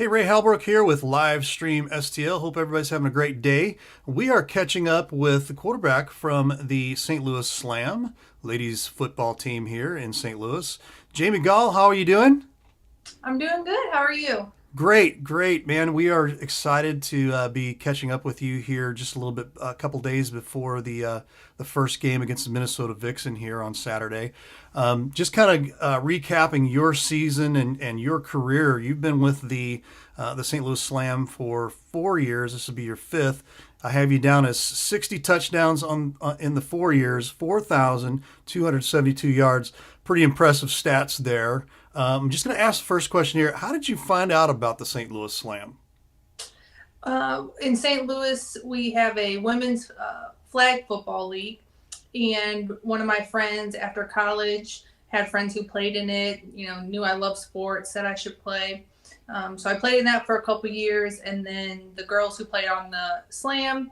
Hey, Ray Halbrook here with Live Stream STL. Hope everybody's having a great day. We are catching up with the quarterback from the St. Louis Slam, ladies football team here in St. Louis. Jamie Gall, how are you doing? I'm doing good. How are you? Great, great, man. We are excited to be catching up with you here just a little bit, a couple days before the first game against the Minnesota Vixen here on Saturday. Just kind of recapping your season and your career. You've been with the St. Louis Slam for 4 years. This will be your fifth. I have you down as 60 touchdowns in the 4 years, 4,272 yards. Pretty impressive stats there. I'm just going to ask the first question here. How did you find out about the St. Louis Slam? In St. Louis, we have a women's flag football league, and one of my friends after college had friends who played in it. Knew I loved sports, said I should play. So I played in that for a couple years, and then the girls who played on the Slam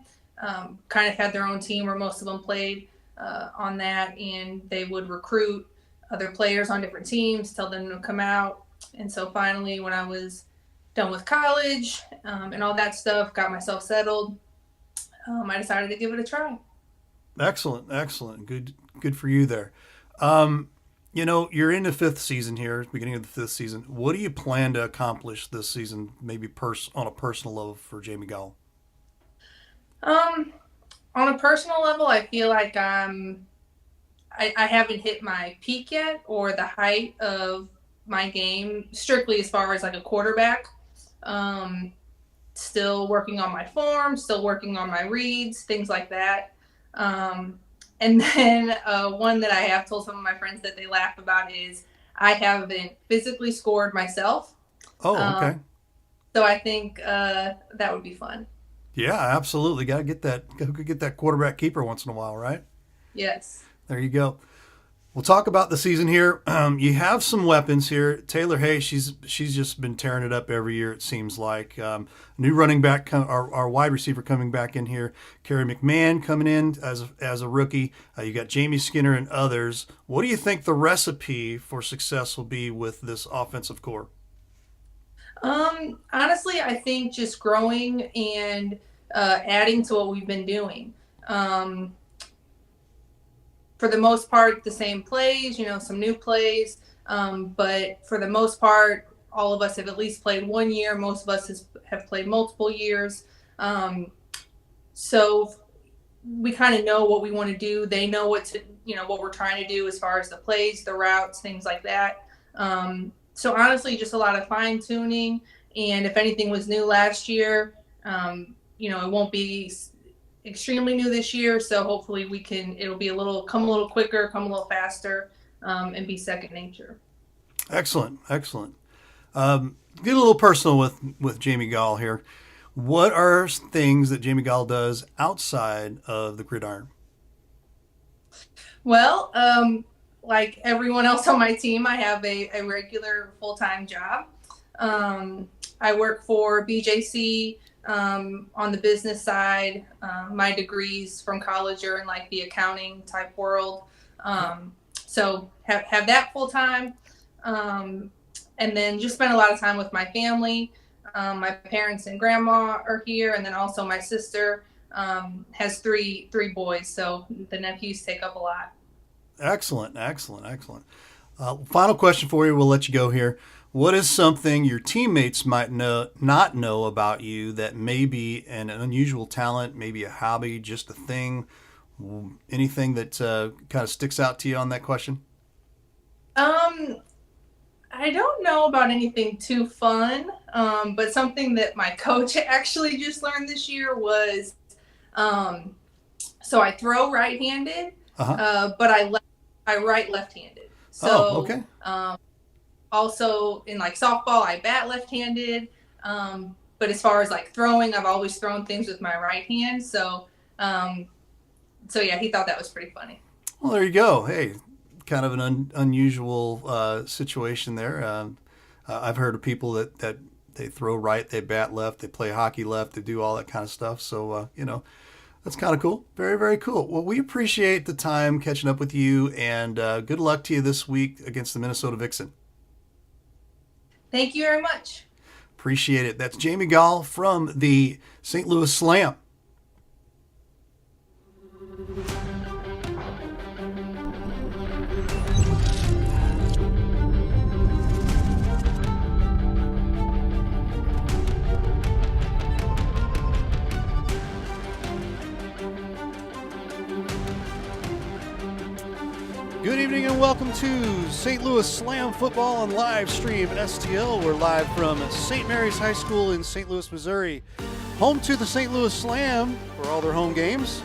kind of had their own team where most of them played on that, and they would recruit other players on different teams, tell them to come out. And so finally, when I was done with college and all that stuff, got myself settled, I decided to give it a try. Excellent, excellent. Good for you there. You're in the fifth season here, beginning of the fifth season. What do you plan to accomplish this season, maybe on a personal level for Jamie Gall? Um, on a personal level, I feel like I haven't hit my peak yet or the height of my game, strictly as far as like a quarterback. Um, Still working on my form, still working on my reads, things like that. Um, and then one that I have told some of my friends that they laugh about is I haven't physically scored myself. Oh, Um, okay. so I think that would be fun. Yeah, absolutely. Got to get that. Got to get that quarterback keeper once in a while, right? Yes. There you go. We'll talk about the season here. You have some weapons here. Taylor Hay, she's just been tearing it up every year. It seems like new running back, our wide receiver coming back in here. Kerry McMahon coming in as a rookie. You got Jamie Skinner and others. What do you think the recipe for success will be with this offensive core? Honestly, I think just growing and adding to what we've been doing. Um, for the most part, the same plays, some new plays. But for the most part, all of us have at least played 1 year. Most of us have played multiple years. Um, so we kind of know what we want to do. They know what we're trying to do as far as the plays, the routes, things like that. So honestly, just a lot of fine tuning. And if anything was new last year, it won't be extremely new this year. So hopefully it'll be come a little quicker, come a little faster, and be second nature. Excellent, excellent. Get a little personal with Jamie Gall here. What are things that Jamie Gall does outside of the gridiron? Well, like everyone else on my team, I have a regular full-time job. I work for BJC on the business side. My degrees from college are in like the accounting type world. So have that full time. Um, and then just spend a lot of time with my family. My parents and grandma are here, and then also my sister has three boys, so the nephews take up a lot. Excellent, excellent, excellent. Final question for you. We'll let you go here. What is something your teammates might not know about you that may be an unusual talent, maybe a hobby, just a thing, anything that kind of sticks out to you on that question? Um, I don't know about anything too fun, but something that my coach actually just learned this year was um, so I throw right-handed, Uh huh. but I write left-handed. Oh, So okay. also in like softball, I bat left-handed. But as far as like throwing, I've always thrown things with my right hand. Um, so yeah, he thought that was pretty funny. Well, there you go. Hey, kind of an unusual situation there. I've heard of people that they throw right, they bat left, they play hockey left, they do all that kind of stuff. So, that's kind of cool. Very, very cool. Well, we appreciate the time catching up with you, and good luck to you this week against the Minnesota Vixen. Thank you very much. Appreciate it. That's Jamie Gall from the St. Louis Slam. Good evening and welcome to St. Louis Slam Football on live stream STL. We're live from St. Mary's High School in St. Louis, Missouri. Home to the St. Louis Slam for all their home games.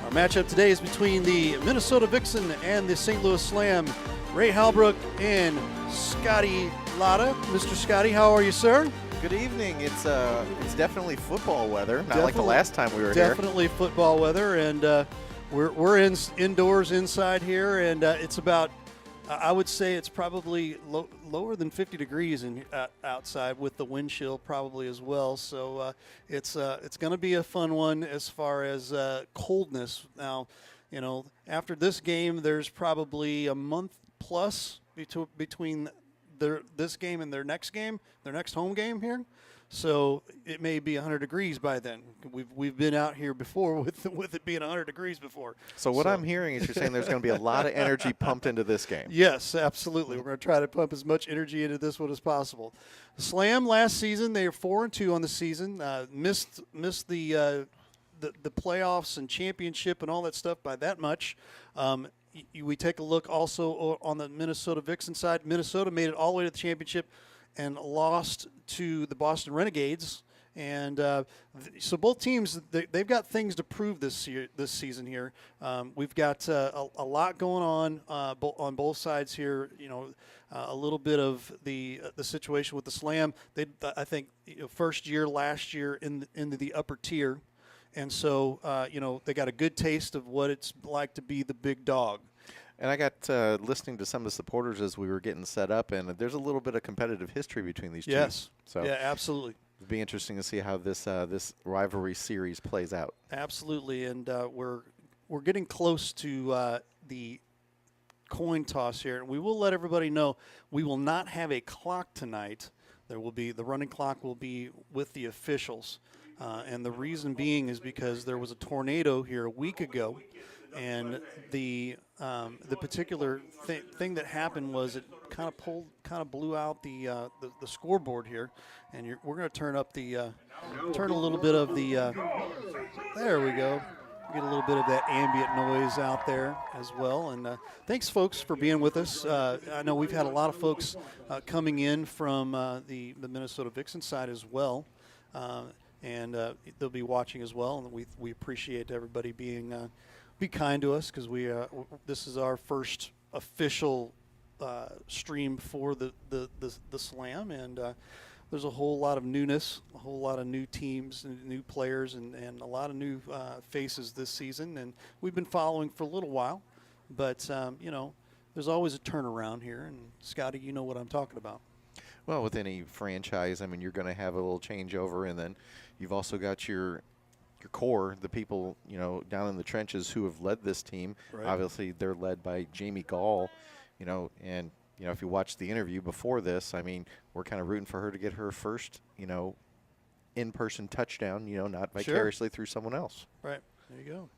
Our matchup today is between the Minnesota Vixen and the St. Louis Slam. Ray Halbrook and Scotty Latta. Mr. Scotty, how are you, sir? Good evening. It's definitely football weather. Not like the last time we were here. Definitely football weather, and we're indoors inside here, and it's about I would say it's probably lower than 50 degrees outside with the wind chill probably as well. So it's going to be a fun one as far as coldness. Now, after this game, there's probably a month plus between this game and their next home game here. So it may be 100 degrees by then. We've been out here before with it being 100 degrees before. So what I'm hearing is you're saying there's going to be a lot of energy pumped into this game. Yes, absolutely. We're going to try to pump as much energy into this one as possible. Slam last season, they are 4-2 on the season. Missed the playoffs and championship and all that stuff by that much. We take a look also on the Minnesota Vixen side. Minnesota made it all the way to the championship and lost to the Boston Renegades. And so both teams, they've got things to prove this season here. We've got a lot going on both sides here. A little bit of the situation with the Slam. I think first year last year into the upper tier, and so they got a good taste of what it's like to be the big dog. And I got listening to some of the supporters as we were getting set up, and there's a little bit of competitive history between these yes. teams. So yeah, absolutely. It'll be interesting to see how this rivalry series plays out. Absolutely, and we're getting close to the coin toss here, and we will let everybody know we will not have a clock tonight. The running clock will be with the officials, and the reason being is because there was a tornado here a week ago. And the particular thing that happened was it kind of blew out the scoreboard here, and we're going to turn a little bit of the. There we go. Get a little bit of that ambient noise out there as well. And thanks, folks, for being with us. I know we've had a lot of folks coming in from the Minnesota Vixen side as well, and they'll be watching as well. And we appreciate everybody being. Be kind to us because this is our first official stream for the Slam, and there's a whole lot of newness, a whole lot of new teams and new players, and a lot of new faces this season. And we've been following for a little while, but there's always a turnaround here. And Scotty, you know what I'm talking about. Well, with any franchise, I mean, you're going to have a little changeover, and then you've also got your core, the people, down in the trenches who have led this team. Right. Obviously, they're led by Jamie Gall, and if you watch the interview before this, I mean, we're kind of rooting for her to get her first, in-person touchdown, not vicariously through someone else. Right. There you go.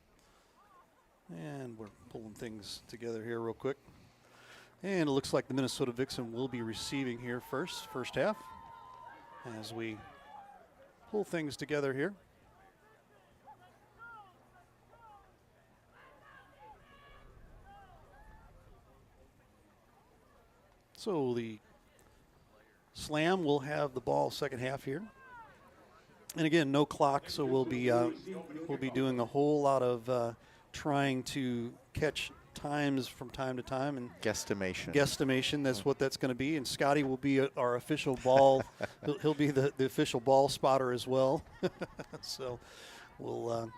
And we're pulling things together here real quick. And it looks like the Minnesota Vixen will be receiving here first half, as we pull things together here. So the Slam will have the ball second half here, and again, no clock. So we'll be doing a whole lot of trying to catch times from time to time and guesstimation. That's what that's going to be. And Scotty will be our official ball. he'll be the official ball spotter as well. So we'll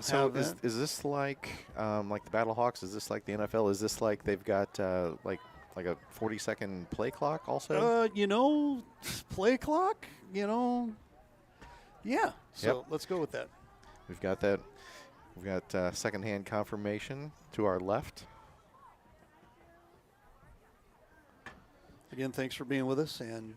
so have that. Is this like the Battlehawks? Is this like the NFL? Is this like they've got like a 40-second play clock also? Play clock, Yeah. So let's go with that. We've got that. We've got second-hand confirmation to our left. Again, thanks for being with us. And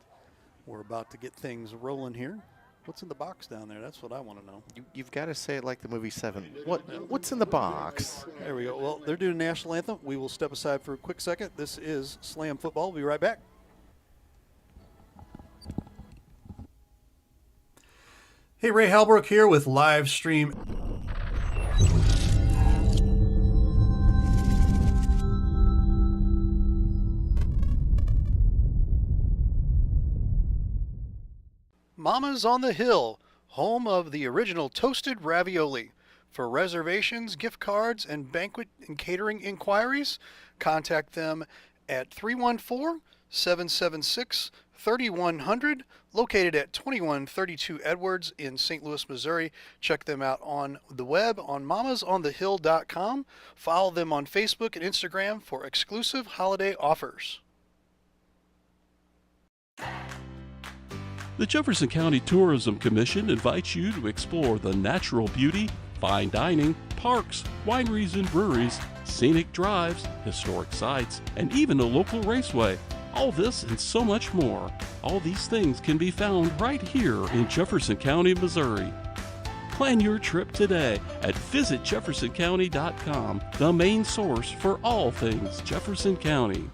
We're about to get things rolling here. What's in the box down there? That's what I want to know. You've got to say it like the movie Seven. What's in the box? There we go. Well, they're doing national anthem. We will step aside for a quick second. This is Slam Football. We'll be right back. Hey, Ray Halbrook here with live stream. Mama's on the Hill, home of the original toasted ravioli. For reservations, gift cards, and banquet and catering inquiries, contact them at 314-776-3100, located at 2132 Edwards in St. Louis, Missouri. Check them out on the web on mamasonthehill.com. Follow them on Facebook and Instagram for exclusive holiday offers. The Jefferson County Tourism Commission invites you to explore the natural beauty, fine dining, parks, wineries and breweries, scenic drives, historic sites, and even a local raceway. All this and so much more. All these things can be found right here in Jefferson County, Missouri. Plan your trip today at visitjeffersoncounty.com, the main source for all things Jefferson County.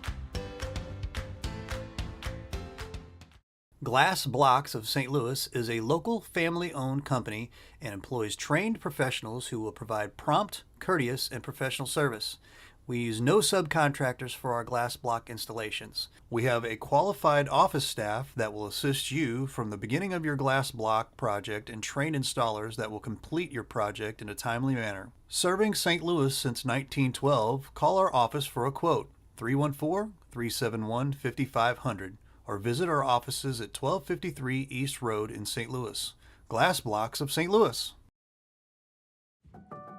Glass Blocks of St. Louis is a local family-owned company and employs trained professionals who will provide prompt, courteous, and professional service. We use no subcontractors for our glass block installations. We have a qualified office staff that will assist you from the beginning of your glass block project and trained installers that will complete your project in a timely manner. Serving St. Louis since 1912, call our office for a quote, 314-371-5500. Or visit our offices at 1253 East Road in St. Louis. Glass Blocks of St. Louis.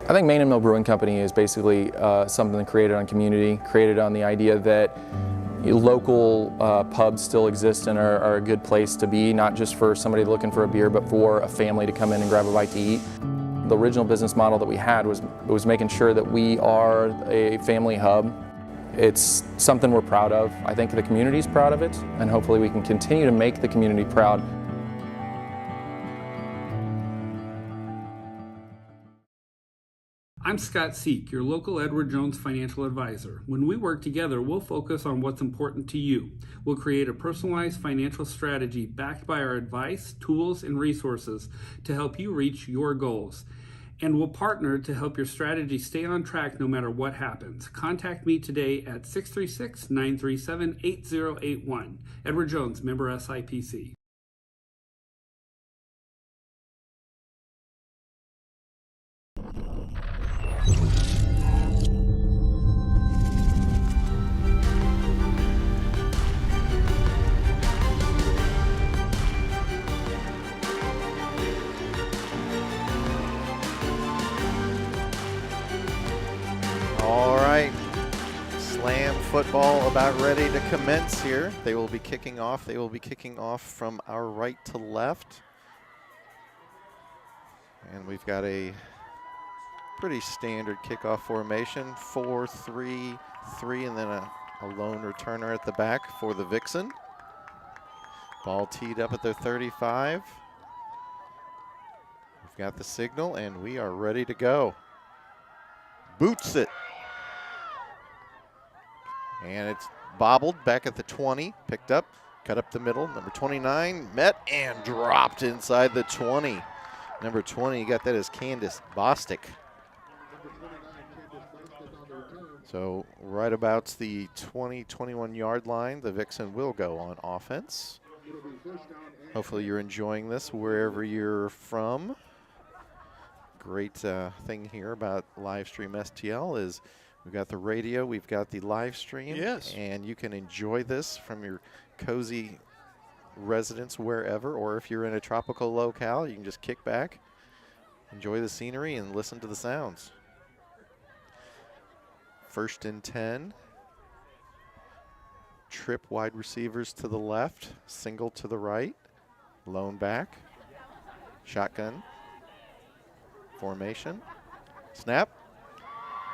I think Main and Mill Brewing Company is basically something created on community, created on the idea that local pubs still exist and are a good place to be, not just for somebody looking for a beer, but for a family to come in and grab a bite to eat. The original business model that we had was making sure that we are a family hub. It's something we're proud of. I think the community's proud of it, and hopefully we can continue to make the community proud. I'm Scott Seek, your local Edward Jones financial advisor. When we work together, we'll focus on what's important to you. We'll create a personalized financial strategy backed by our advice, tools, and resources to help you reach your goals. And we'll partner to help your strategy stay on track no matter what happens. Contact me today at 636-937-8081. Edward Jones, member SIPC. All right, Slam Football about ready to commence here. They will be kicking off. They will be kicking off from our right to left. And we've got a pretty standard kickoff formation, 4-3-3, and then a lone returner at the back for the Vixen. Ball teed up at their 35. We've got the signal, and we are ready to go. Boots it. And it's bobbled back at the 20, picked up, cut up the middle. Number 29 met and dropped inside the 20. Number 20, you got that as Candace Bostic. So right about the 20-21 yard line, the Vixen will go on offense. Hopefully you're enjoying this wherever you're from. Great thing here about live stream STL is we've got the radio, we've got the live stream. Yes. And you can enjoy this from your cozy residence wherever, or if you're in a tropical locale, you can just kick back, enjoy the scenery, and listen to the sounds. 1st and 10. Trip wide receivers to the left, single to the right, lone back, shotgun, formation, snap,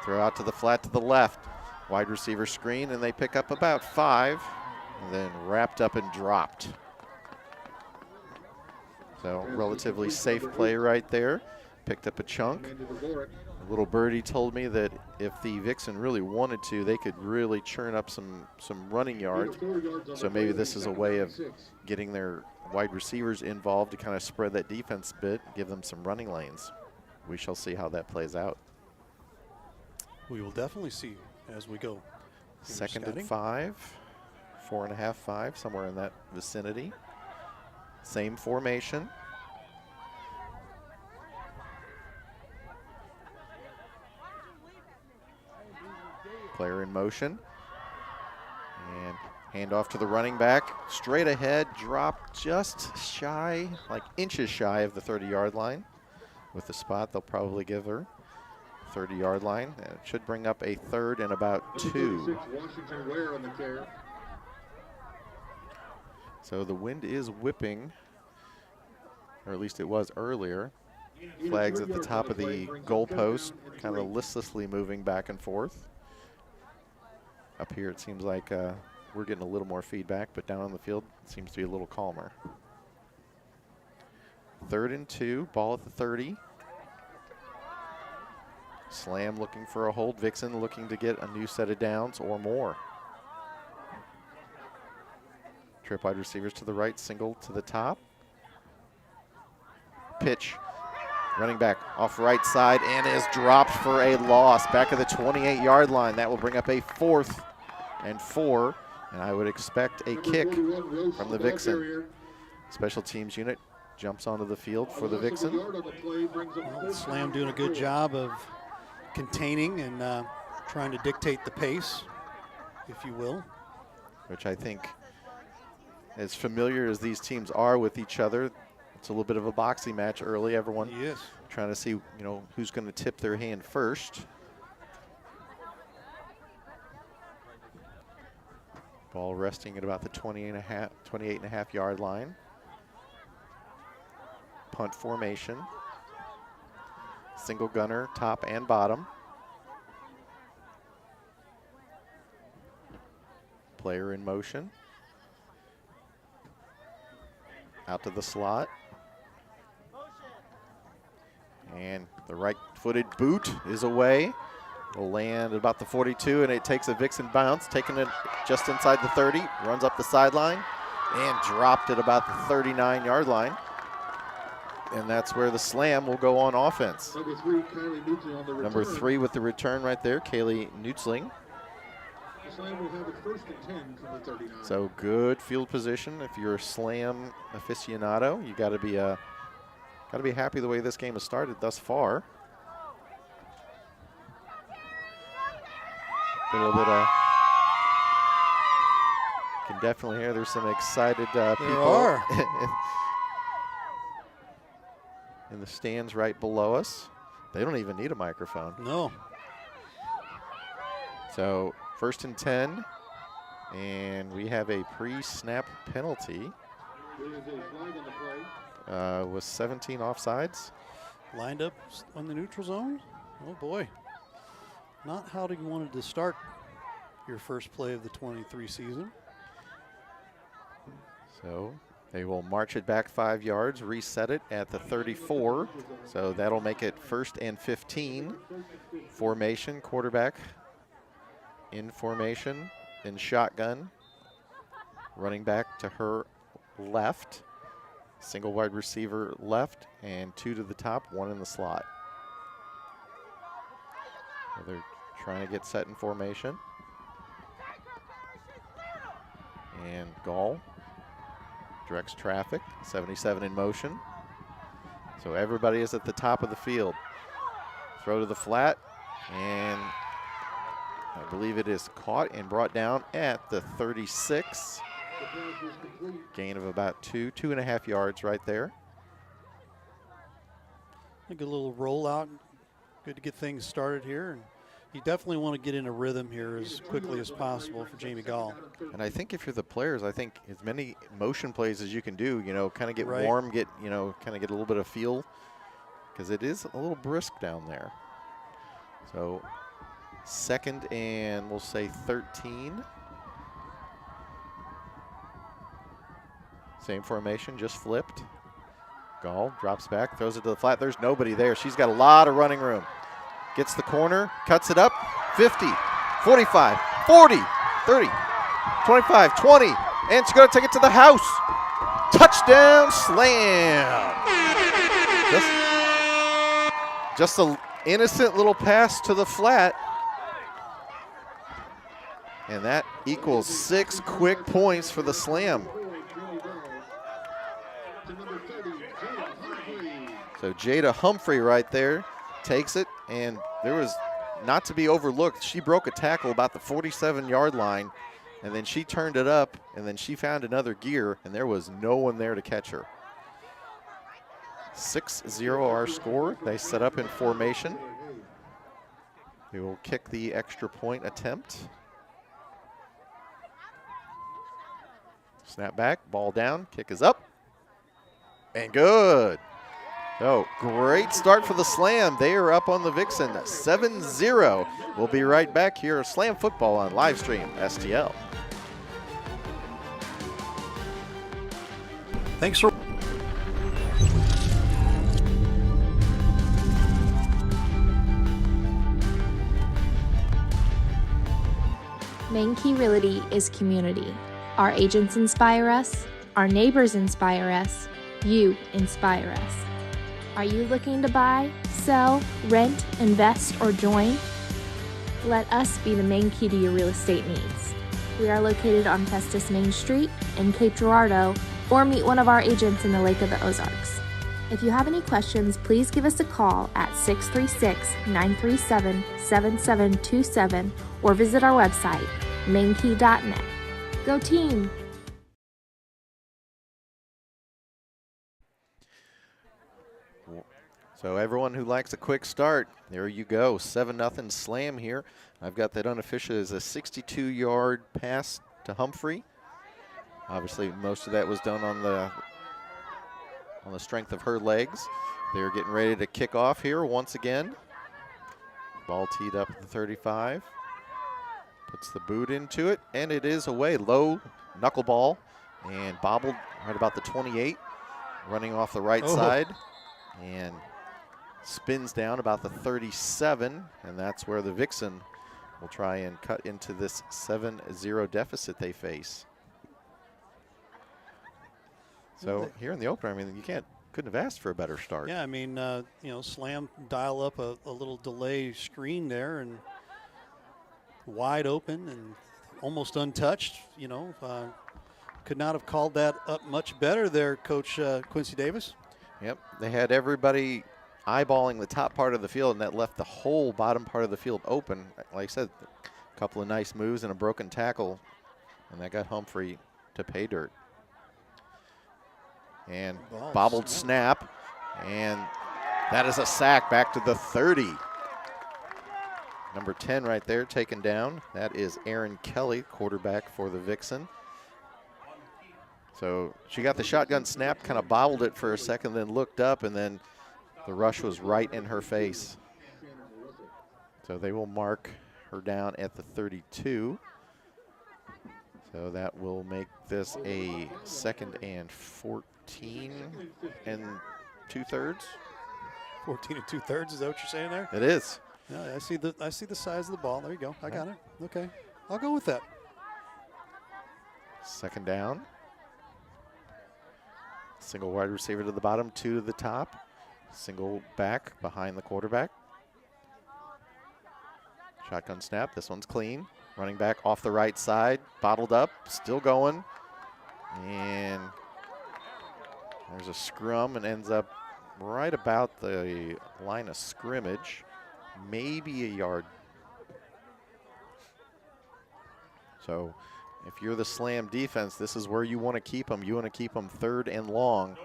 throw out to the flat to the left, wide receiver screen, and they pick up about 5, and then wrapped up and dropped. So relatively safe play right there. Picked up a chunk. A little birdie told me that if the Vixen really wanted to, they could really churn up some running yards. So maybe this is a way of getting their wide receivers involved to kind of spread that defense a bit, give them some running lanes. We shall see how that plays out. We will definitely see as we go. Second and 5, 4.5, 5, somewhere in that vicinity. Same formation. Player in motion. And handoff to the running back. Straight ahead, drop just shy, like inches shy of the 30-yard line. With the spot, they'll probably give her 30-yard line. And it should bring up a 3rd and about 2. So the wind is whipping, or at least it was earlier. Flags at the top of the goalpost, kind of listlessly moving back and forth. Up here it seems like we're getting a little more feedback, but down on the field it seems to be a little calmer. 3rd and 2, ball at the 30. Slam looking for a hold. Vixen looking to get a new set of downs or more. Trip wide receivers to the right, single to the top. Pitch. Running back off right side and is dropped for a loss. Back of the 28-yard line. That will bring up a 4th and 4. And I would expect a kick from the Vixen. Special teams unit jumps onto the field for the Vixen. Well, Slam doing a good job of containing and trying to dictate the pace, if you will. Which I think, as familiar as these teams are with each other, it's a little bit of a boxing match early. Everyone trying to see, who's going to tip their hand first. Ball resting at about the 28.5 yard line. Punt formation. Single gunner, top and bottom. Player in motion. Out to the slot. And the right-footed boot is away. Will land at about the 42, and it takes a Vixen bounce, taking it just inside the 30, runs up the sideline, and dropped at about the 39-yard line. And that's where the Slam will go on offense. Number 3 with the return right there, Kaylee Nutzling. The Slam will have it 1st and 10 from the 39. So good field position. If you're a Slam aficionado, you got to be happy the way this game has started thus far. A little bit of, can definitely hear there's some excited people in the stands right below us. They don't even need a microphone. No. So 1st and 10, and we have a pre-snap penalty. Was 17 offsides. Lined up on the neutral zone. Oh boy. Not how you wanted to start your first play of the 23 season. So they will march it back 5 yards, reset it at the 34. So that'll make it 1st and 15. Formation, quarterback in formation, in shotgun. Running back to her left. Single wide receiver left, and 2 to the top, 1 in the slot. So they're trying to get set in formation. And Gall directs traffic, 77 in motion. So everybody is at the top of the field. Throw to the flat, and I believe it is caught and brought down at the 36. Gain of about 2.5 yards right there. A good little rollout. Good to get things started here. And you definitely want to get in a rhythm here as quickly as possible for Jamie Gall. And I think if you're the players, I think as many motion plays as you can do, kind of get warm, kind of get a little bit of feel, because it is a little brisk down there. So 2nd and we'll say 13. Same formation, just flipped. Gall drops back, throws it to the flat. There's nobody there. She's got a lot of running room. Gets the corner, cuts it up. 50, 45, 40, 30, 25, 20. And she's going to take it to the house. Touchdown slam. Just an innocent little pass to the flat. And that equals 6 quick points for the slam. So Jada Humphrey right there takes it, and there was not to be overlooked. She broke a tackle about the 47-yard line, and then she turned it up, and then she found another gear, and there was no one there to catch her. 6-0 our score. They set up in formation. We will kick the extra point attempt. Snap back, ball down, kick is up, and good. Oh, great start for the Slam. They are up on the Vixen, 7-0. We'll be right back here, Slam Football on Livestream STL. Thanks for Main Key Realty is community. Our agents inspire us, our neighbors inspire us, you inspire us. Are you looking to buy, sell, rent, invest, or join? Let us be the main key to your real estate needs. We are located on Festus Main Street in Cape Girardeau, or meet one of our agents in the Lake of the Ozarks. If you have any questions, please give us a call at 636-937-7727 or visit our website, mainkey.net. Go team! So everyone who likes a quick start, there you go, 7-0 Slam here. I've got that unofficial as a 62-yard pass to Humphrey. Obviously, most of that was done on the strength of her legs. They're getting ready to kick off here once again. Ball teed up at the 35. Puts the boot into it, and it is away. Low knuckleball and bobbled right about the 28, running off the right side. And spins down about the 37, and that's where the Vixen will try and cut into this 7-0 deficit they face. So here in the opener, I mean, you couldn't have asked for a better start. Yeah, I mean, Slam dial up a little delay screen there and wide open and almost untouched. Could not have called that up much better there, Coach Quincy Davis. Yep, they had everybody eyeballing the top part of the field, and that left the whole bottom part of the field open. Like I said, a couple of nice moves and a broken tackle, and that got Humphrey to pay dirt. And bobbled snap, and that is a sack back to the 30. Number 10 right there taken down. That is Aaron Kelly, quarterback for the Vixen. So she got the shotgun snap, kind of bobbled it for a second, then looked up, and then the rush was right in her face. So they will mark her down at the 32. So that will make this a 2nd and 14 and 2/3. 14 and 2/3, is that what you're saying there? It is. Yeah, I see the size of the ball. There you go. I got it. Okay. I'll go with that. 2nd down. Single wide receiver to the bottom, 2 to the top. Single back behind the quarterback. Shotgun snap. This one's clean. Running back off the right side. Bottled up. Still going. And there's a scrum and ends up right about the line of scrimmage. Maybe a yard. So if you're the Slam defense, this is where you want to keep them. You want to keep them 3rd and long.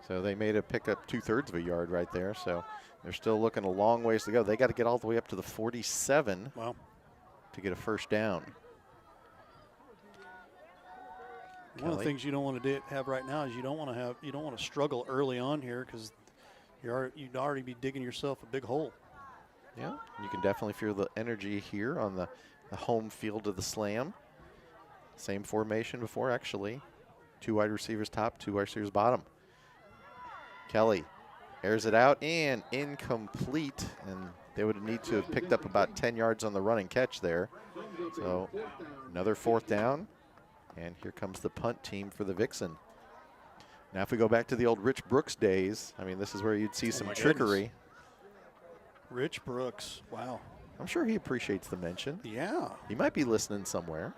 So they made a pickup 2/3 of a yard right there. So they're still looking a long ways to go. They got to get all the way up to the 47 to get a 1st down. One of the things you don't want to have right now is you don't want to struggle early on here because you'd already be digging yourself a big hole. Yeah, you can definitely feel the energy here on the home field of the Slam. Same formation before, actually. 2 wide receivers top, 2 wide receivers bottom. Kelly airs it out and incomplete, and they would need to have picked up about 10 yards on the running catch there. So another 4th down, and here comes the punt team for the Vixen. Now if we go back to the old Rich Brooks days, I mean, this is where you'd see some trickery. Rich Brooks, wow. I'm sure he appreciates the mention. Yeah. He might be listening somewhere.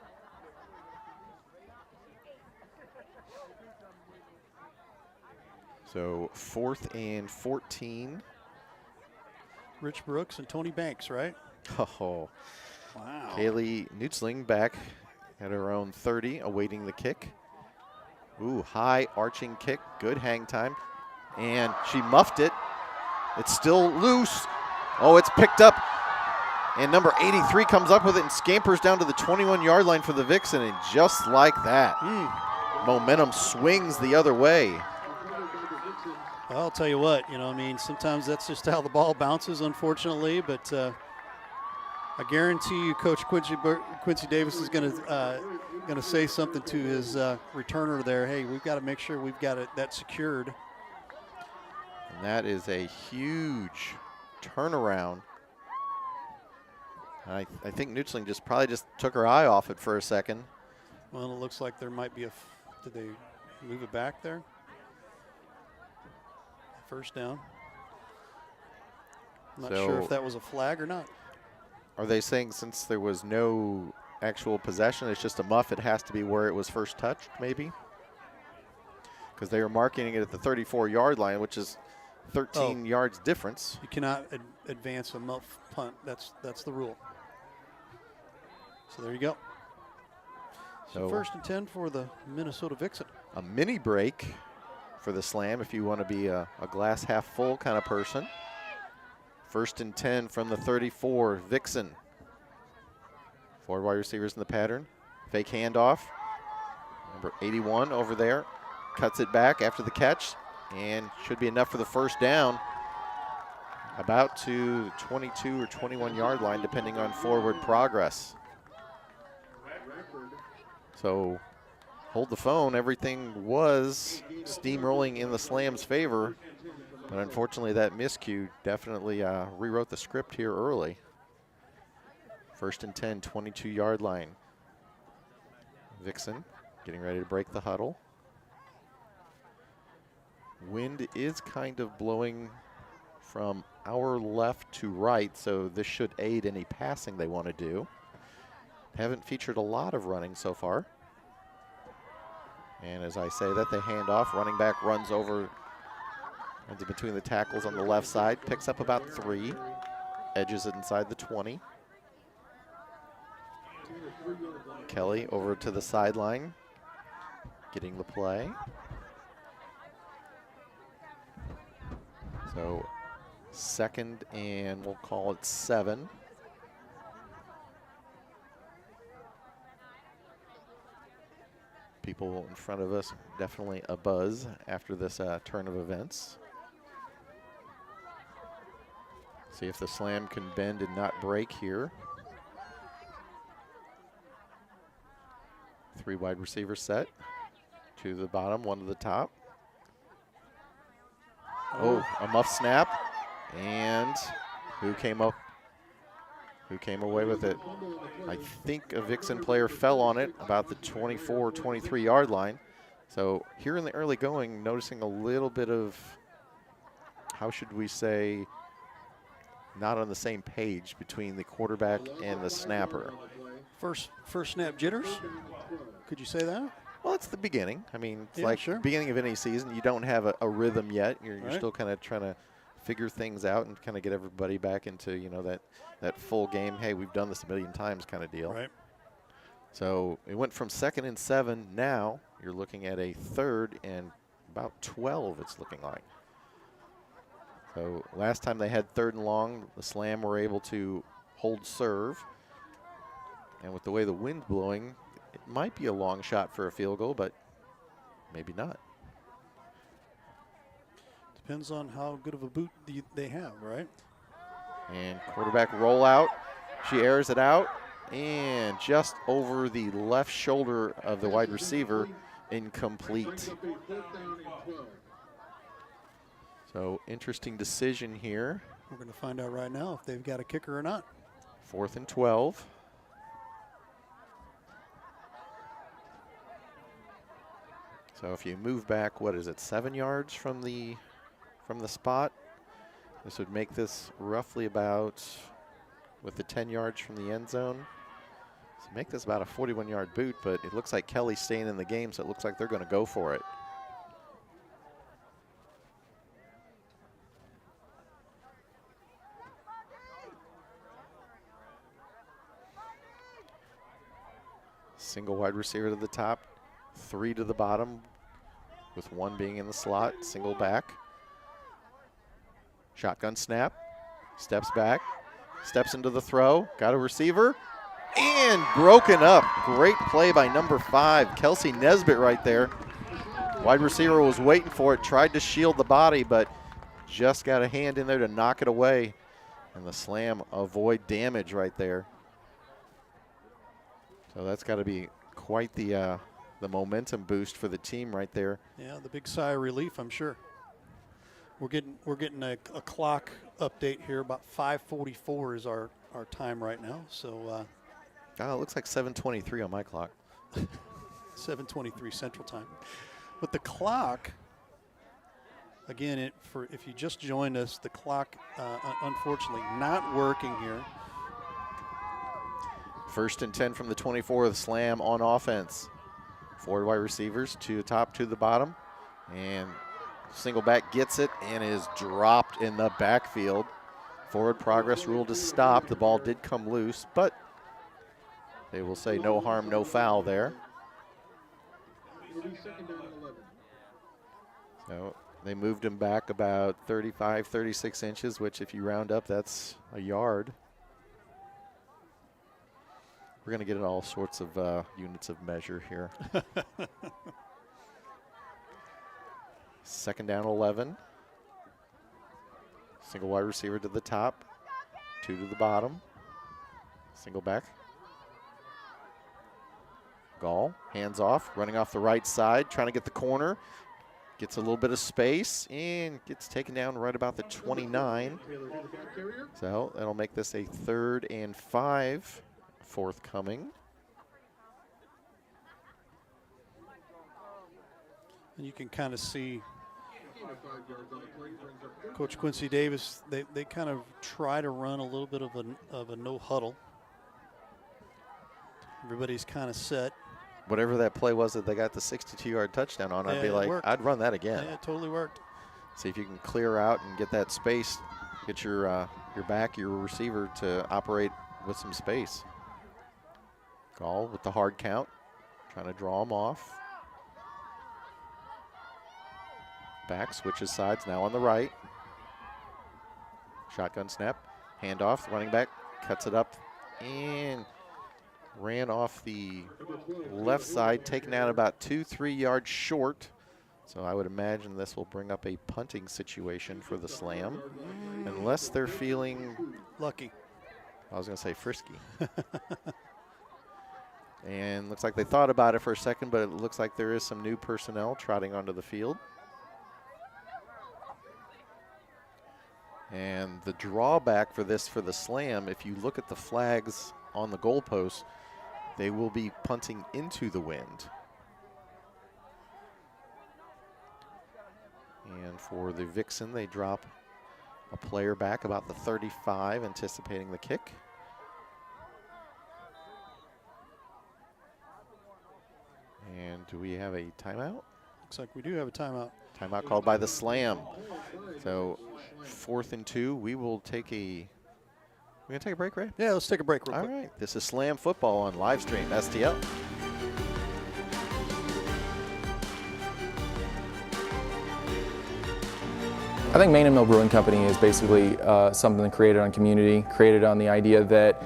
So 4th and 14. Rich Brooks and Tony Banks, right? Oh, Wow. Kaylee Nutzling back at her own 30, awaiting the kick. Ooh, high arching kick, good hang time. And she muffed it. It's still loose. Oh, it's picked up. And number 83 comes up with it and scampers down to the 21-yard line for the Vixen. And just like that, momentum swings the other way. Well, I'll tell you what, I mean, sometimes that's just how the ball bounces, unfortunately. But I guarantee you Coach Quincy Davis is going to say something to his returner there. Hey, we've got to make sure we've got that secured. And that is a huge turnaround. I think Nutzling probably just took her eye off it for a second. Well, it looks like there might be did they move it back there? First down. I'm not sure if that was a flag or not. Are they saying since there was no actual possession, it's just a muff, it has to be where it was first touched, maybe? Because they were marking it at the 34-yard line, which is 13 yards difference. You cannot advance a muff punt. That's the rule. So there you go. So 1st and 10 for the Minnesota Vixen. A mini break for the slam if you want to be a glass half full kind of person. 1st and 10 from the 34, Vixen. 4 wide receivers in the pattern. Fake handoff. Number 81 over there. Cuts it back after the catch. And should be enough for the 1st down. About to 22 or 21-yard line, depending on forward progress. So hold the phone. Everything was steamrolling in the Slam's favor. But unfortunately, that miscue definitely rewrote the script here early. 1st and 10, 22-yard line. Vixen getting ready to break the huddle. Wind is kind of blowing from our left to right, so this should aid any passing they want to do. Haven't featured a lot of running so far. And as I say that, they hand off. Running back runs over into between the tackles on the left side, picks up about 3, edges it inside the 20. Kelly over to the sideline, getting the play. So 2nd and we'll call it 7. People in front of us, definitely a buzz after this turn of events. See if the Slam can bend and not break here. 3 wide receivers set. 2 to the bottom, 1 to the top. Oh, a muff snap. And who came away with it? I think a Vixen player fell on it about the 24, 23-yard line. So here in the early going, noticing a little bit of, how should we say, not on the same page between the quarterback and the snapper. First snap jitters? Could you say that? Well, it's the beginning. I mean, it's Yeah, like sure. beginning of any season. You don't have a rhythm yet. You're Right. still kind of trying to figure things out and kind of get everybody back into, that full game, hey, we've done this a million times kind of deal. Right. So it went from 2nd and 7. Now you're looking at a 3rd and about 12, it's looking like. So last time they had 3rd and long, the Slam were able to hold serve. And with the way the wind's blowing, it might be a long shot for a field goal, but maybe not. Depends on how good of a boot they have, right? And quarterback rollout. She airs it out. And just over the left shoulder of the wide receiver, incomplete. Brings up a 4th down and 12. So interesting decision here. We're going to find out right now if they've got a kicker or not. 4th and 12. So if you move back, what is it, 7 yards from the spot? This would make this roughly about, with the 10 yards from the end zone, so make this about a 41-yard boot, but it looks like Kelly's staying in the game, so it looks like they're going to go for it. Single wide receiver to the top, 3 to the bottom, with 1 being in the slot, single back. Shotgun snap, steps back, steps into the throw, got a receiver, and broken up. Great play by number 5, Kelsey Nesbitt right there. Wide receiver was waiting for it, tried to shield the body, but just got a hand in there to knock it away. And the slam avoid damage right there. So that's got to be quite the momentum boost for the team right there. Yeah, the big sigh of relief, I'm sure. We're getting a clock update here. About 5:44 is our time right now. So it looks like 7:23 on my clock. 7:23 Central Time. But the clock, again, if you just joined us, the clock unfortunately not working here. 1st and 10 from the 24, the slam on offense. 4 wide receivers, 2 to the top, 2 to the bottom, and single back gets it and is dropped in the backfield. Forward progress ruled to stop. The ball did come loose, but they will say no harm, no foul there. 42nd down and 11. So they moved him back about 35, 36 inches, which if you round up, that's a yard. We're going to get in all sorts of units of measure here. 2nd down, 11. Single wide receiver to the top, 2 to the bottom. Single back. Gall, hands off, running off the right side, trying to get the corner. Gets a little bit of space and gets taken down right about the 29. So that'll make this a 3rd and 5 forthcoming. And you can kind of see Coach Quincy Davis, they kind of try to run a little bit of a no huddle. Everybody's kind of set. Whatever that play was that they got the 62-yard touchdown on, I'd be like, I'd run that again. Yeah, it totally worked. See if you can clear out and get that space, get your back, your receiver to operate with some space. Gall with the hard count, trying to draw him off. Back, switches sides, now on the right. Shotgun snap, handoff, running back, cuts it up, and ran off the left side, taken out about 2-3 yards short. So I would imagine this will bring up a punting situation for the slam, unless they're feeling lucky. I was going to say frisky. And looks like they thought about it for a second, but it looks like there is some new personnel trotting onto the field. And the drawback for this, for the slam, if you look at the flags on the goalpost, they will be punting into the wind. And for the Vixen, they drop a player back about the 35, anticipating the kick. And do we have a timeout? Looks like we do have a timeout. Timeout called by the slam. So 4th and 2. We will take a. We're gonna take a break, Ray? Yeah, let's take a break real quick. All right. This is Slam Football on live stream STL. I think Main and Mill Brewing Company is basically something created on community, created on the idea that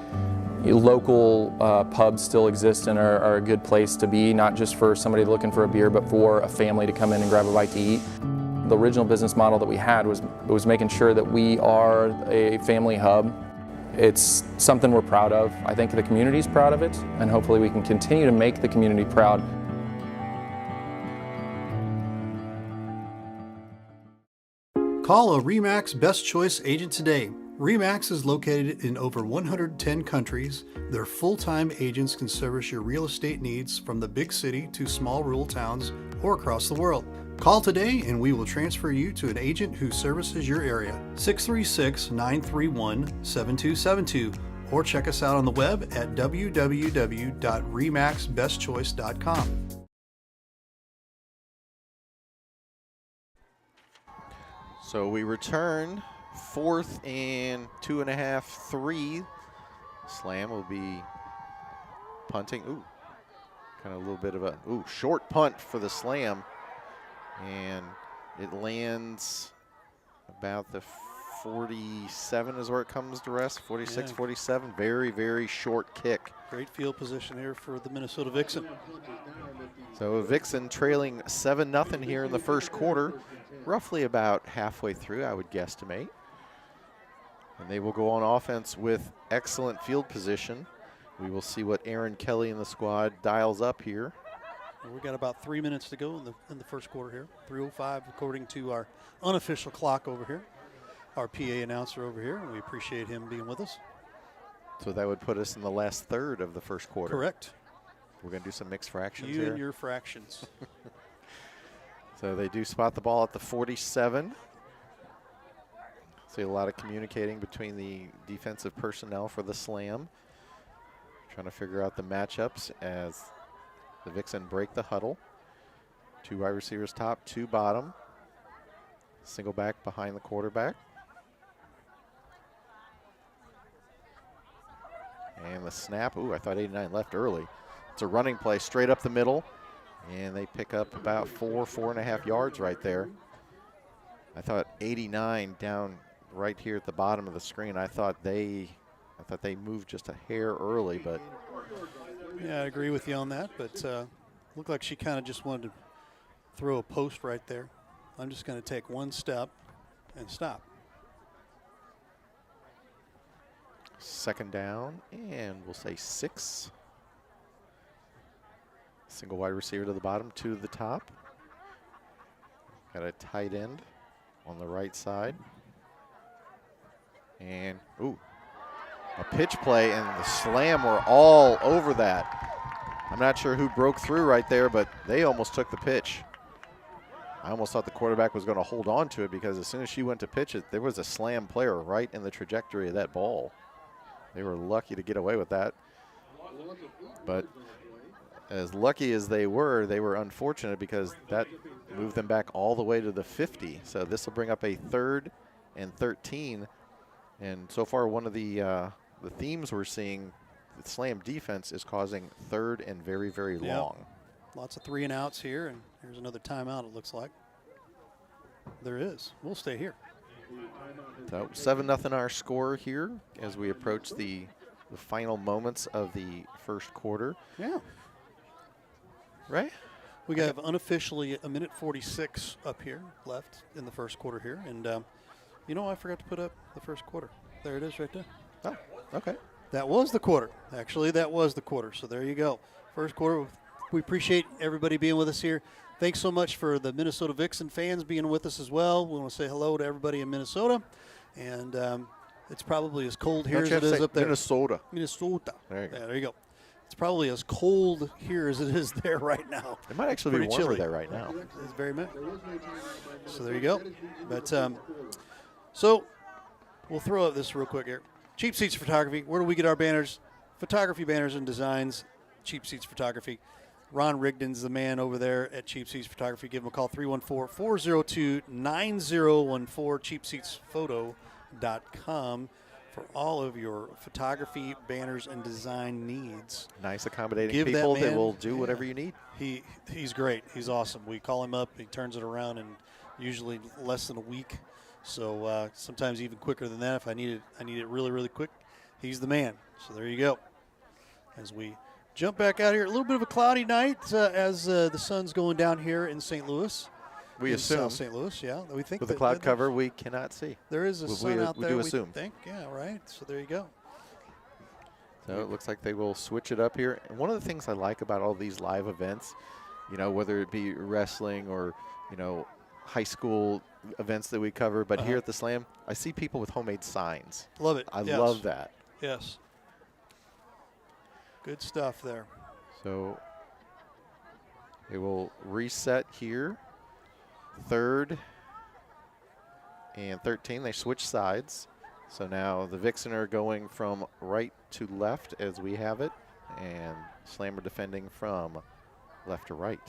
local pubs still exist and are a good place to be, not just for somebody looking for a beer, but for a family to come in and grab a bite to eat. The original business model that we had was making sure that we are a family hub. It's something we're proud of. I think the community's proud of it, and hopefully we can continue to make the community proud. Call a RE/MAX Best Choice agent today. RE/MAX is located in over 110 countries. Their full-time agents can service your real estate needs from the big city to small rural towns or across the world. Call today and we will transfer you to an agent who services your area. 636-931-7272 or check us out on the web at www.remaxbestchoice.com. So we return 4th and 2.5, 3. Slam will be punting. Ooh, kind of a little bit of a short punt for the Slam. And it lands about the 47 is where it comes to rest. 46, 47. Very, very short kick. Great field position here for the Minnesota Vixen. So Vixen trailing 7-0 here in the first quarter. Roughly about halfway through, I would guesstimate. And they will go on offense with excellent field position. We will see what Aaron Kelly and the squad dials up here. We've got about 3 minutes to go in the first quarter here. 3:05 according to our unofficial clock over here. Our PA announcer over here, and we appreciate him being with us. So that would put us in the last third of the first quarter. Correct. We're going to do some mixed fractions You here. and your fractions. So they do spot the ball at the 47. See a lot of communicating between the defensive personnel for the Slam. Trying to figure out the matchups as the Vixen break the huddle. 2 wide receivers top, 2 bottom. Single back behind the quarterback. And the snap. Ooh, I thought 89 left early. It's a running play straight up the middle. And they pick up about 4.5 yards right there. I thought 89 down right here at the bottom of the screen. I thought they moved just a hair early, but Yeah, I agree with you on that, but looked like she kind of just wanted to throw a post right there. I'm just going to take one step and stop. second down, and we'll say 6. Single wide receiver to the bottom, 2 to the top. Got a tight end on the right side. And, ooh, a pitch play, and the Slam were all over that. I'm not sure who broke through right there, but they almost took the pitch. I almost thought the quarterback was going to hold on to it because as soon as she went to pitch it, there was a Slam player right in the trajectory of that ball. They were lucky to get away with that. But as lucky as they were unfortunate because that moved them back all the way to the 50. So this will bring up a 3rd and 13. And so far, one of the themes we're seeing, the Slam defense is causing 3rd and very, very long. Lots of 3 and outs here, and here's another timeout, it looks like. There is. We'll stay here. So 7-0 our score here as we approach the final moments of the first quarter. Yeah. Right? We have unofficially a minute 46 up here left in the first quarter here. And, you know, I forgot to put up the first quarter. There it is right there. Oh, okay. That was the quarter. Actually, that was the quarter. So there you go. First quarter. We appreciate everybody being with us here. Thanks so much for the Minnesota Vixen fans being with us as well. We want to say hello to everybody in Minnesota. And it's probably as cold here as it is up there. Minnesota. Minnesota. There you go. Yeah, there you go. It's probably as cold here as it is there right now. It might actually be Pretty warmer chilly. there right now. It's very much. So there you go. But so we'll throw up this real quick here. Cheap Seats Photography. Where do we get our banners? Photography, banners, and designs. Cheap Seats Photography. Ron Rigdon's the man over there at Cheap Seats Photography. Give him a call, 314-402-9014, cheapseatsphoto.com for all of your photography, banners, and design needs. Nice, accommodating Give people that that man- will do whatever you need. He's great. He's awesome. We call him up. He turns it around in usually less than a week. So sometimes even quicker than that. If I need it really, really quick, he's the man. So there you go. As we jump back out here, a little bit of a cloudy night as the sun's going down here in St. Louis. We in assume. South St. Louis, yeah. We think With the that- cloud that- cover, we cannot see. There is a sun out we there. do we assume. think, yeah, right. So there you go. So it looks like they will switch it up here. And one of the things I like about all these live events, you know, whether it be wrestling or, you know, high school events that we cover, but here at the Slam, I see people with homemade signs. Love it. I Yes. love that. Yes. Good stuff there. So they will reset here. 3rd and 13. They switch sides. So now the Vixen are going from right to left as we have it, and Slammer defending from left to right.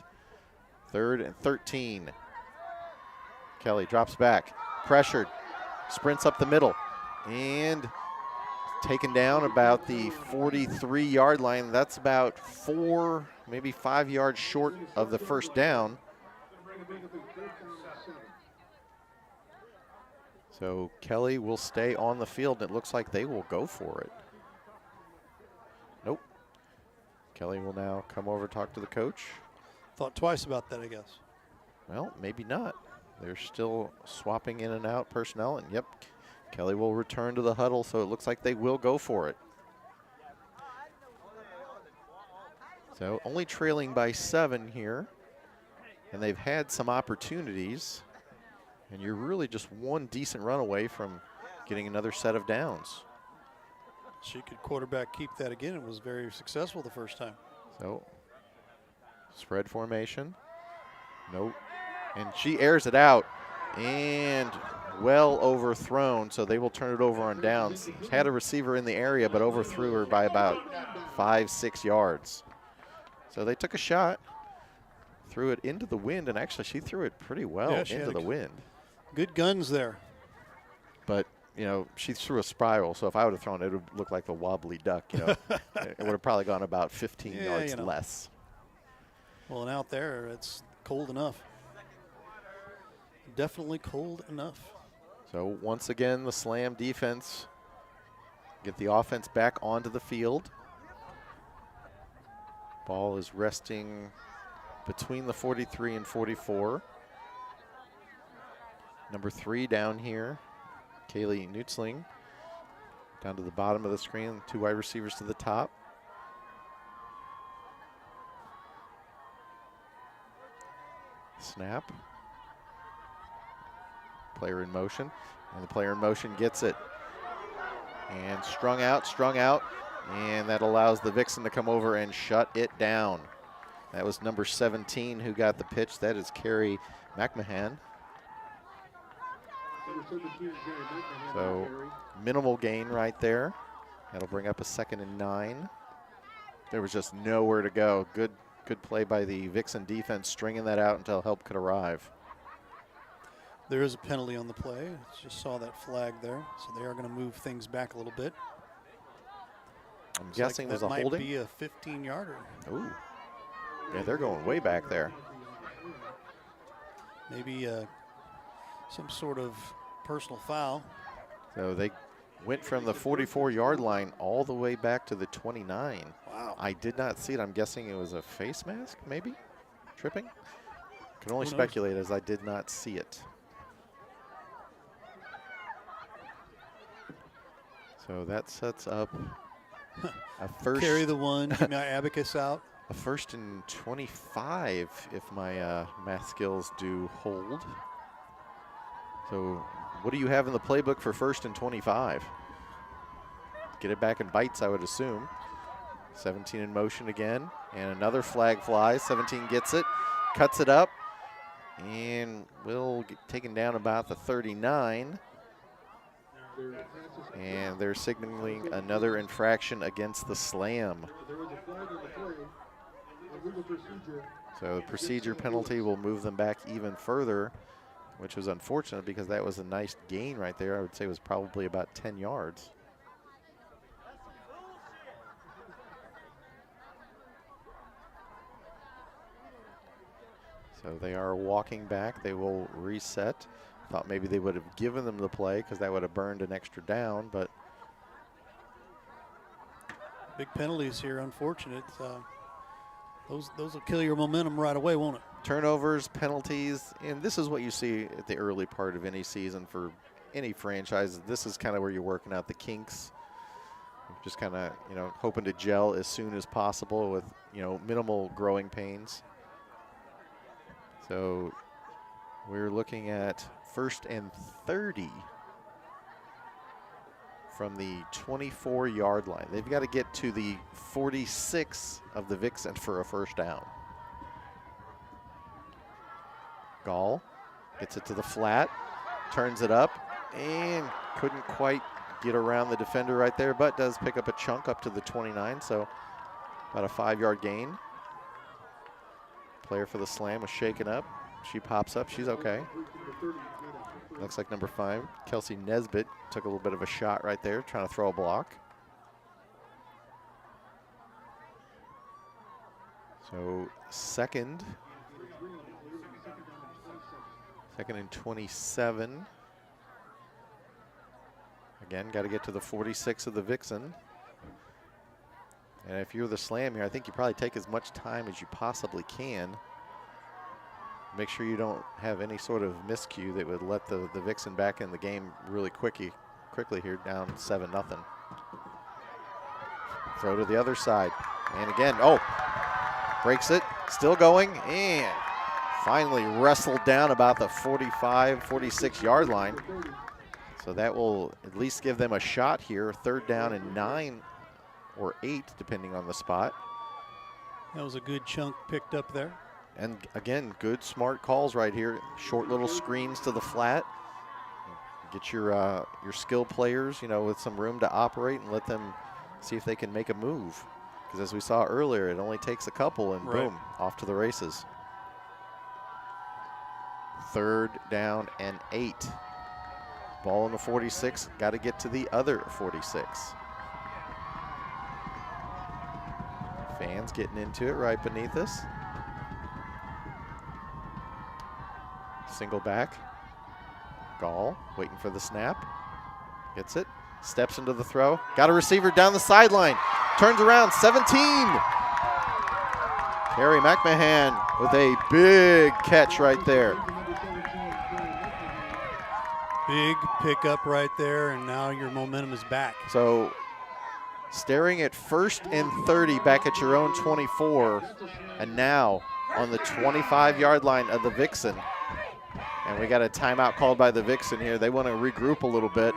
3rd and 13. Kelly drops back, pressured, sprints up the middle, and taken down about the 43-yard line. That's about 4, maybe 5 yards short of the first down. So Kelly will stay on the field. It looks like they will go for it. Nope. Kelly will now come over to talk to the coach. Thought twice about that, I guess. Well, maybe not. They're still swapping in and out personnel, and yep, Kelly will return to the huddle, so it looks like they will go for it. So only trailing by 7 here, and they've had some opportunities, and you're really just one decent run away from getting another set of downs. She could quarterback keep that again. It was very successful the first time. So spread formation. Nope. And she airs it out and well overthrown, so they will turn it over on downs. Had a receiver in the area, but overthrew her by about 5-6 yards. So they took a shot, threw it into the wind, and actually she threw it pretty well into the wind. Good guns there. But, you know, she threw a spiral, so if I would have thrown it, it would look like the wobbly duck, you know. It would have probably gone about 15 yards less. Well, and out there, it's cold enough. Definitely cold enough. So once again, the Slam defense get the offense back onto the field. Ball is resting between the 43 and 44. Number 3 down here, Kaylee Nutzling. Down to the bottom of the screen, 2 wide receivers to the top. Snap. Player in motion, and the player in motion gets it. And strung out, and that allows the Vixen to come over and shut it down. That was number 17 who got the pitch. That is Carrie McMahon. So minimal gain right there. That'll bring up a 2nd and 9. There was just nowhere to go. Good play by the Vixen defense, stringing that out until help could arrive. There is a penalty on the play. Just saw that flag there. So they are going to move things back a little bit. I'm guessing there's a holding. Might be a 15-yarder. Ooh. Yeah, they're going way back there. Maybe some sort of personal foul. So they went from the 44-yard line all the way back to the 29. Wow. I did not see it. I'm guessing it was a face mask, maybe? Tripping? Can only speculate as I did not see it. So that sets up a first. Carry the one, keep my abacus out. A 1st and 25 if my math skills do hold. So what do you have in the playbook for 1st and 25? Get it back in bites, I would assume. 17 in motion again, and another flag flies. 17 gets it, cuts it up, and will get taken down about the 39. And they're signaling another infraction against the Slam. So the procedure penalty will move them back even further, which was unfortunate because that was a nice gain right there. I would say it was probably about 10 yards. So they are walking back. They will reset. Thought maybe they would have given them the play because that would have burned an extra down, but big penalties here, unfortunate. Those will kill your momentum right away, won't it? Turnovers, penalties, and this is what you see at the early part of any season for any franchise. This is kind of where you're working out the kinks. Just kind of, you know, hoping to gel as soon as possible with, you know, minimal growing pains. So We're looking at 1st and 30 from the 24-yard line. They've got to get to the 46 of the Vixen for a first down. Gall gets it to the flat, turns it up, and couldn't quite get around the defender right there, but does pick up a chunk up to the 29, so about a 5-yard gain. Player for the slam was shaken up. She pops up, she's okay. Looks like number 5, Kelsey Nesbitt, took a little bit of a shot right there, trying to throw a block. So second and 27. Again, got to get to the 46 of the Vixen. And if you're the slam here, I think you probably take as much time as you possibly can. Make sure you don't have any sort of miscue that would let the Vixen back in the game really quickly here, down 7-0. Throw to the other side. And again, breaks it, still going, and finally wrestled down about the 45, 46-yard line. So that will at least give them a shot here. 3rd down and 9 or 8, depending on the spot. That was a good chunk picked up there. And again, good smart calls right here. Short little screens to the flat. Get your skill players, with some room to operate and let them see if they can make a move. Because as we saw earlier, it only takes a couple and boom, off to the races. 3rd down and 8. Ball in the 46, got to get to the other 46. Fans getting into it right beneath us. Single back. Gall waiting for the snap. Gets it. Steps into the throw. Got a receiver down the sideline. Turns around. 17. Carrie McMahon with a big catch right there. Big pickup right there, and now your momentum is back. So staring at 1st and 30 back at your own 24, and now on the 25-yard line of the Vixen. And we got a timeout called by the Vixen here. They want to regroup a little bit.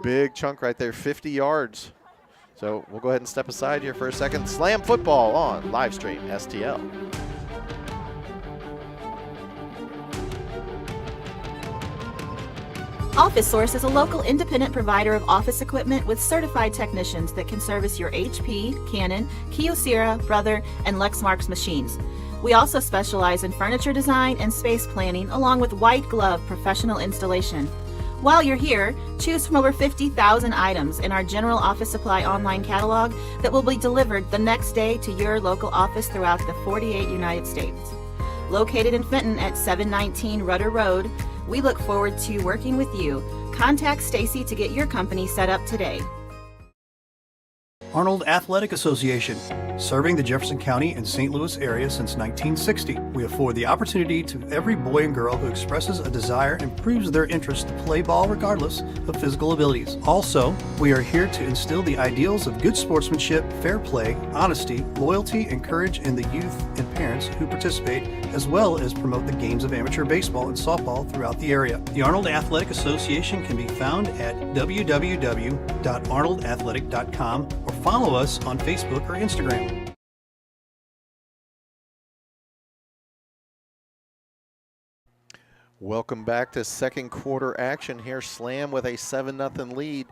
Big chunk right there, 50 yards. So we'll go ahead and step aside here for a second. Slam football on Livestream STL. Office Source is a local independent provider of office equipment with certified technicians that can service your HP, Canon, Kyocera, Brother, and Lexmark machines. We also specialize in furniture design and space planning, along with white glove professional installation. While you're here, choose from over 50,000 items in our general office supply online catalog that will be delivered the next day to your local office throughout the 48 United States. Located in Fenton at 719 Rudder Road, we look forward to working with you. Contact Stacy to get your company set up today. Arnold Athletic Association, serving the Jefferson County and St. Louis area since 1960. We afford the opportunity to every boy and girl who expresses a desire and proves their interest to play ball regardless of physical abilities. Also, we are here to instill the ideals of good sportsmanship, fair play, honesty, loyalty, and courage in the youth and parents who participate, as well as promote the games of amateur baseball and softball throughout the area. The Arnold Athletic Association can be found at www.arnoldathletic.com or follow us on Facebook or Instagram. Welcome back to second quarter action here. Slam with a 7-0 lead,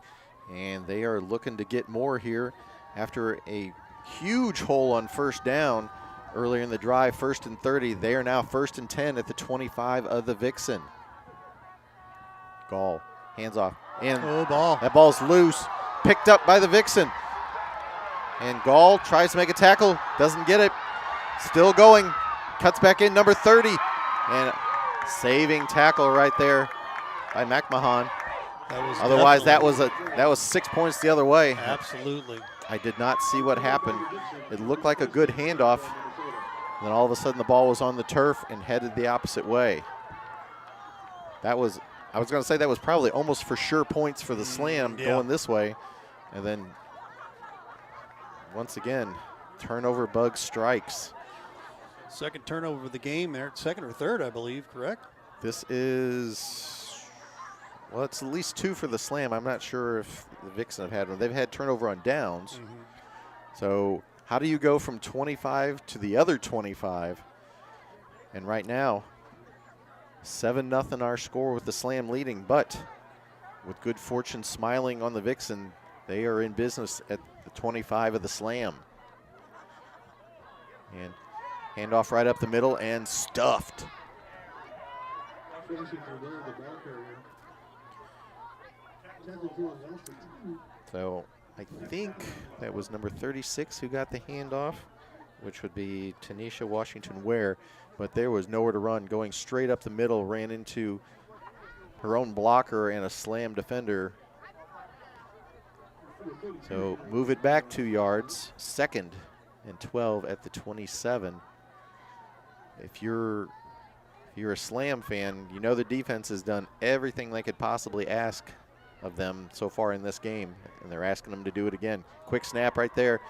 and they are looking to get more here after a huge hole on 1st down earlier in the drive. 1st and 30. They are now 1st and 10 at the 25 of the Vixen. Gall, hands off, and that ball's loose, picked up by the Vixen. And Gall tries to make a tackle, doesn't get it. Still going, cuts back in, number 30. And saving tackle right there by McMahon. Otherwise, that was 6 points the other way. Absolutely. I did not see what happened. It looked like a good handoff. And then all of a sudden the ball was on the turf and headed the opposite way. I was going to say that was probably almost for sure points for the Slam going this way. And then once again, turnover bug strikes. Second turnover of the game there, second or third, I believe, correct? This is, well, it's at least 2 for the Slam. I'm not sure if the Vixen have had one. They've had turnover on downs. So how do you go from 25 to the other 25? And right now, 7-0 our score with the Slam leading, but with good fortune smiling on the Vixen, they are in business at the 25 of the Slam. And handoff right up the middle and stuffed. So I think that was number 36 who got the handoff, which would be Tanisha Washington Ware, but there was nowhere to run. Going straight up the middle, ran into her own blocker and a Slam defender. So move it back 2 yards, 2nd and 12 at the 27. If you're a Slam fan, you know the defense has done everything they could possibly ask of them so far in this game, and they're asking them to do it again. Quick snap right there,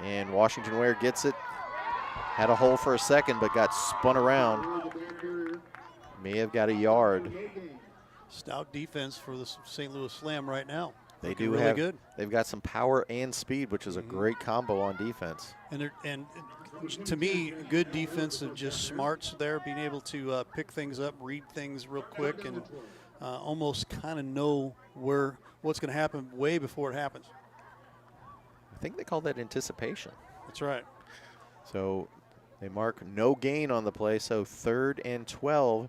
and Washington Ware gets it. Had a hole for a second, but got spun around. May have got a yard. Stout defense for the St. Louis Slam right now. They Looking do really have. good. They've got some power and speed, which is a great combo on defense. And to me, good defensive, just smarts there, being able to pick things up, read things real quick, and almost kind of know what's going to happen way before it happens. I think they call that anticipation. That's right. So they mark no gain on the play, so 3rd and 12.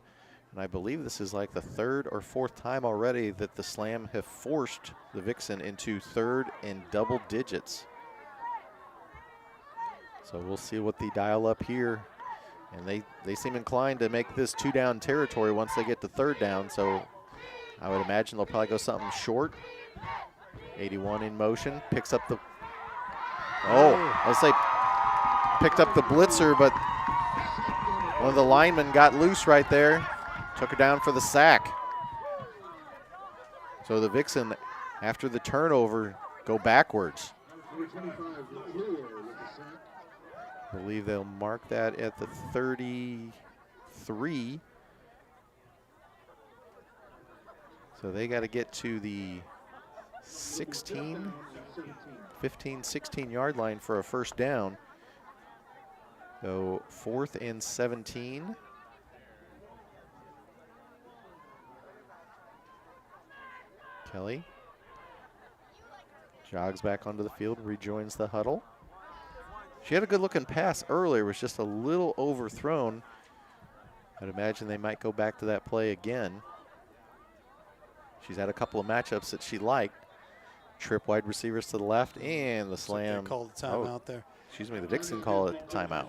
And I believe this is like the 3rd or 4th time already that the Slam have forced the Vixen into 3rd and double digits. So we'll see what they dial up here. And they seem inclined to make this 2-down territory once they get to 3rd down. So I would imagine they'll probably go something short. 81 in motion, picks up the, let's say picked up the blitzer, but one of the linemen got loose right there. Took her down for the sack. So the Vixen, after the turnover, go backwards. I believe they'll mark that at the 33. So they got to get to the 15, 16 yard line for a first down. So 4th and 17. Kelly jogs back onto the field, rejoins the huddle. She had a good looking pass earlier, was just a little overthrown. I'd imagine they might go back to that play again. She's had a couple of matchups that she liked. Trip wide receivers to the left, and the Slam. Called the timeout there. Excuse me, the Vixen call it timeout.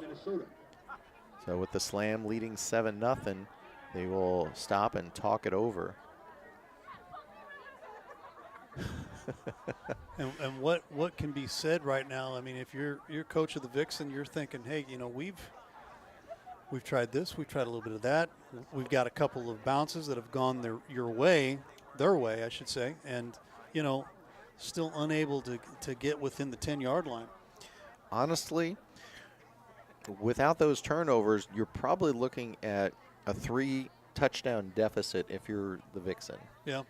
So with the Slam leading 7-0, they will stop and talk it over. and what can be said right now? I mean, if you're coach of the Vixen, you're thinking, hey, you know, we've tried this, we've tried a little bit of that. We've got a couple of bounces that have gone their way, I should say, and you know, still unable to get within the 10-yard line. Honestly, without those turnovers, you're probably looking at a 3-touchdown deficit if you're the Vixen. Yeah.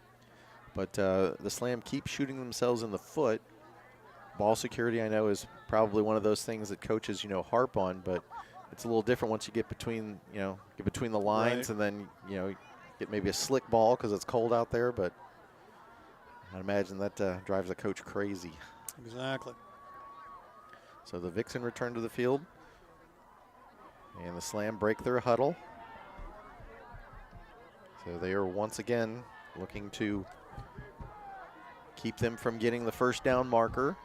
But the Slam keeps shooting themselves in the foot. Ball security, I know, is probably one of those things that coaches, you know, harp on, but it's a little different once you get between the lines, right, and then, you know, get maybe a slick ball because it's cold out there, but I imagine that drives a coach crazy. Exactly. So the Vixen return to the field, and the Slam break their huddle. So they are once again looking to keep them from getting the first down marker.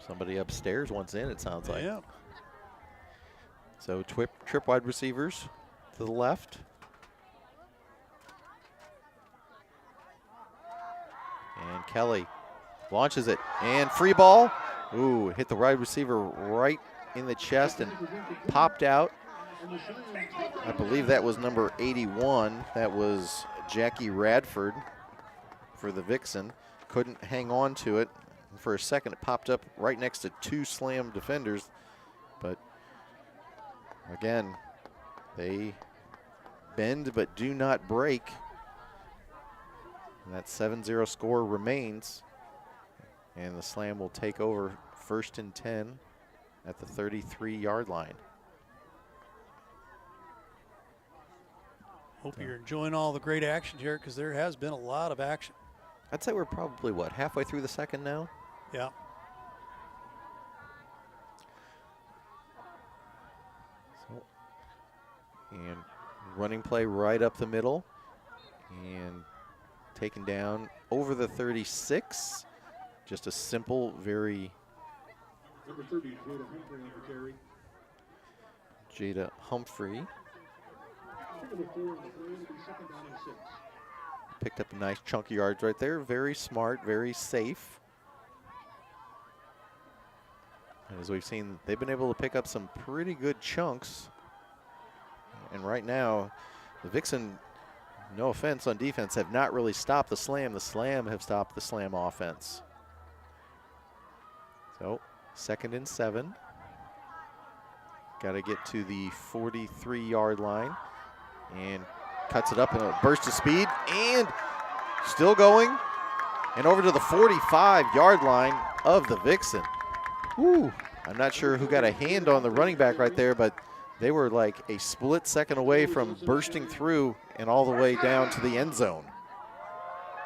Somebody upstairs wants in, it sounds like. Yeah. So trip wide receivers to the left. And Kelly launches it, and free ball. Ooh, hit the wide receiver right in the chest and popped out. I believe that was number 81. That was Jackie Radford for the Vixen. Couldn't hang on to it. For a second, it popped up right next to 2 slam defenders. But again, they bend but do not break. And that 7-0 score remains. And the slam will take over 1st and 10 at the 33-yard line. Hope you're enjoying all the great action here, because there has been a lot of action. I'd say we're probably, what, halfway through the second now? Yeah. So, and running play right up the middle. And taken down over the 36. Just a simple, very Number 30, Jada Humphrey on the carry. Jada Humphrey. Number 4 on the play, it'll be 2nd down and 6. Picked up a nice chunk of yards right there. Very smart, very safe. And as we've seen, they've been able to pick up some pretty good chunks. And right now, the Vixen, no offense on defense, have not really stopped the slam. The slam have stopped the slam offense. So, 2nd and 7. Got to get to the 43-yard line. And cuts it up in a burst of speed. And still going. And over to the 45-yard line of the Vixen. Woo. I'm not sure who got a hand on the running back right there, but they were like a split second away from bursting through and all the way down to the end zone.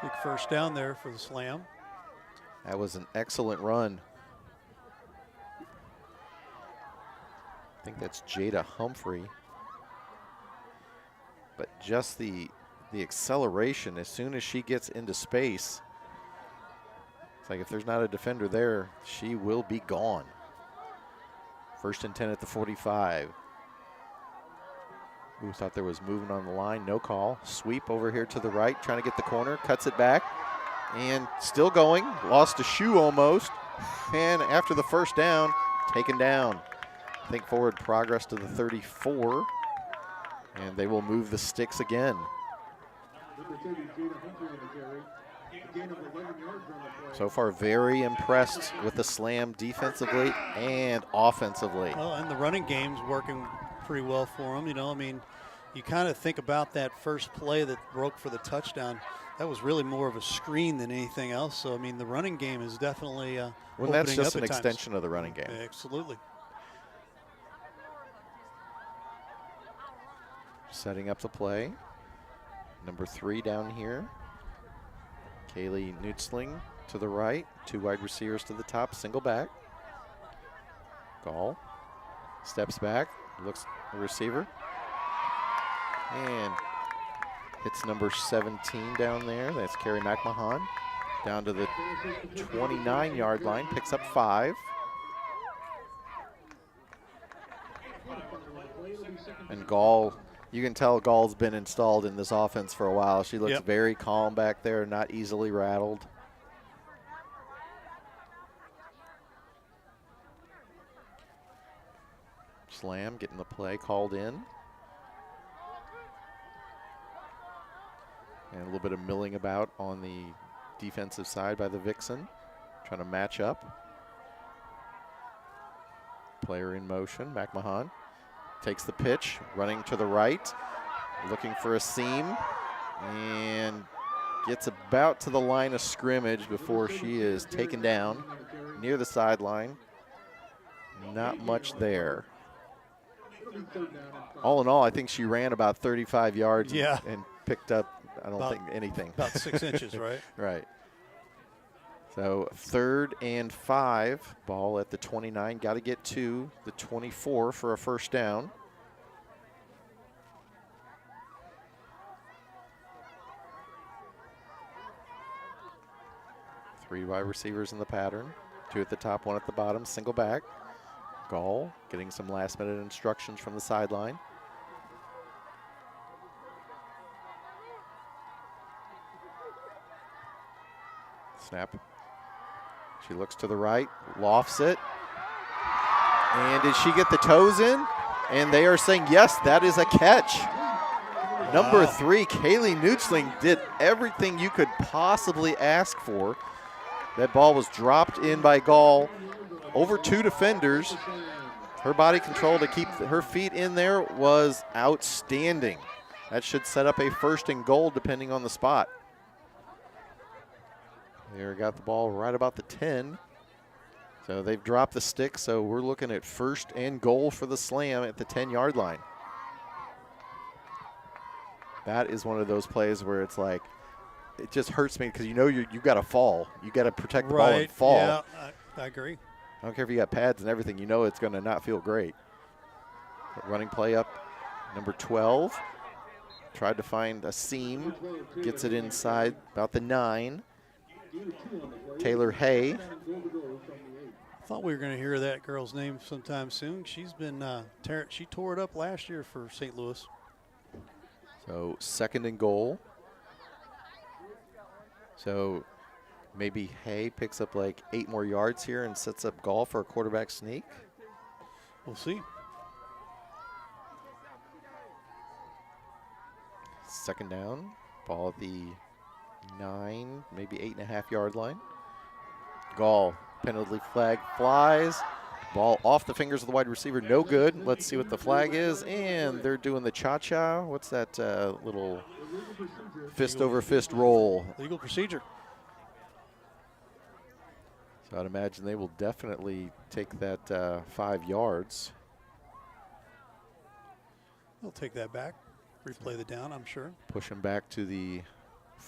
Big first down there for the slam. That was an excellent run. I think that's Jada Humphrey. But just the acceleration, as soon as she gets into space, it's like if there's not a defender there, she will be gone. 1st and 10 at the 45. Ooh, thought there was movement on the line, no call. Sweep over here to the right, trying to get the corner, cuts it back, and still going. Lost a shoe almost, and after the first down, taken down. Think forward progress to the 34, and they will move the sticks again. Number 30, Jada Humphrey on the carry. A gain of 11 yards on the play. So far, very impressed with the slam defensively and offensively. Well, and the running game's working pretty well for them. You know, I mean, you kind of think about that first play that broke for the touchdown. That was really more of a screen than anything else. So, I mean, the running game is definitely Well, that's opening just up an at times. extension of the running game. Absolutely. Setting up the play. Number 3 down here. Kaylee Nutzling to the right. 2 wide receivers to the top, single back. Gall steps back, looks at the receiver. And hits number 17 down there. That's Carrie McMahon. Down to the 29-yard line, picks up 5. And Gall, you can tell Gall's been installed in this offense for a while. She looks very calm back there, not easily rattled. Slam getting the play called in. And a little bit of milling about on the defensive side by the Vixen, trying to match up. Player in motion, McMahon takes the pitch, running to the right, looking for a seam, and gets about to the line of scrimmage before she is taken down near the sideline. Not much there. All in all, I think she ran about 35 yards and picked up, I don't think, anything. About 6 inches, right? Right. So 3rd and 5, ball at the 29. Got to get to the 24 for a first down. Three wide receivers in the pattern. 2 at the top, 1 at the bottom, single back. Gall getting some last minute instructions from the sideline. Snap. She looks to the right, lofts it. And did she get the toes in? And they are saying, yes, that is a catch. Number 3, Kaylee Nutzling did everything you could possibly ask for. That ball was dropped in by Gall over 2 defenders. Her body control to keep her feet in there was outstanding. That should set up a 1st and goal depending on the spot. There, got the ball right about the 10. So they've dropped the stick, so we're looking at 1st and goal for the Slam at the 10-yard line. That is one of those plays where it's like, it just hurts me because you know you got to fall. You got to protect the ball and fall. Yeah, I agree. I don't care if you got pads and everything. You know it's going to not feel great. Running play up, number 12. Tried to find a seam. Gets it inside about the 9. Taylor Hay. Thought we were going to hear that girl's name sometime soon. She's been she tore it up last year for St. Louis. So 2nd and goal. So maybe Hay picks up like 8 more yards here and sets up Gall for a quarterback sneak. We'll see. 2nd down. Ball at the 9, maybe 8.5-yard line. Gall, penalty flag flies. Ball off the fingers of the wide receiver, no good. Let's see what the flag is. And they're doing the cha-cha. What's that little fist over fist roll? Legal procedure. So I'd imagine they will definitely take that 5 yards. They'll take that back, replay the down, I'm sure. Push them back to the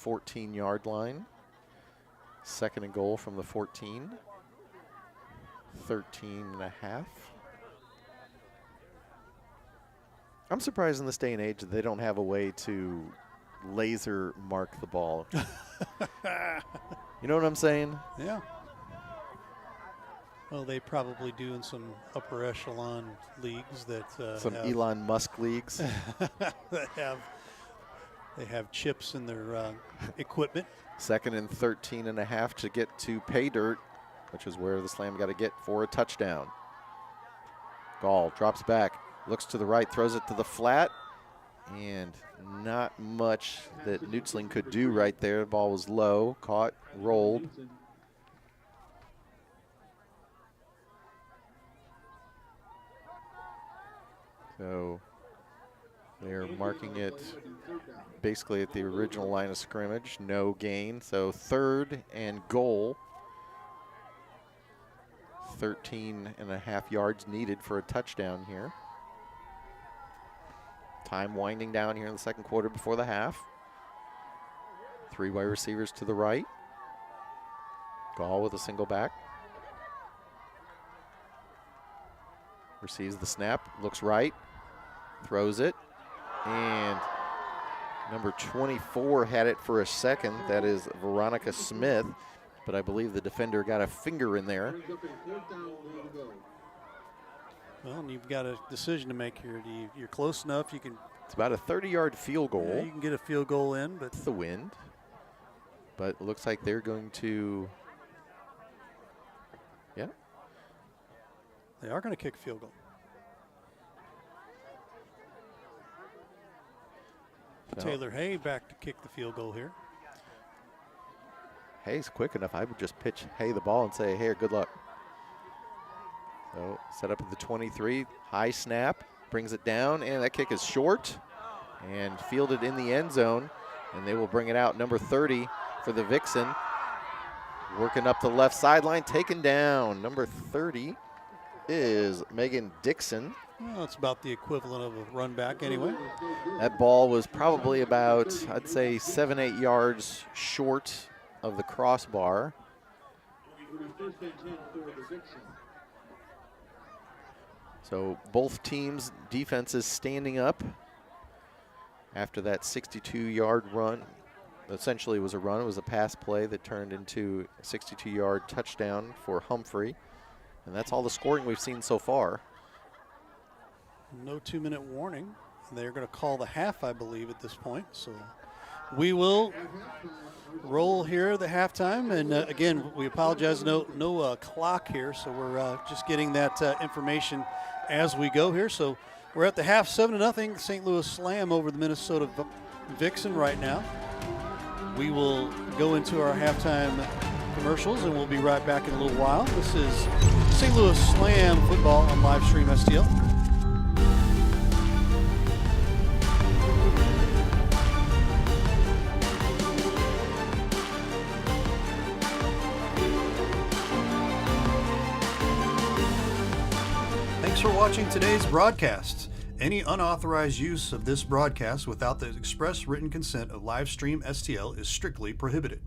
14-yard line. 2nd and goal from the 14. 13.5. I'm surprised in this day and age that they don't have a way to laser mark the ball. You know what I'm saying? Yeah. Well, they probably do in some upper echelon leagues that some Elon Musk leagues that have chips in their equipment. 2nd and 13.5 to get to pay dirt, which is where the Slam got to get for a touchdown. Gall drops back, looks to the right, throws it to the flat, and not much that Nutzling could do right there. The ball was low, caught, rolled. So they're marking it basically at the original line of scrimmage, no gain. So 3rd and goal. 13.5 yards needed for a touchdown here. Time winding down here in the 2nd quarter before the half. 3 wide receivers to the right. Gall with a single back. Receives the snap, looks right, throws it, and number 24 had it for a second. That is Veronica Smith, but I believe the defender got a finger in there. Well, you've got a decision to make here. You're close enough. You can. It's about a 30-yard field goal. Yeah, you can get a field goal in, but it's the wind. But it looks like they're going to. Yeah. They are going to kick a field goal. So Taylor Hay back to kick the field goal here. Hay's quick enough. I would just pitch Hay the ball and say, hey, good luck. So set up at the 23, high snap, brings it down, and that kick is short and fielded in the end zone. And they will bring it out, number 30 for the Vixen. Working up the left sideline, taken down. Number 30 is Megan Dixon. Well, it's about the equivalent of a run back anyway. That ball was probably about, I'd say, 7-8 yards short of the crossbar. So both teams' defenses standing up after that 62-yard run. Essentially it was a run. It was a pass play that turned into a 62-yard touchdown for Humphrey. And that's all the scoring we've seen so far. No 2-minute warning. They're going to call the half, I believe, at this point. So we will roll here the halftime. And again, we apologize, no clock here. So we're just getting that information as we go here. So we're at the half, 7-0. St. Louis Slam over the Minnesota Vixen right now. We will go into our halftime commercials, and we'll be right back in a little while. This is St. Louis Slam football on Livestream STL. Thanks for watching today's broadcast. Any unauthorized use of this broadcast without the express written consent of Livestream STL is strictly prohibited.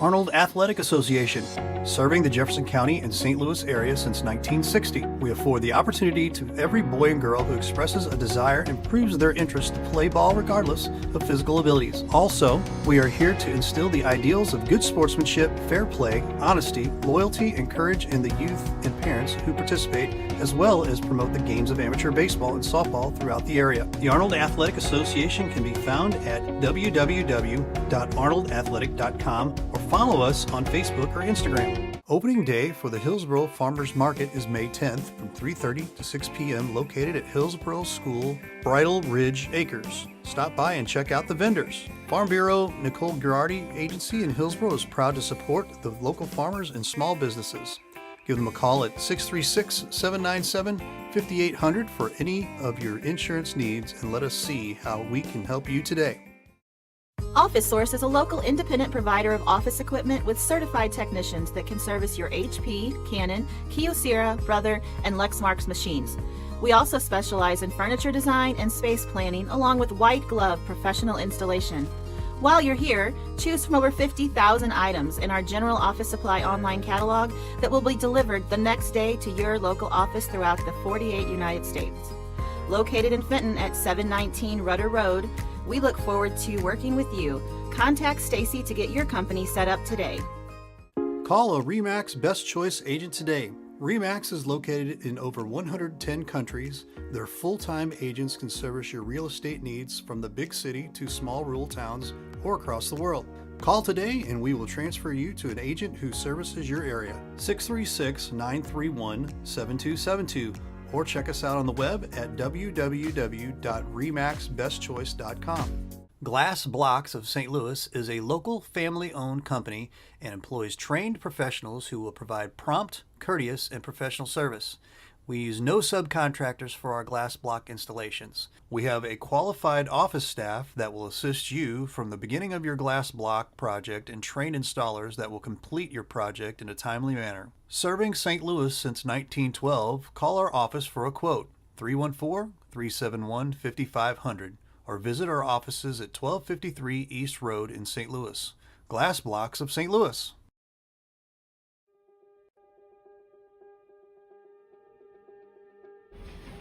Arnold Athletic Association, serving the Jefferson County and St. Louis area since 1960. We afford the opportunity to every boy and girl who expresses a desire and proves their interest to play ball regardless of physical abilities. Also, we are here to instill the ideals of good sportsmanship, fair play, honesty, loyalty, and courage in the youth and parents who participate, as well as promote the games of amateur baseball and softball throughout the area. The Arnold Athletic Association can be found at www.arnoldathletic.com or follow us on Facebook or Instagram. Opening day for the Hillsboro Farmers Market is May 10th from 3:30 to 6 p.m. located at Hillsboro School, Bridle Ridge Acres. Stop by and check out the vendors. Farm Bureau Nicole Girardi Agency in Hillsboro is proud to support the local farmers and small businesses. Give them a call at 636-797-5800 for any of your insurance needs and let us see how we can help you today. Office Source is a local independent provider of office equipment with certified technicians that can service your HP, Canon, Kyocera, Brother, and Lexmark machines. We also specialize in furniture design and space planning, along with white glove professional installation. While you're here, choose from over 50,000 items in our general office supply online catalog that will be delivered the next day to your local office throughout the 48 United States. Located in Fenton at 719 Rudder Road, we look forward to working with you. Contact Stacy to get your company set up today. Call a RE/MAX Best Choice agent today. RE/MAX is located in over 110 countries. Their full-time agents can service your real estate needs from the big city to small rural towns or across the world. Call today and we will transfer you to an agent who services your area. 636-931-7272 or check us out on the web at www.remaxbestchoice.com. Glass Blocks of St. Louis is a local family-owned company and employs trained professionals who will provide prompt, courteous, and professional service. We use no subcontractors for our glass block installations. We have a qualified office staff that will assist you from the beginning of your glass block project and trained installers that will complete your project in a timely manner. Serving St. Louis since 1912, call our office for a quote, 314-371-5500, or visit our offices at 1253 East Road in St. Louis. Glass Blocks of St. Louis.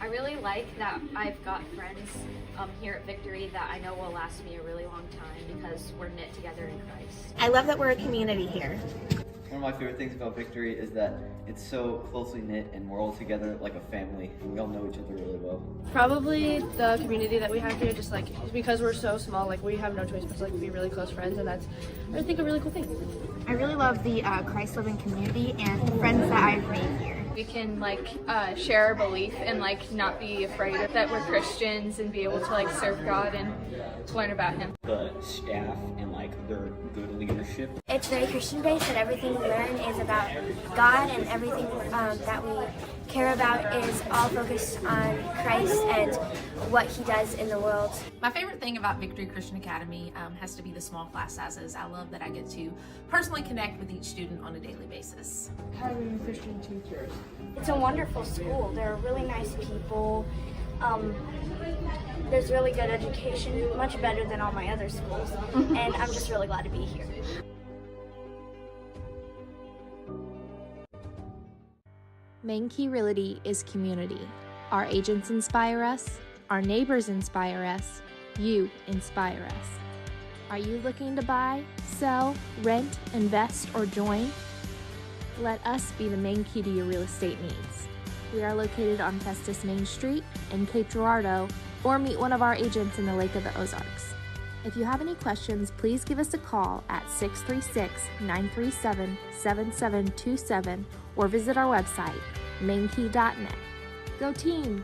I really like that I've got friends here at Victory that I know will last me a really long time because we're knit together in Christ. I love that we're a community here. One of my favorite things about Victory is that it's so closely knit and we're all together like a family. We all know each other really well. Probably the community that we have here, just like because we're so small, like we have no choice but to like be really close friends, and that's I think a really cool thing. I really love the Christ-loving community and the friends that I've made here. We can like share our belief and like not be afraid that we're Christians and be able to like serve God and learn about Him. The staff and like their good leadership. It's very Christian based, and everything we learn is about God, and everything that we care about is all focused on Christ and what He does in the world. My favorite thing about Victory Christian Academy has to be the small class sizes. I love that I get to personally connect with each student on a daily basis. Having Christian teachers. It's a wonderful school. They're really nice people. There's really good education, much better than all my other schools, and I'm just really glad to be here. Main Key Realty is community. Our agents inspire us, our neighbors inspire us, you inspire us. Are you looking to buy, sell, rent, invest, or join? Let us be the main key to your real estate needs. We are located on Festus Main Street in Cape Girardeau, or meet one of our agents in the Lake of the Ozarks. If you have any questions, please give us a call at 636-937-7727 or visit our website, mainkey.net. Go team!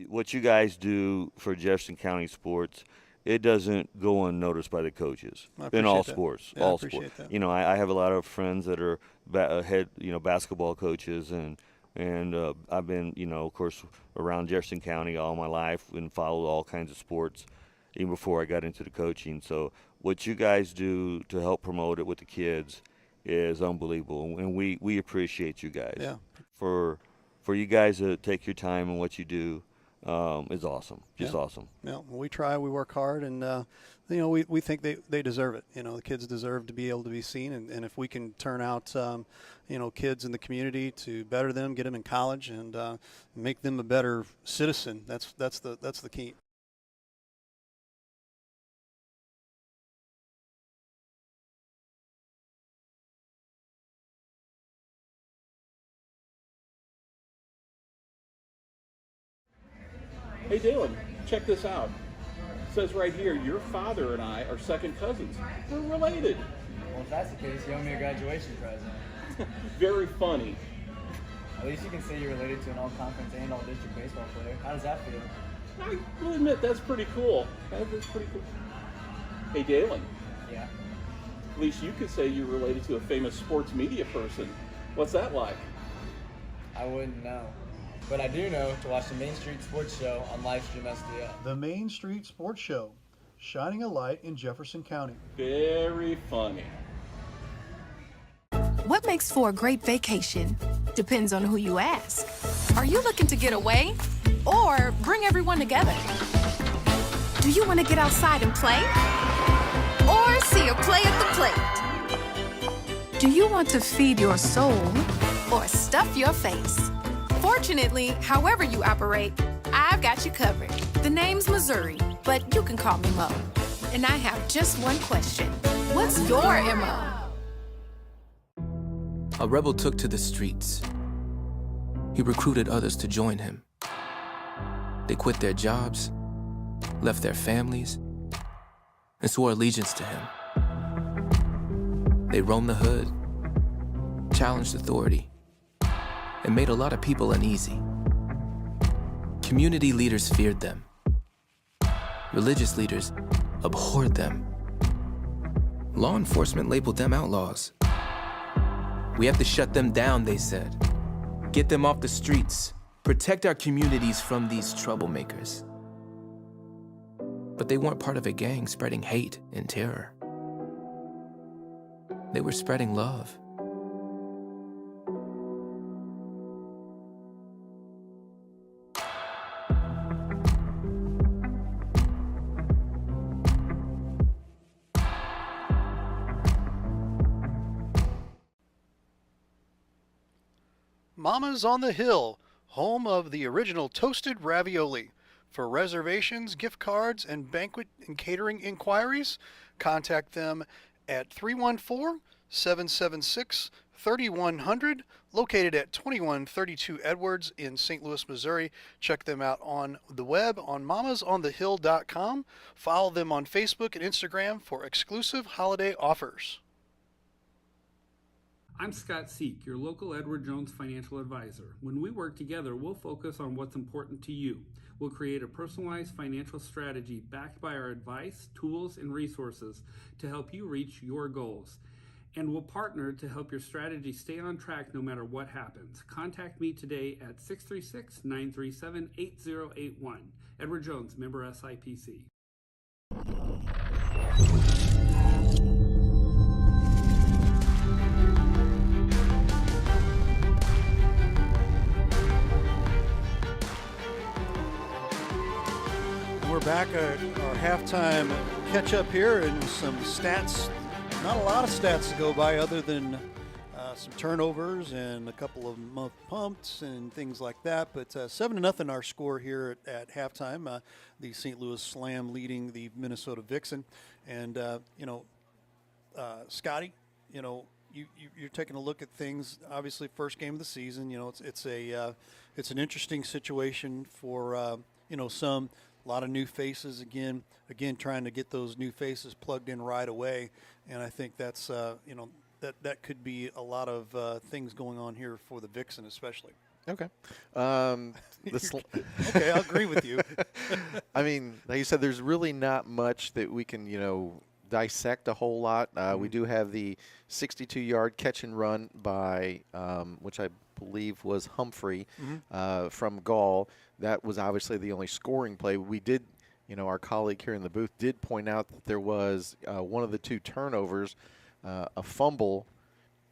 What you guys do for Jefferson County sports it doesn't go unnoticed by the coaches I in all appreciate that. sports. Yeah, I all appreciate sports. that. You know, I have a lot of friends that are head basketball coaches, and I've been of course around Jefferson County all my life and followed all kinds of sports even before I got into the coaching. So what you guys do to help promote it with the kids is unbelievable, and we appreciate you guys. Yeah. For you guys to take your time and what you do is awesome. Just awesome. Yeah, well, we try, we work hard, and we think they deserve it. The kids deserve to be able to be seen, and if we can turn out kids in the community to better them, get them in college, and make them a better citizen, that's the key. Hey Dylan, check this out. It says right here, your father and I are second cousins. We're related. Well, if that's the case, you owe me a graduation present. Very funny. At least you can say you're related to an all-conference and all-district baseball player. How does that feel? I will admit, that's pretty cool. That's pretty cool. Hey Dylan. Yeah? At least you could say you're related to a famous sports media person. What's that like? I wouldn't know. But I do know to watch the Main Street Sports Show on Livestream SDL. The Main Street Sports Show, shining a light in Jefferson County. Very funny. What makes for a great vacation depends on who you ask. Are you looking to get away or bring everyone together? Do you want to get outside and play or see a play at the plate? Do you want to feed your soul or stuff your face? Fortunately, however you operate, I've got you covered. The name's Missouri, but you can call me Mo. And I have just one question. What's your MO? A rebel took to the streets. He recruited others to join him. They quit their jobs, left their families, and swore allegiance to him. They roamed the hood, challenged authority, and made a lot of people uneasy. Community leaders feared them. Religious leaders abhorred them. Law enforcement labeled them outlaws. We have to shut them down, they said. Get them off the streets. Protect our communities from these troublemakers. But they weren't part of a gang spreading hate and terror. They were spreading love. Mama's on the Hill, home of the original toasted ravioli. For reservations, gift cards, and banquet and catering inquiries, contact them at 314-776-3100, located at 2132 Edwards in St. Louis, Missouri. Check them out on the web on mamasonthehill.com. Follow them on Facebook and Instagram for exclusive holiday offers. I'm Scott Seek, your local Edward Jones financial advisor. When we work together, we'll focus on what's important to you. We'll create a personalized financial strategy backed by our advice, tools, and resources to help you reach your goals. And we'll partner to help your strategy stay on track no matter what happens. Contact me today at 636-937-8081. Edward Jones, member SIPC. We're back at our halftime catch up here, and some stats. Not a lot of stats to go by other than some turnovers and a couple of muff pumps and things like that. But 7-0 our score here at halftime. The St. Louis Slam leading the Minnesota Vixen. And, Scotty, you're taking a look at things. Obviously, first game of the season. It's an interesting situation for some. A lot of new faces again, trying to get those new faces plugged in right away, and I think that's that could be a lot of things going on here for the Vixen, especially. Okay. Okay, I'll agree with you. I mean, like you said, there's really not much that we can, dissect a whole lot. We do have the 62-yard catch and run by, which I believe was Humphrey from Gall. That was obviously the only scoring play. We did, our colleague here in the booth did point out that there was one of the two turnovers, a fumble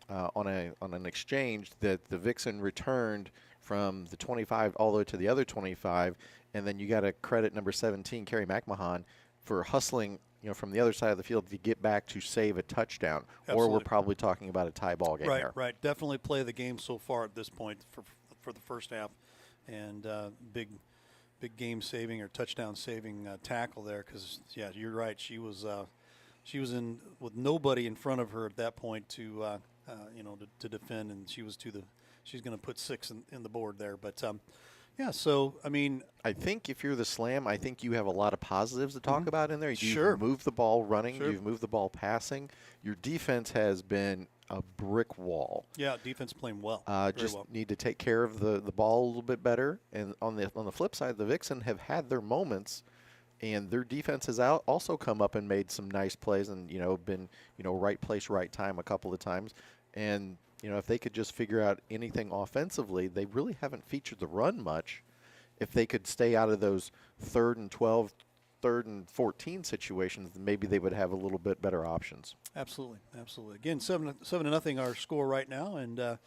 on an exchange that the Vixen returned from the 25 all the way to the other 25, and then you got to credit number 17, Kerry McMahon, for hustling from the other side of the field to get back to save a touchdown. Absolutely. Or we're probably talking about a tie ball game there. Right. Definitely play of the game so far at this point for the first half, and big game saving or touchdown saving tackle there. Because you're right. She was in with nobody in front of her at that point to defend, and she's going to put 6 in the board there. But so I mean, I think if you're the Slam, I think you have a lot of positives to talk about in there. Sure. You've moved the ball running. Sure. You've moved the ball passing. Your defense has been a brick wall. Yeah, defense playing well. Need to take care of the ball a little bit better. And on the flip side, the Vixen have had their moments, and their defense has also come up and made some nice plays and been right place, right time a couple of times. And if they could just figure out anything offensively, they really haven't featured the run much. If they could stay out of those 3rd and 12, 3rd and 14 situations, then maybe they would have a little bit better options. Absolutely. Again, 7-0 our score right now, and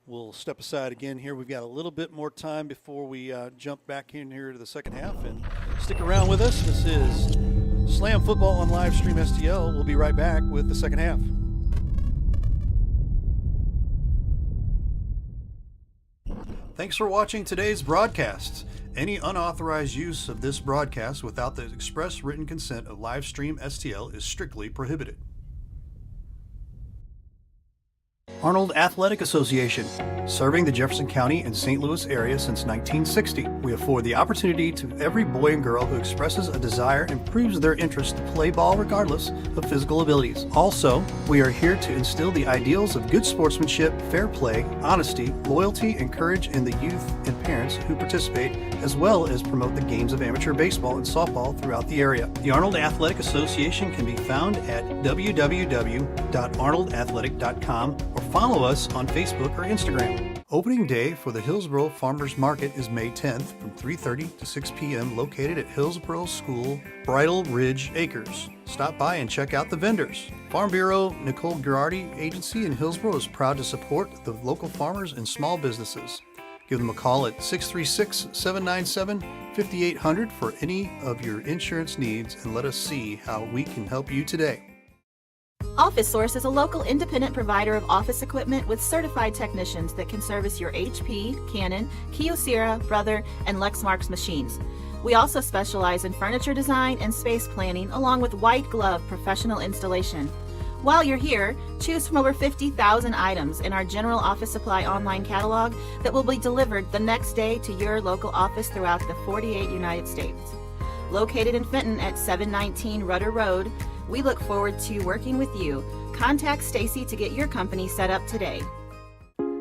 we'll step aside again here. We've got a little bit more time before we jump back in here to the second half, and stick around with us. This is Slam Football on Live Stream STL. We'll be right back with the second half. Thanks for watching today's broadcast. Any unauthorized use of this broadcast without the express written consent of Livestream STL is strictly prohibited. Arnold Athletic Association, serving the Jefferson County and St. Louis area since 1960. We afford the opportunity to every boy and girl who expresses a desire and proves their interest to play ball regardless of physical abilities. Also, we are here to instill the ideals of good sportsmanship, fair play, honesty, loyalty, and courage in the youth and parents who participate, as well as promote the games of amateur baseball and softball throughout the area. The Arnold Athletic Association can be found at www.arnoldathletic.com or follow us on Facebook or Instagram. Opening day for the Hillsboro Farmers Market is May 10th from 3:30 to 6 p.m. located at Hillsboro School, Bridle Ridge Acres. Stop by and check out the vendors. Farm Bureau Nicole Girardi Agency in Hillsboro is proud to support the local farmers and small businesses. Give them a call at 636-797-5800 for any of your insurance needs, and let us see how we can help you today. Office Source is a local independent provider of office equipment with certified technicians that can service your HP, Canon, Kyocera, Brother, and Lexmark machines. We also specialize in furniture design and space planning, along with white glove professional installation. While you're here, choose from over 50,000 items in our general office supply online catalog that will be delivered the next day to your local office throughout the 48 United States. Located in Fenton at 719 Rudder Road, we look forward to working with you. Contact Stacy to get your company set up today.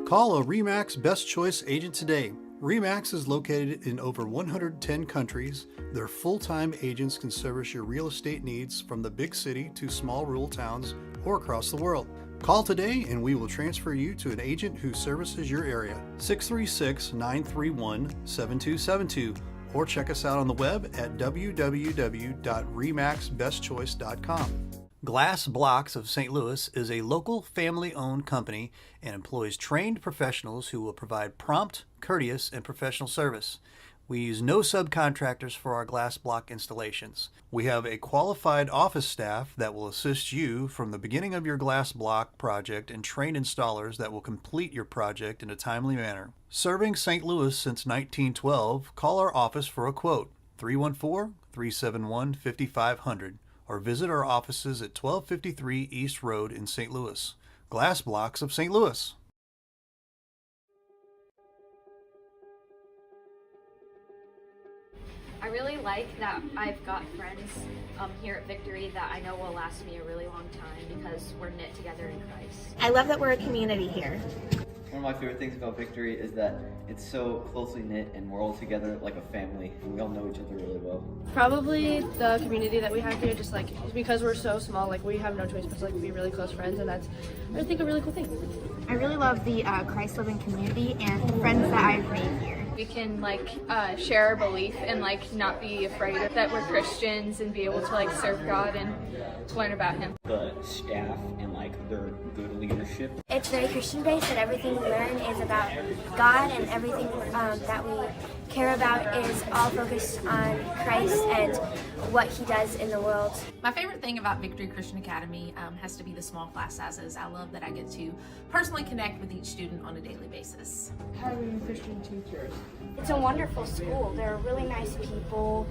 Call a RE/MAX Best Choice agent today. RE/MAX is located in over 110 countries. Their full-time agents can service your real estate needs from the big city to small rural towns or across the world. Call today and we will transfer you to an agent who services your area. 636-931-7272. Or check us out on the web at www.remaxbestchoice.com. Glass Blocks of St. Louis is a local family-owned company and employs trained professionals who will provide prompt, courteous, and professional service. We use no subcontractors for our glass block installations. We have a qualified office staff that will assist you from the beginning of your glass block project and trained installers that will complete your project in a timely manner. Serving St. Louis since 1912, call our office for a quote, 314-371-5500, or visit our offices at 1253 East Road in St. Louis. Glass Blocks of St. Louis. I really like that I've got friends here at Victory that I know will last me a really long time because we're knit together in Christ. I love that we're a community here. One of my favorite things about Victory is that it's so closely knit and we're all together like a family and we all know each other really well. Probably the community that we have here, just like because we're so small, like we have no choice but to like be really close friends, and that's I think a really cool thing. I really love the Christ living community and the friends that I've made here. We can like share our belief and like not be afraid that we're Christians and be able to like serve God and learn about Him. The staff and like their good leadership. It's very Christian based, and everything we learn is about God, and everything that we care about is all focused on Christ and what He does in the world. My favorite thing about Victory Christian Academy has to be the small class sizes. I love that I get to personally connect with each student on a daily basis. Having Christian teachers. It's a wonderful school. There are really nice people.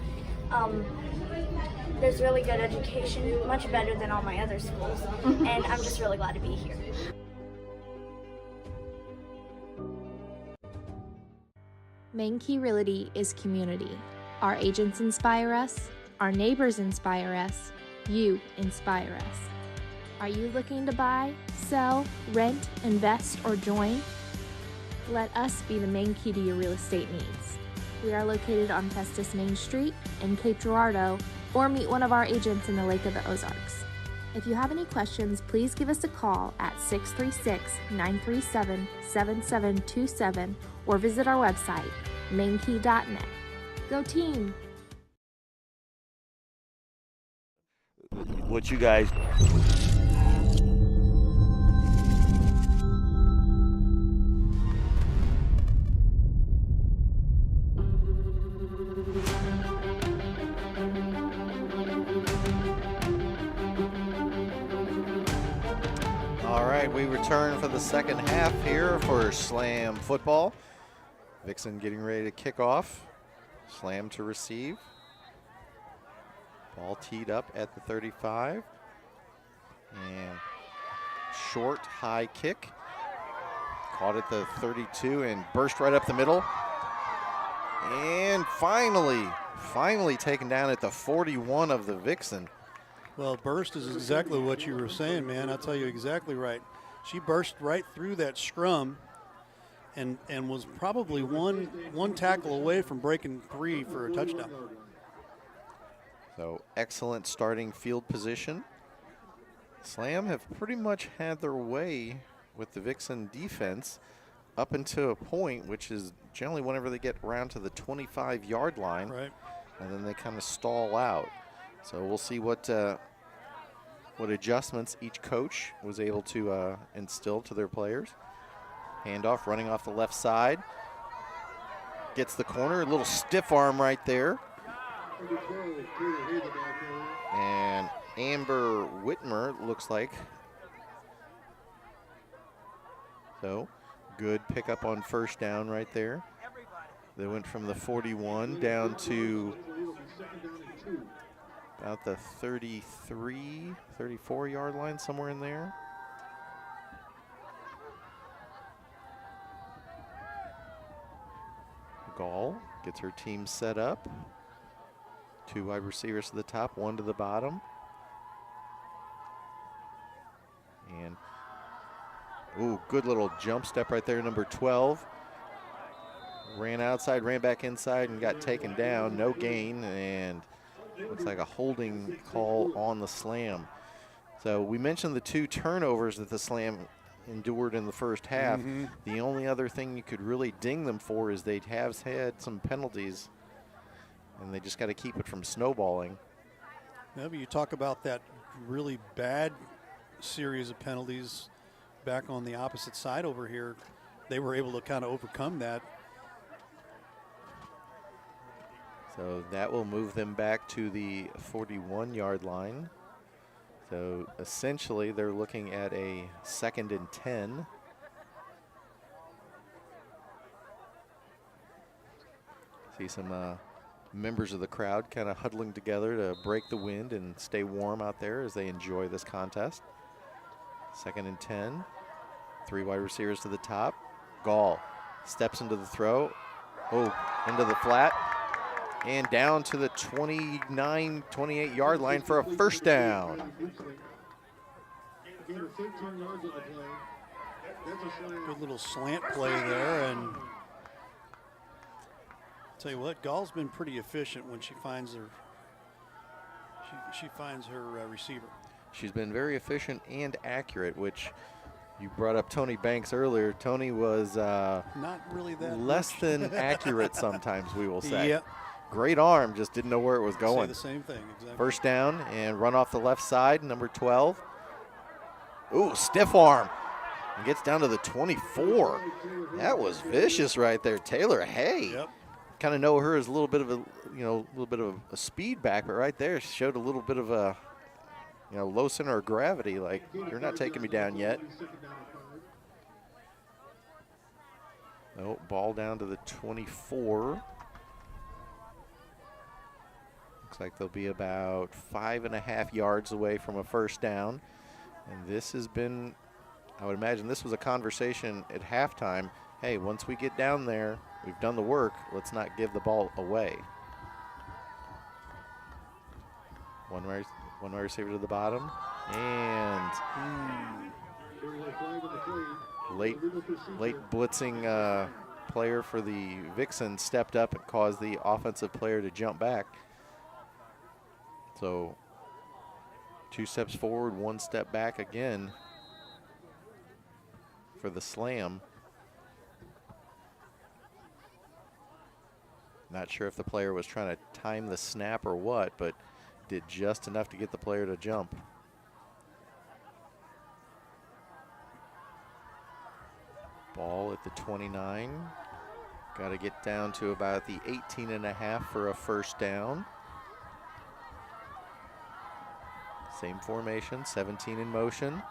There's really good education, much better than all my other schools, and I'm just really glad to be here. Main Key Realty is community. Our agents inspire us, our neighbors inspire us, you inspire us. Are you looking to buy, sell, rent, invest, or join? Let us be the main key to your real estate needs. We are located on Festus Main Street in Cape Girardeau, or meet one of our agents in the Lake of the Ozarks. If you have any questions, please give us a call at 636-937-7727 or visit our website, mainkey.net. Go team! What you guys All right, we return for the second half here for Slam football. Vixen getting ready to kick off. Slam to receive. Ball teed up at the 35. And short, high kick. Caught at the 32 and burst right up the middle. And finally taken down at the 41 of the Vixen. Well, burst is exactly what you were saying, man. I'll tell you exactly right. She burst right through that scrum and was probably one tackle away from breaking 3 for a touchdown. So excellent starting field position. Slam have pretty much had their way with the Vixen defense up until a point, which is generally whenever they get around to the 25-yard line. Right. And then they kind of stall out. So we'll see what adjustments each coach was able to instill to their players. Handoff, running off the left side. Gets the corner, a little stiff arm right there. And Amber Whitmer looks like. So good pickup on first down right there. They went from the 41 down to about the 33, 34-yard line, somewhere in there. Gall gets her team set up. 2 wide receivers to the top, 1 to the bottom. And, ooh, good little jump step right there, number 12. Ran outside, ran back inside, and got taken down. No gain, and looks like a holding call on the Slam. So we mentioned the 2 turnovers that the Slam endured in the first half. The only other thing you could really ding them for is they have had some penalties, and they just got to keep it from snowballing. Yeah, but you talk about that really bad series of penalties back on the opposite side over here. They were able to kind of overcome that. So that will move them back to the 41-yard line. So essentially they're looking at a 2nd and 10. See some members of the crowd kind of huddling together to break the wind and stay warm out there as they enjoy this contest. 2nd and 10. 3 wide receivers to the top. Gall steps into the throw. Oh, into the flat. And down to the 29, 28-yard line for a first down. Good little slant play there, and tell you what, Gall's been pretty efficient when she finds her. She finds her receiver. She's been very efficient and accurate, which you brought up Tony Banks earlier. Tony was not really that less much. than accurate sometimes, we will say. Yep. Great arm, just didn't know where it was going. Say the same thing, exactly. First down and run off the left side, number 12. Ooh, stiff arm. And gets down to the 24. That was vicious right there. Taylor Hay. Yep. Kind of know her as a little bit of a speed back, but right there she showed a little bit of a low center of gravity, like you're not taking me down yet. No, ball down to the 24. Looks like they'll be about 5.5 yards away from a first down. And this has been, I would imagine this was a conversation at halftime. Hey, once we get down there, we've done the work, let's not give the ball away. One wide receiver to the bottom. And late blitzing player for the Vixen stepped up and caused the offensive player to jump back. So 2 steps forward, 1 step back again for the slam. Not sure if the player was trying to time the snap or what, but did just enough to get the player to jump. Ball at the 29. Got to get down to about the 18.5 for a first down. Same formation, 17 in motion.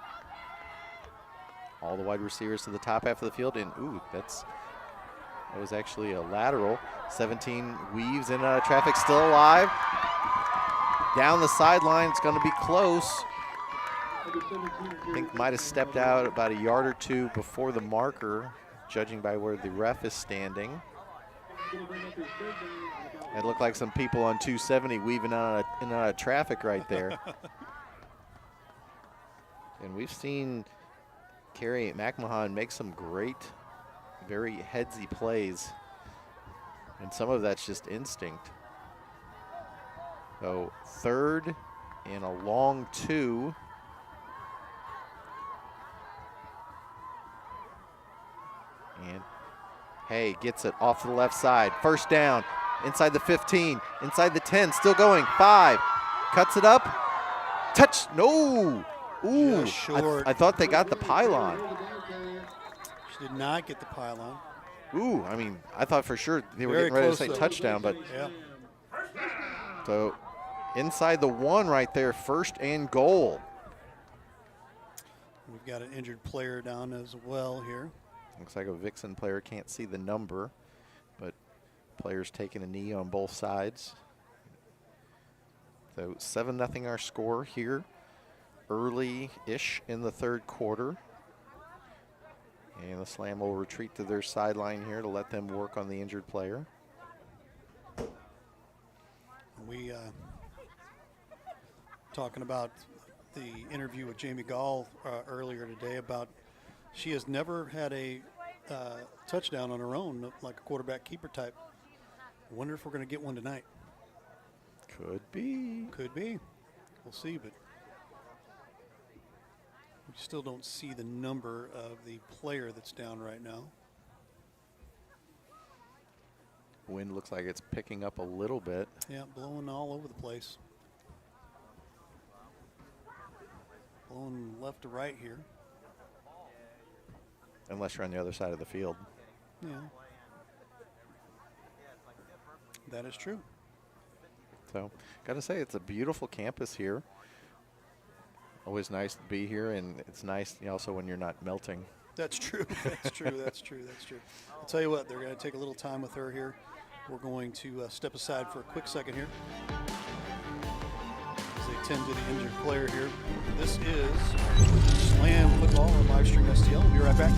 All the wide receivers to the top half of the field, and ooh, that was actually a lateral. 17 weaves in traffic, still alive. Down the sideline, it's going to be close. I think might have stepped out about a yard or two before the marker, judging by where the ref is standing. It looked like some people on 270 weaving in and out of traffic right there. And we've seen Carrie McMahon make some great, very headsy plays. And some of that's just instinct. So 3rd and a long 2. And Hay gets it off to the left side. First down, inside the 15, inside the 10, still going. 5, cuts it up. Touch, no. Ooh, short. I thought they got the pylon. She did not get the pylon. Ooh, I mean, I thought for sure they were Very getting ready to close, say though. touchdown, but yeah. So inside the 1 right there, 1st and goal. We've got an injured player down as well here. Looks like a Vixen player, can't see the number, but players taking a knee on both sides. So 7-0 our score here, early-ish in the 3rd quarter. And the Slam will retreat to their sideline here to let them work on the injured player. We talking about the interview with Jamie Gall earlier today about she has never had a touchdown on her own, like a quarterback keeper type. I wonder if we're going to get one tonight. Could be. Could be. We'll see, but we still don't see the number of the player that's down right now. Wind looks like it's picking up a little bit. Yeah, blowing all over the place. Blowing left to right here. Unless you're on the other side of the field. Yeah. That is true. So, got to say, it's a beautiful campus here. Always nice to be here, and it's nice also when you're not melting. That's true. That's true. That's true. That's true. I'll tell you what, they're going to take a little time with her here. We're going to step aside for a quick second here as they tend to the injured player here. This is Slam Football on Livestream STL. We'll be right back.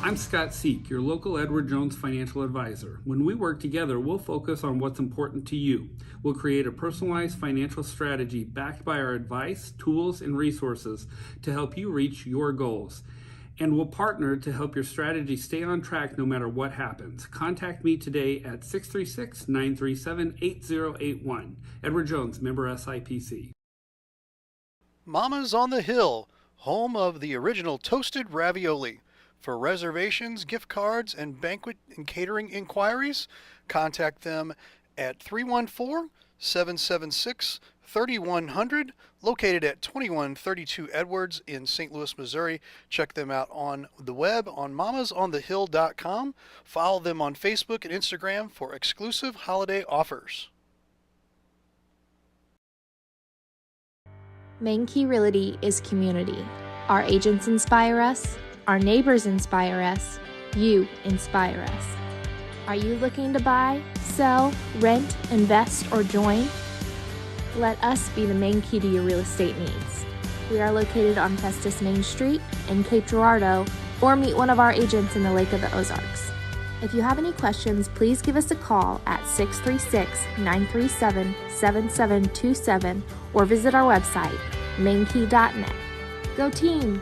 I I'm Scott Seek, your local Edward Jones financial advisor. When we work together, we'll focus on what's important to you. We'll create a personalized financial strategy backed by our advice, tools, and resources to help you reach your goals. And we'll partner to help your strategy stay on track no matter what happens. Contact me today at 636-937-8081. Edward Jones, member SIPC. Mama's on the Hill, home of the original toasted ravioli. For reservations, gift cards, and banquet and catering inquiries, contact them at 314-776-3100, located at 2132 Edwards in St. Louis, Missouri. Check them out on the web on mamasonthehill.com. Follow them on Facebook and Instagram for exclusive holiday offers. Main Key Realty is community. Our agents inspire us. Our neighbors inspire us. You inspire us. Are you looking to buy, sell, rent, invest, or join? Let us be the main key to your real estate needs. We are located on Festus Main Street in Cape Girardeau, or meet one of our agents in the Lake of the Ozarks. If you have any questions, please give us a call at 636-937-7727 or visit our website, mainkey.net. Go team!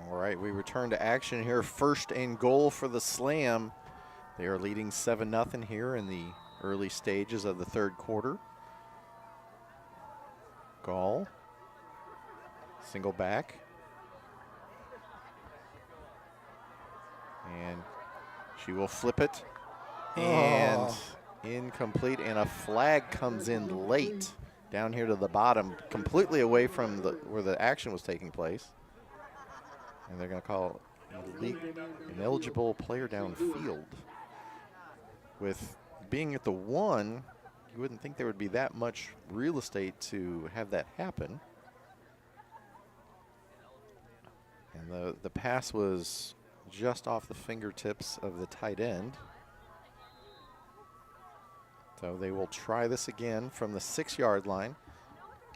All right, we return to action here. First and goal for the Slam. They are leading 7-0 here in the early stages of the third quarter. Gall. Single back. And she will flip it. And incomplete. And a flag comes in late down here to the bottom, completely away from where the action was taking place. And they're going to call an ineligible player downfield. With being at the 1, you wouldn't think there would be that much real estate to have that happen. And the pass was just off the fingertips of the tight end. So they will try this again from the 6-yard line.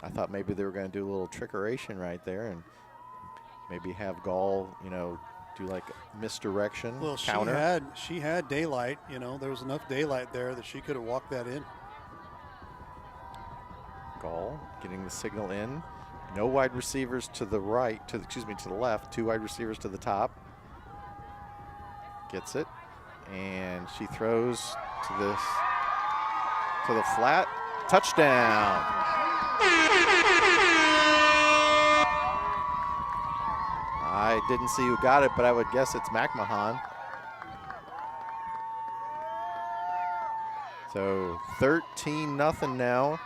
I thought maybe they were going to do a little trickeration right there and maybe have Gall, do like misdirection, Well, counter. she had daylight. There was enough daylight there that she could have walked that in. Gall getting the signal in. No wide receivers to the right, to the left. 2 wide receivers to the top. Gets it, and she throws to the flat. Touchdown. I didn't see who got it, but I would guess it's McMahon. So 13-0 now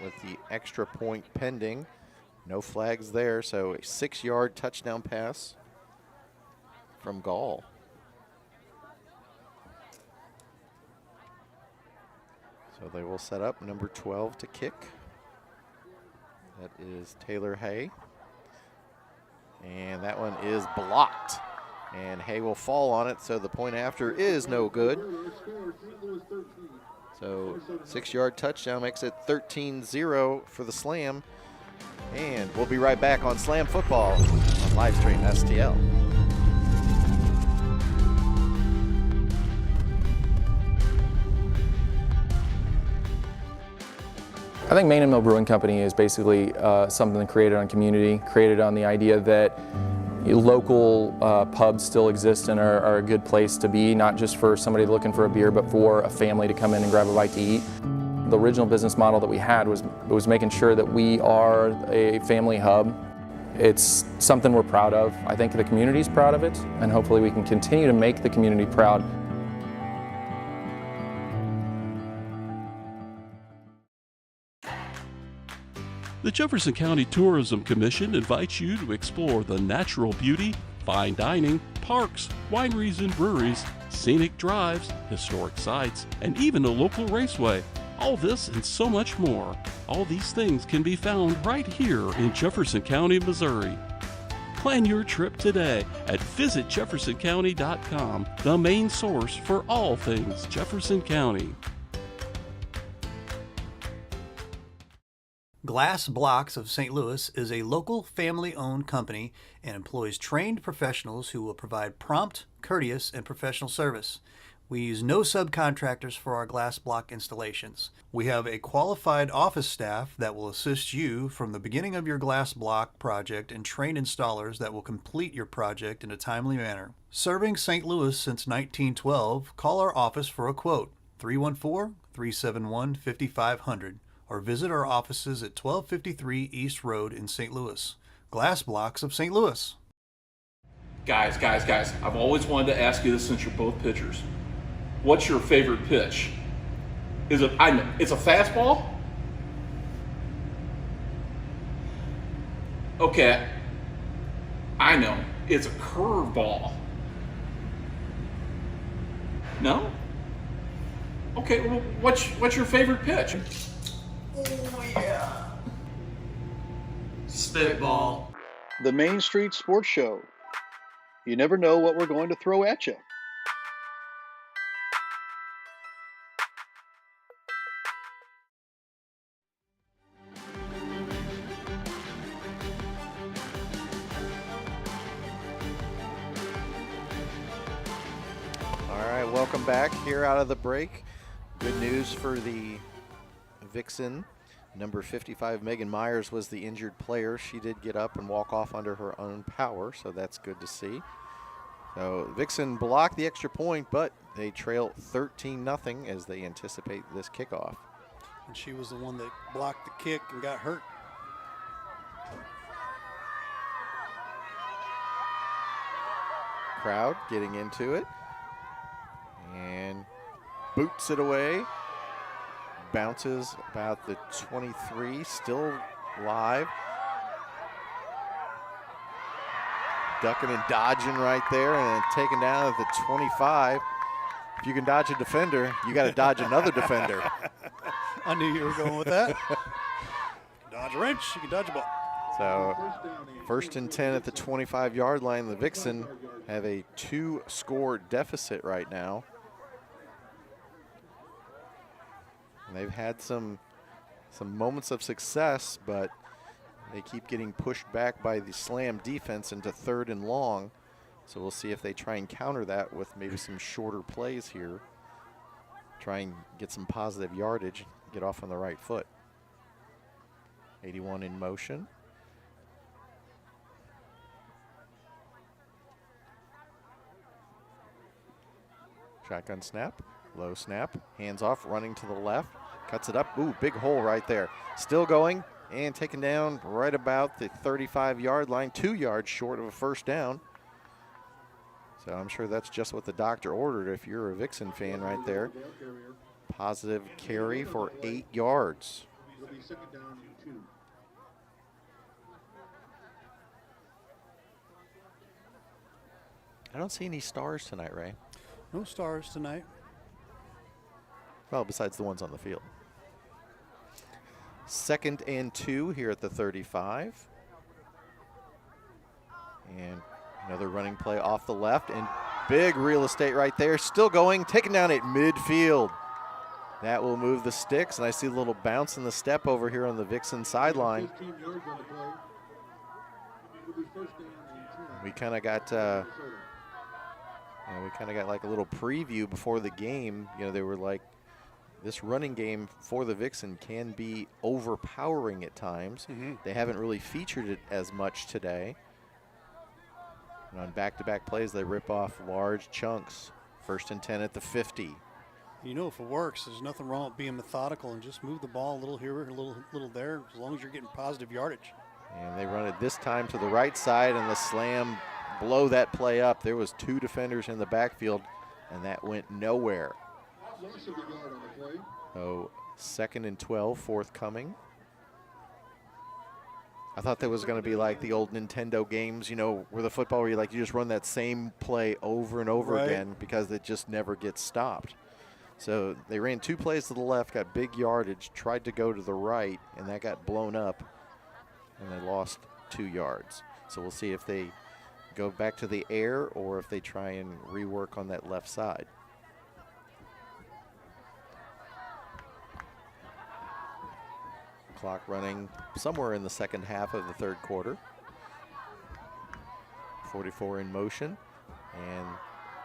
with the extra point pending. No flags there, so a 6-yard touchdown pass from Gall. So they will set up number 12 to kick. That is Taylor Hay. And that one is blocked. And Hay will fall on it, so the point after is no good. So 6-yard touchdown makes it 13-0 for the Slam. And we'll be right back on Slam Football on Livestream STL. I think Main and Mill Brewing Company is basically something created on community, created on the idea that local pubs still exist and are a good place to be, not just for somebody looking for a beer, but for a family to come in and grab a bite to eat. The original business model that we had was making sure that we are a family hub. It's something we're proud of. I think the community's proud of it, and hopefully we can continue to make the community proud. The Jefferson County Tourism Commission invites you to explore the natural beauty, fine dining, parks, wineries and breweries, scenic drives, historic sites, and even a local raceway. All this and so much more. All these things can be found right here in Jefferson County, Missouri. Plan your trip today at visitjeffersoncounty.com, the main source for all things Jefferson County. Glass Blocks of St. Louis is a local family-owned company and employs trained professionals who will provide prompt, courteous, and professional service. We use no subcontractors for our glass block installations. We have a qualified office staff that will assist you from the beginning of your glass block project and trained installers that will complete your project in a timely manner. Serving St. Louis since 1912, call our office for a quote, 314-371-5500, or visit our offices at 1253 East Road in St. Louis. Glass Blocks of St. Louis. Guys, I've always wanted to ask you this since you're both pitchers. What's your favorite pitch? It's a fastball? Okay, I know. It's a curveball. No? Okay, well, what's your favorite pitch? Oh, yeah. Spitball. The Main Street Sports Show. You never know what we're going to throw at you. All right, welcome back here out of the break. Good news for the Vixen. Number 55, Megan Myers, was the injured player. She did get up and walk off under her own power, so that's good to see. So Vixen blocked the extra point, but they trail 13-0 as they anticipate this kickoff. And she was the one that blocked the kick and got hurt. Crowd getting into it. And boots it away. Bounces about the 23, still live. Ducking and dodging right there, and then taken down at the 25. If you can dodge a defender, you got to dodge another defender. I knew you were going with that. Dodge a wrench, you can dodge a ball. So, first and 10 at the 25-yard line. The Vixen have a 2-score deficit right now. And they've had some moments of success, but they keep getting pushed back by the slam defense into 3rd and long. So we'll see if they try and counter that with maybe some shorter plays here. Try and get some positive yardage, get off on the right foot. 81 in motion. Shotgun snap, low snap, hands off, running to the left, cuts it up. Ooh, big hole right there. Still going and taken down right about the 35-yard line, 2 yards short of a first down. So I'm sure that's just what the doctor ordered if you're a Vixen fan right there. Positive carry for 8 yards. I don't see any stars tonight, Ray. No stars tonight. Well, besides the ones on the field. 2nd and 2 here at the 35. And another running play off the left, and big real estate right there. Still going, taken down at midfield. That will move the sticks, and I see a little bounce in the step over here on the Vixen sideline. We kind of got like a little preview before the game. You know, they were like, this running game for the Vixen can be overpowering at times. They haven't really featured it as much today. And on back-to-back plays, they rip off large chunks. 1st and 10 at the 50. You know, if it works, there's nothing wrong with being methodical and just move the ball a little here, a little there, as long as you're getting positive yardage. And they run it this time to the right side, and the slam blow that play up. There was 2 defenders in the backfield, and that went nowhere. So 2nd and 12 forthcoming. I thought that was going to be like the old Nintendo games, you know, where the football where you just run that same play over and over again because it just never gets stopped. So they ran 2 plays to the left, got big yardage, tried to go to the right, and that got blown up, and they lost 2 yards. So we'll see if they go back to the air or if they try and rework on that left side. Clock running somewhere in the second half of the third quarter. 44 in motion, and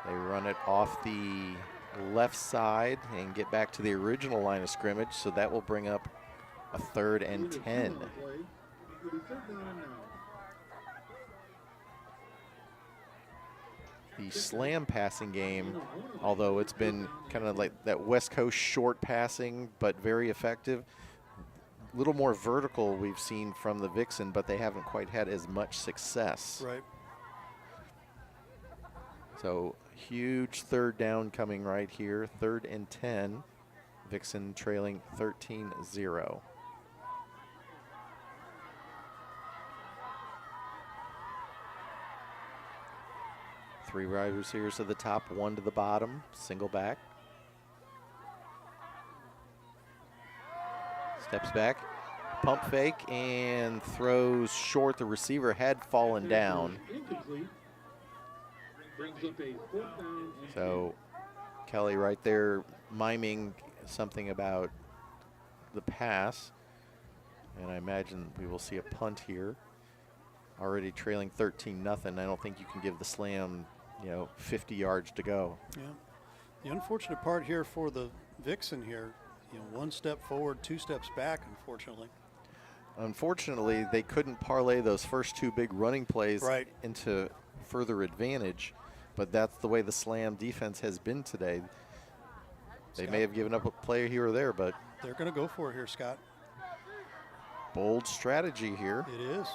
they run it off the left side and get back to the original line of scrimmage, so that will bring up a 3rd and 10. The slam passing game, although it's been kind of like that West Coast short passing, but very effective. A little more vertical we've seen from the Vixen, but they haven't quite had as much success. Right. So huge 3rd down coming right here, 3rd and 10. Vixen trailing 13-0. Three wide receivers to the top, 1 to the bottom, single back. Steps back, pump fake, and throws short. The receiver had fallen down. So Kelly right there miming something about the pass. And I imagine we will see a punt here. Already trailing 13-0. I don't think you can give the slam, 50 yards to go. Yeah. The unfortunate part here for the Vixen here, 1 step forward, 2 steps back, unfortunately. Unfortunately, they couldn't parlay those first 2 big running plays into further advantage, but that's the way the slam defense has been today. They may have given up a play here or there, but they're going to go for it here, Scott. Bold strategy here. It is.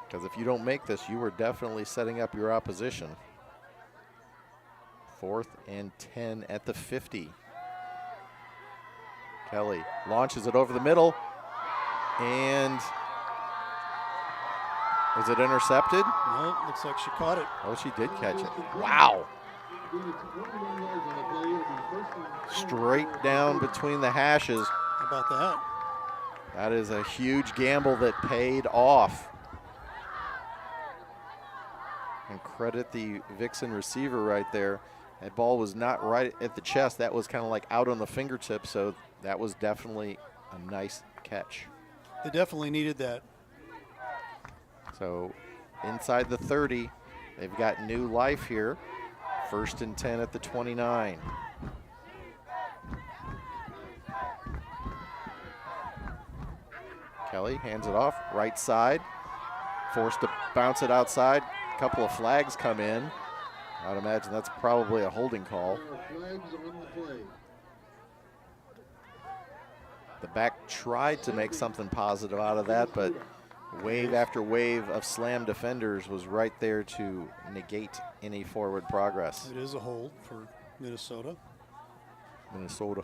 Because if you don't make this, you are definitely setting up your opposition. 4th and 10 at the 50. Kelly launches it over the middle, and is it intercepted? No, looks like she caught it. Oh, she did catch it. Wow. Straight down between the hashes. How about that? That is a huge gamble that paid off. And credit the Vixen receiver right there. That ball was not right at the chest. That was kind of like out on the fingertip, so that was definitely a nice catch. They definitely needed that. So inside the 30, they've got new life here. 1st and 10 at the 29. Kelly hands it off, right side. Forced to bounce it outside. A couple of flags come in. I'd imagine that's probably a holding call. The back tried to make something positive out of that, but wave after wave of slam defenders was right there to negate any forward progress. It is a hold for Minnesota. Minnesota.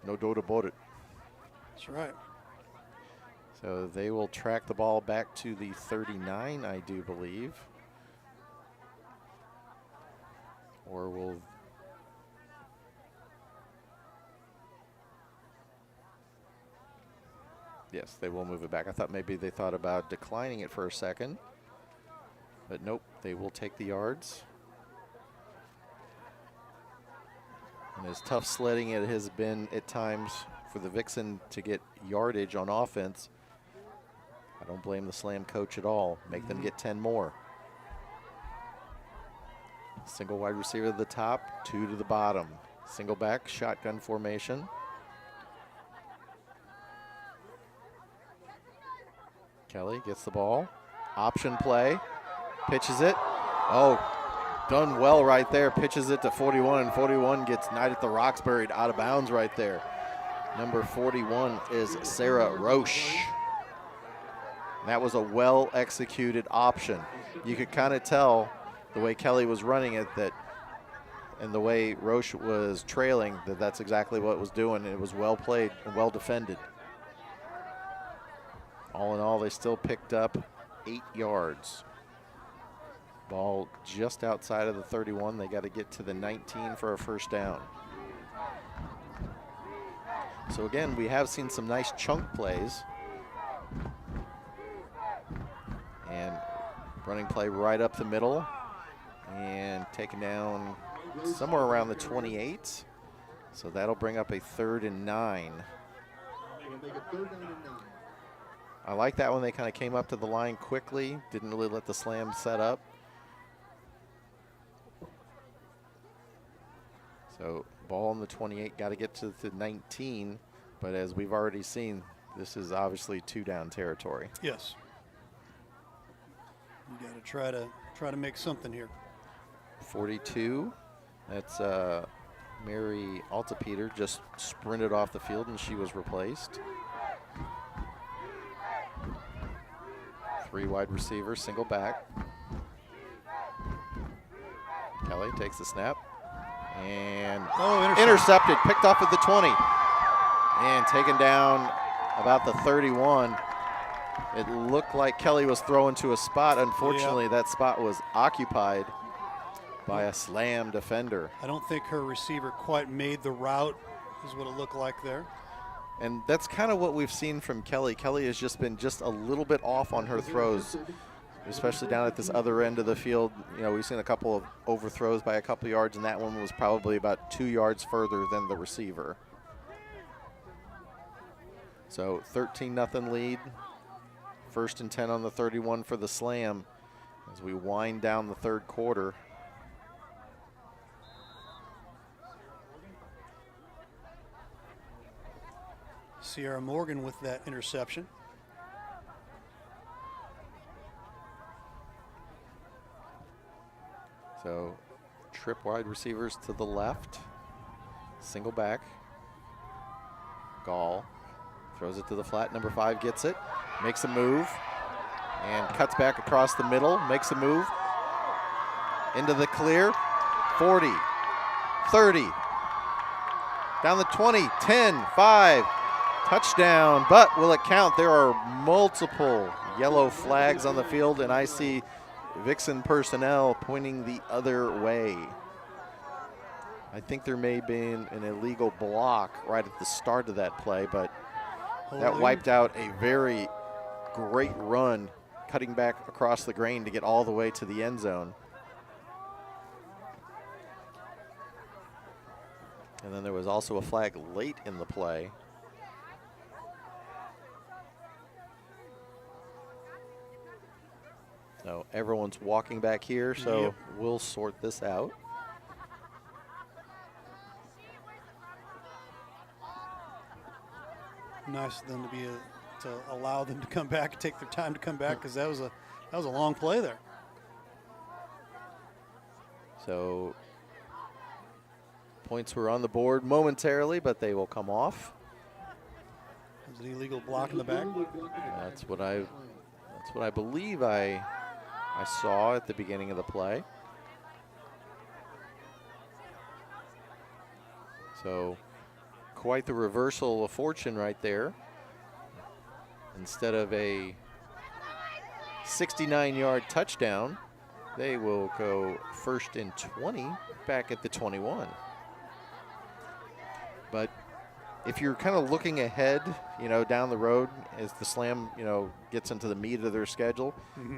No doubt about it. That's right. So they will track the ball back to the 39, I do believe. Or will... Yes, they will move it back. I thought maybe they thought about declining it for a second. But nope, they will take the yards. And as tough sledding it has been at times for the Vixen to get yardage on offense, I don't blame the slam coach at all. Make them get 10 more. Single wide receiver to the top, 2 to the bottom. Single back, shotgun formation. Kelly gets the ball. Option play. Pitches it. Oh, done well right there. Pitches it to 41, and 41 gets knighted at the rocks, buried out of bounds right there. Number 41 is Sarah Roche. That was a well-executed option. You could kind of tell the way Kelly was running it and the way Roche was trailing that's exactly what it was doing. It was well played and well defended. All in all, they still picked up 8 yards. Ball just outside of the 31. They got to get to the 19 for a first down. So again, we have seen some nice chunk plays. And running play right up the middle and taken down somewhere around the 28. So that'll bring up a 3rd and 9. I like that one. They kind of came up to the line quickly, didn't really let the slam set up. So ball on the 28, got to get to the 19, but as we've already seen, this is obviously 2-down territory. Yes. You got to try to make something here. 42, that's Mary Altapeter just sprinted off the field and she was replaced. 3 wide receivers, single back. Kelly takes the snap and intercepted, picked off at the 20 and taken down about the 31. It looked like Kelly was throwing to a spot. Unfortunately, that spot was occupied by a slam defender. I don't think her receiver quite made the route, is what it looked like there. And that's kind of what we've seen from Kelly. Kelly has just been just a little bit off on her throws, especially down at this other end of the field. You know, we've seen a couple of overthrows by a couple yards, and that one was probably about 2 yards further than the receiver. So 13-0 lead. 1st and 10 on the 31 for the slam as we wind down the 3rd quarter. Sierra Morgan with that interception. So trip wide receivers to the left. Single back. Gall throws it to the flat. Number 5 gets it. Makes a move. And cuts back across the middle. Makes a move. Into the clear. 40. 30. Down the 20. 10. 5. Touchdown. But will it count? There are multiple yellow flags on the field, and I see Vixen personnel pointing the other way. I think there may have been an illegal block right at the start of that play, but that wiped out a very great run, cutting back across the grain to get all the way to the end zone. And then there was also a flag late in the play. So everyone's walking back here, so we'll sort this out. Nice of them to allow them to come back, take their time to come back, because that was a long play there. So points were on the board momentarily, but they will come off. Was it an illegal block in the back? That's what I believe I saw at the beginning of the play. So quite the reversal of fortune right there. Instead of a 69-yard touchdown, they will go 1st and 20 back at the 21. But if you're kind of looking ahead, you know, down the road as the slam, you know, gets into the meat of their schedule,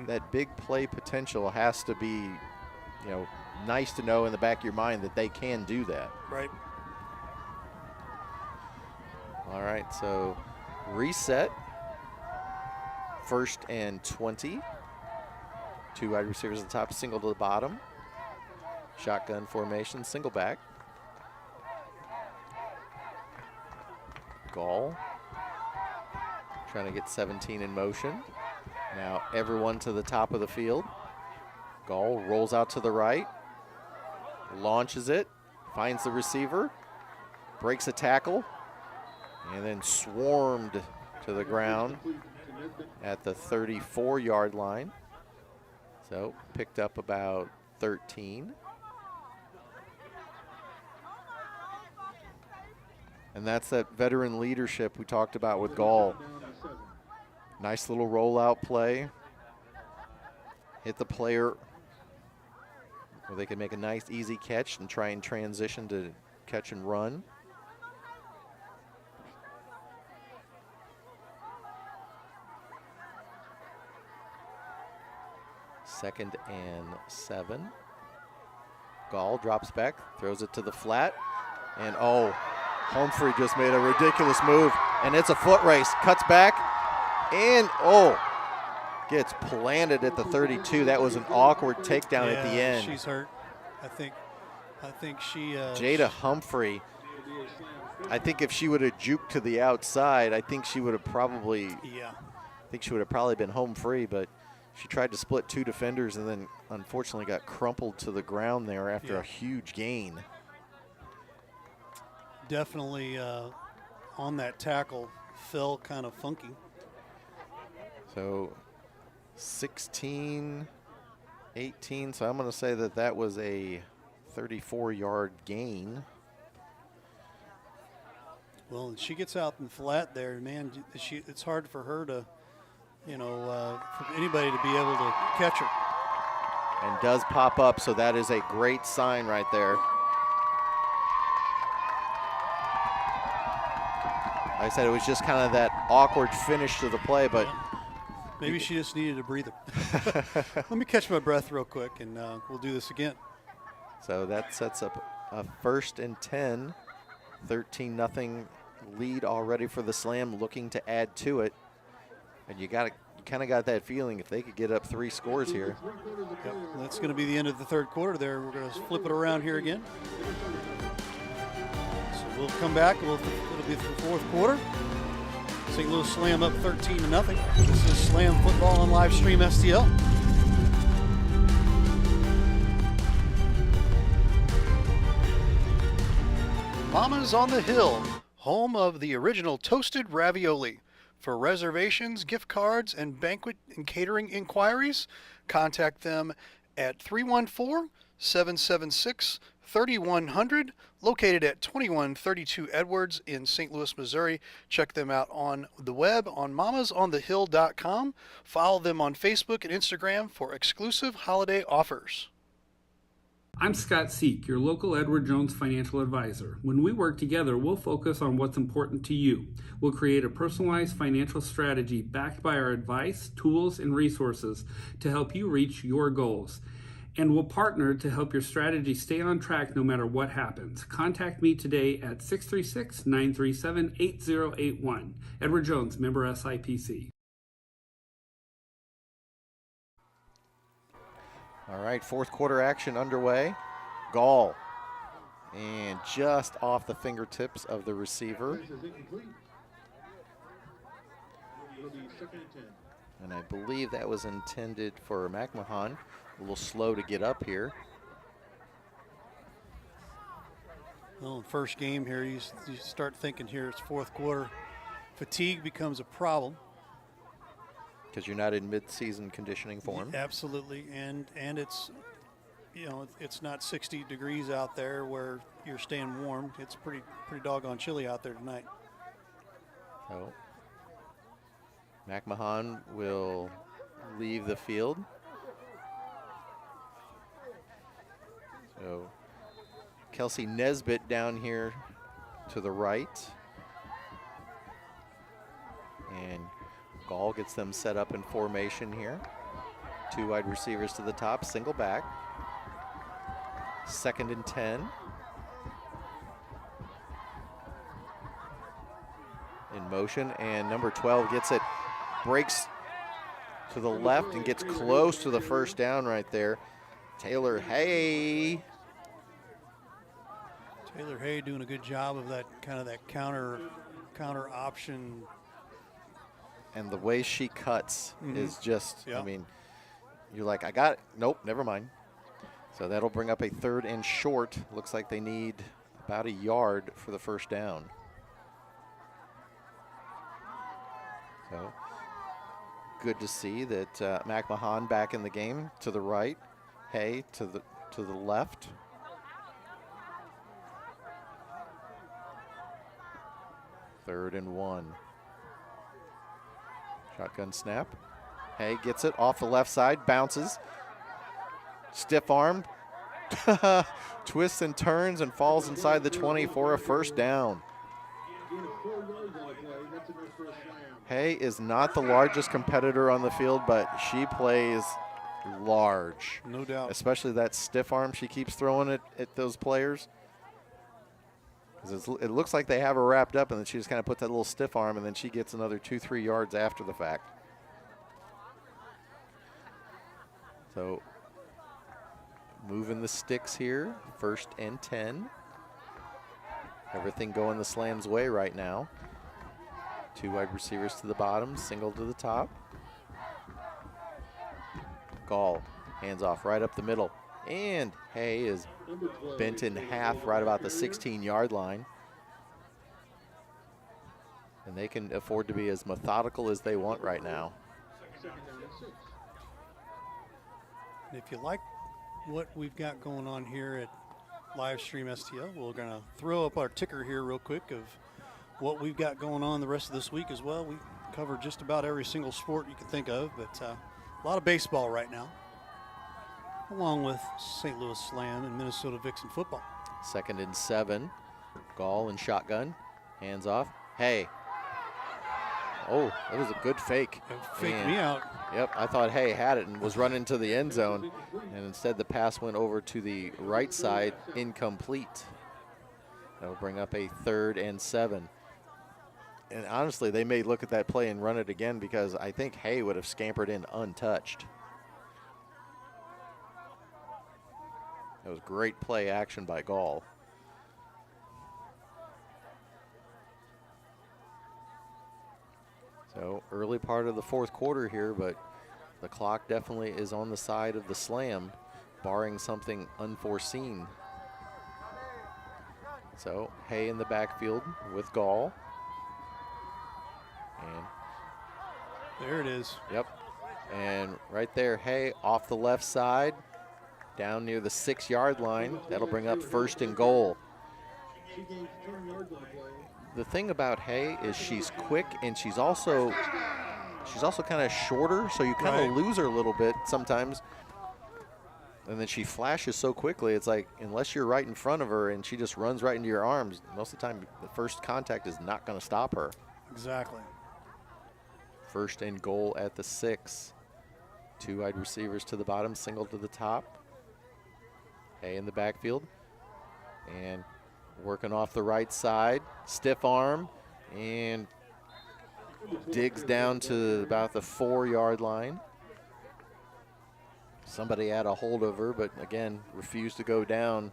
that big play potential has to be, you know, nice to know in the back of your mind that they can do that. Right. All right, so reset. 1st and 20. 2 wide receivers at the top, single to the bottom. Shotgun formation, single back. Gall trying to get 17 in motion. Now everyone to the top of the field. Gall rolls out to the right, launches it, finds the receiver, breaks a tackle, and then swarmed to the ground at the 34-yard line. So picked up about 13. And that's that veteran leadership we talked about with Gall. Nice little rollout play. Hit the player where they can make a nice easy catch and try and transition to catch and run. Second and 7. Gall drops back, throws it to the flat, and Humphrey just made a ridiculous move, and it's a foot race. Cuts back, and gets planted at the 32. That was an awkward takedown at the end. She's hurt. I think she. Jada Humphrey. I think if she would have juked to the outside, I think she would have probably. Yeah. I think she would have probably been home free, but she tried to split two defenders and then unfortunately got crumpled to the ground there after a huge gain. Definitely on that tackle, fell kind of funky. So 16, 18. So I'm going to say that was a 34-yard gain. Well, she gets out in flat there, man. It's hard for her to, for anybody to be able to catch her. And does pop up, so that is a great sign right there. Like I said, it was just kind of that awkward finish to the play, but maybe she just needed a breather. Let me catch my breath real quick, and we'll do this again. So that sets up a 1st and 10, 13-0 lead already for the Slam, looking to add to it. And you kind of got that feeling if they could get up 3 scores here. Yep, that's going to be the end of the 3rd quarter there. We're going to flip it around here again. So we'll come back. It'll be the 4th quarter. St. Louis Slam up 13-0. This is Slam Football on live stream STL. Mama's on the Hill, home of the original toasted ravioli. For reservations, gift cards, and banquet and catering inquiries, contact them at 314-776-3100, located at 2132 Edwards in St. Louis, Missouri. Check them out on the web on mamasonthehill.com. Follow them on Facebook and Instagram for exclusive holiday offers. I'm Scott Seek, your local Edward Jones financial advisor. When we work together, we'll focus on what's important to you. We'll create a personalized financial strategy backed by our advice, tools, and resources to help you reach your goals. And we'll partner to help your strategy stay on track no matter what happens. Contact me today at 636-937-8081. Edward Jones, member SIPC. All right, 4th quarter action underway. Gall, and just off the fingertips of the receiver. And I believe that was intended for McMahon. A little slow to get up here. Well, first game here, you start thinking here it's 4th quarter. Fatigue becomes a problem. Because you're not in mid-season conditioning form. Absolutely, and it's, it's not 60 degrees out there where you're staying warm. It's pretty doggone chilly out there tonight. So McMahon will leave the field. So Kelsey Nesbitt down here to the right. And Gall gets them set up in formation here. 2 wide receivers to the top, single back. 2nd and 10. In motion, and number 12 gets it, breaks to the left and gets close to the 1st down right there. Taylor Hay. Taylor Hay doing a good job of that counter option. And the way she cuts is just, I mean, you're like, I got it. Nope, never mind. So that'll bring up a 3rd and short. Looks like they need about a yard for the 1st down. So good to see that McMahon back in the game to the right. Hay to the left. Third and 1. Shotgun snap. Hay gets it off the left side, bounces. Stiff arm. Twists and turns and falls inside the 20 for a 1st down. Hay is not the largest competitor on the field, but she plays large. No doubt. Especially that stiff arm she keeps throwing at those players. 'Cause it looks like they have her wrapped up, and then she just kind of put that little stiff arm, and then she gets another 2-3 yards after the fact. So moving the sticks here, 1st and 10. Everything going the Slam's way right now. 2 wide receivers to the bottom, single to the top. Gall, hands off right up the middle. And Hay is bent in half right about the 16-yard line. And they can afford to be as methodical as they want right now. If you like what we've got going on here at Livestream STL, we're going to throw up our ticker here real quick of what we've got going on the rest of this week as well. We cover just about every single sport you can think of, but a lot of baseball right now, along with St. Louis Slam and Minnesota Vixen football. 2nd and 7. Gall and shotgun. Hands off. Hay. Oh, that was a good fake. It faked me out. Yep, I thought Hay had it and was running to the end zone, and instead the pass went over to the right side, incomplete. That will bring up a 3rd and 7. And honestly, they may look at that play and run it again because I think Hay would have scampered in untouched. That was great play action by Gall. So early part of the 4th quarter here, but the clock definitely is on the side of the Slam, barring something unforeseen. So Hay in the backfield with Gall. And there it is. Yep. And right there, Hay off the left side, down near the 6-yard line. That'll bring up 1st and goal. The thing about Hay is she's quick, and she's also kind of shorter, so you kind of lose her a little bit sometimes. And then she flashes so quickly, it's like unless you're right in front of her and she just runs right into your arms, most of the time the first contact is not going to stop her. Exactly. 1st and goal at the 6. 2 wide receivers to the bottom, single to the top. Hay in the backfield. And working off the right side, stiff arm, and digs down to about the 4-yard line. Somebody had a hold of her, but again, refused to go down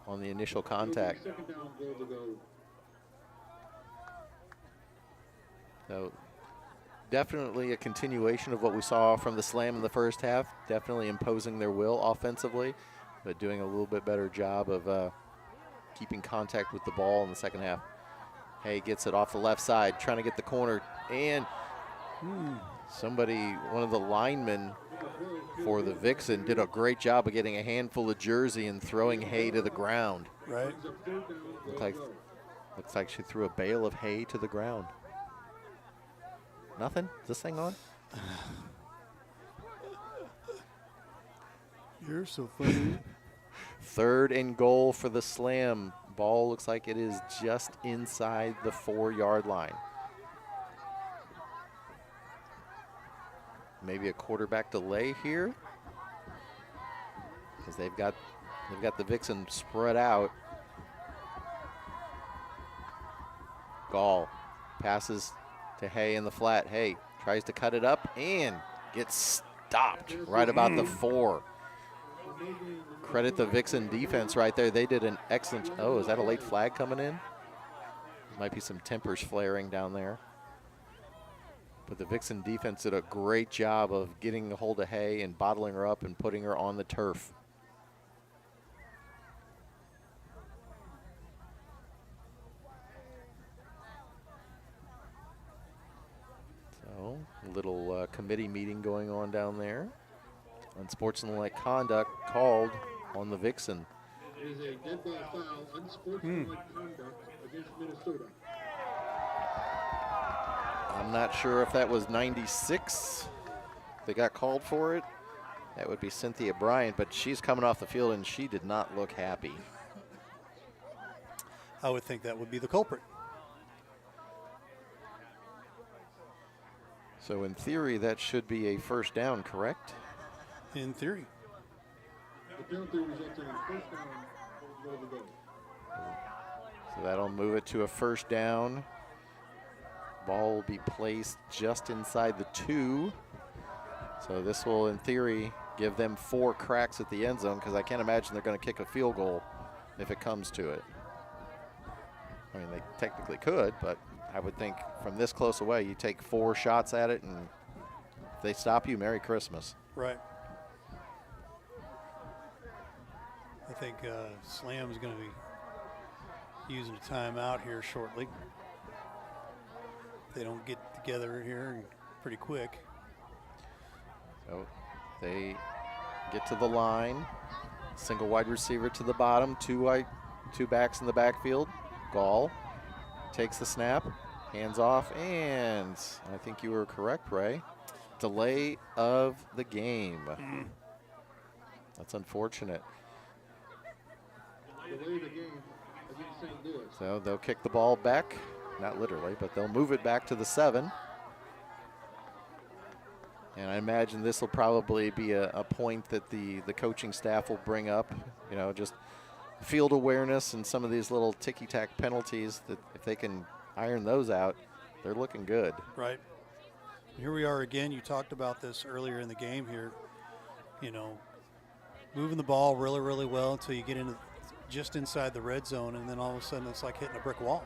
on the initial contact. So definitely a continuation of what we saw from the Slam in the first half, definitely imposing their will offensively, but doing a little bit better job of keeping contact with the ball in the second half. Hay gets it off the left side, trying to get the corner, and somebody, one of the linemen for the Vixen, did a great job of getting a handful of jersey and throwing Hay to the ground. Right. Looks like she threw a bale of hay to the ground. Nothing? Is this thing on? You're so funny. 3rd and goal for the Slam. Ball looks like it is just inside the 4-yard line. Maybe a quarterback delay here, because they've got the Vixen spread out. Gall passes to Hay in the flat. Hay tries to cut it up and gets stopped right about the 4. Credit the Vixen defense right there. They did an excellent. Oh, is that a late flag coming in? Might be some tempers flaring down there. But the Vixen defense did a great job of getting a hold of Hay and bottling her up and putting her on the turf. So, a little committee meeting going on down there. Unsportsmanlike conduct called on the Vixen. It is a dead ball foul, unsportsmanlike conduct against Minnesota. I'm not sure if that was 96. They got called for it. That would be Cynthia Bryant, but she's coming off the field and she did not look happy. I would think that would be the culprit. So in theory, that should be a 1st down, correct? In theory. The penalty results in a 1st down. So that'll move it to a first down. Ball will be placed just inside the 2. So this will, in theory, give them 4 cracks at the end zone, because I can't imagine they're going to kick a field goal if it comes to it. I mean, they technically could, but I would think from this close away, you take 4 shots at it, and if they stop you, Merry Christmas. Right. I think Slam's going to be using a timeout here shortly. They don't get together here pretty quick. So they get to the line. Single wide receiver to the bottom. 2 backs in the backfield. Gall takes the snap, hands off, and I think you were correct, Ray. Delay of the game. That's unfortunate. Delay the game against St. Louis. So they'll kick the ball back. Not literally, but they'll move it back to the 7. And I imagine this will probably be a point that the coaching staff will bring up, you know, just field awareness and some of these little ticky-tack penalties, that if they can iron those out, they're looking good. Right. Here we are again. You talked about this earlier in the game here, you know, moving the ball really, really well until you get into just inside the red zone, and then all of a sudden it's like hitting a brick wall.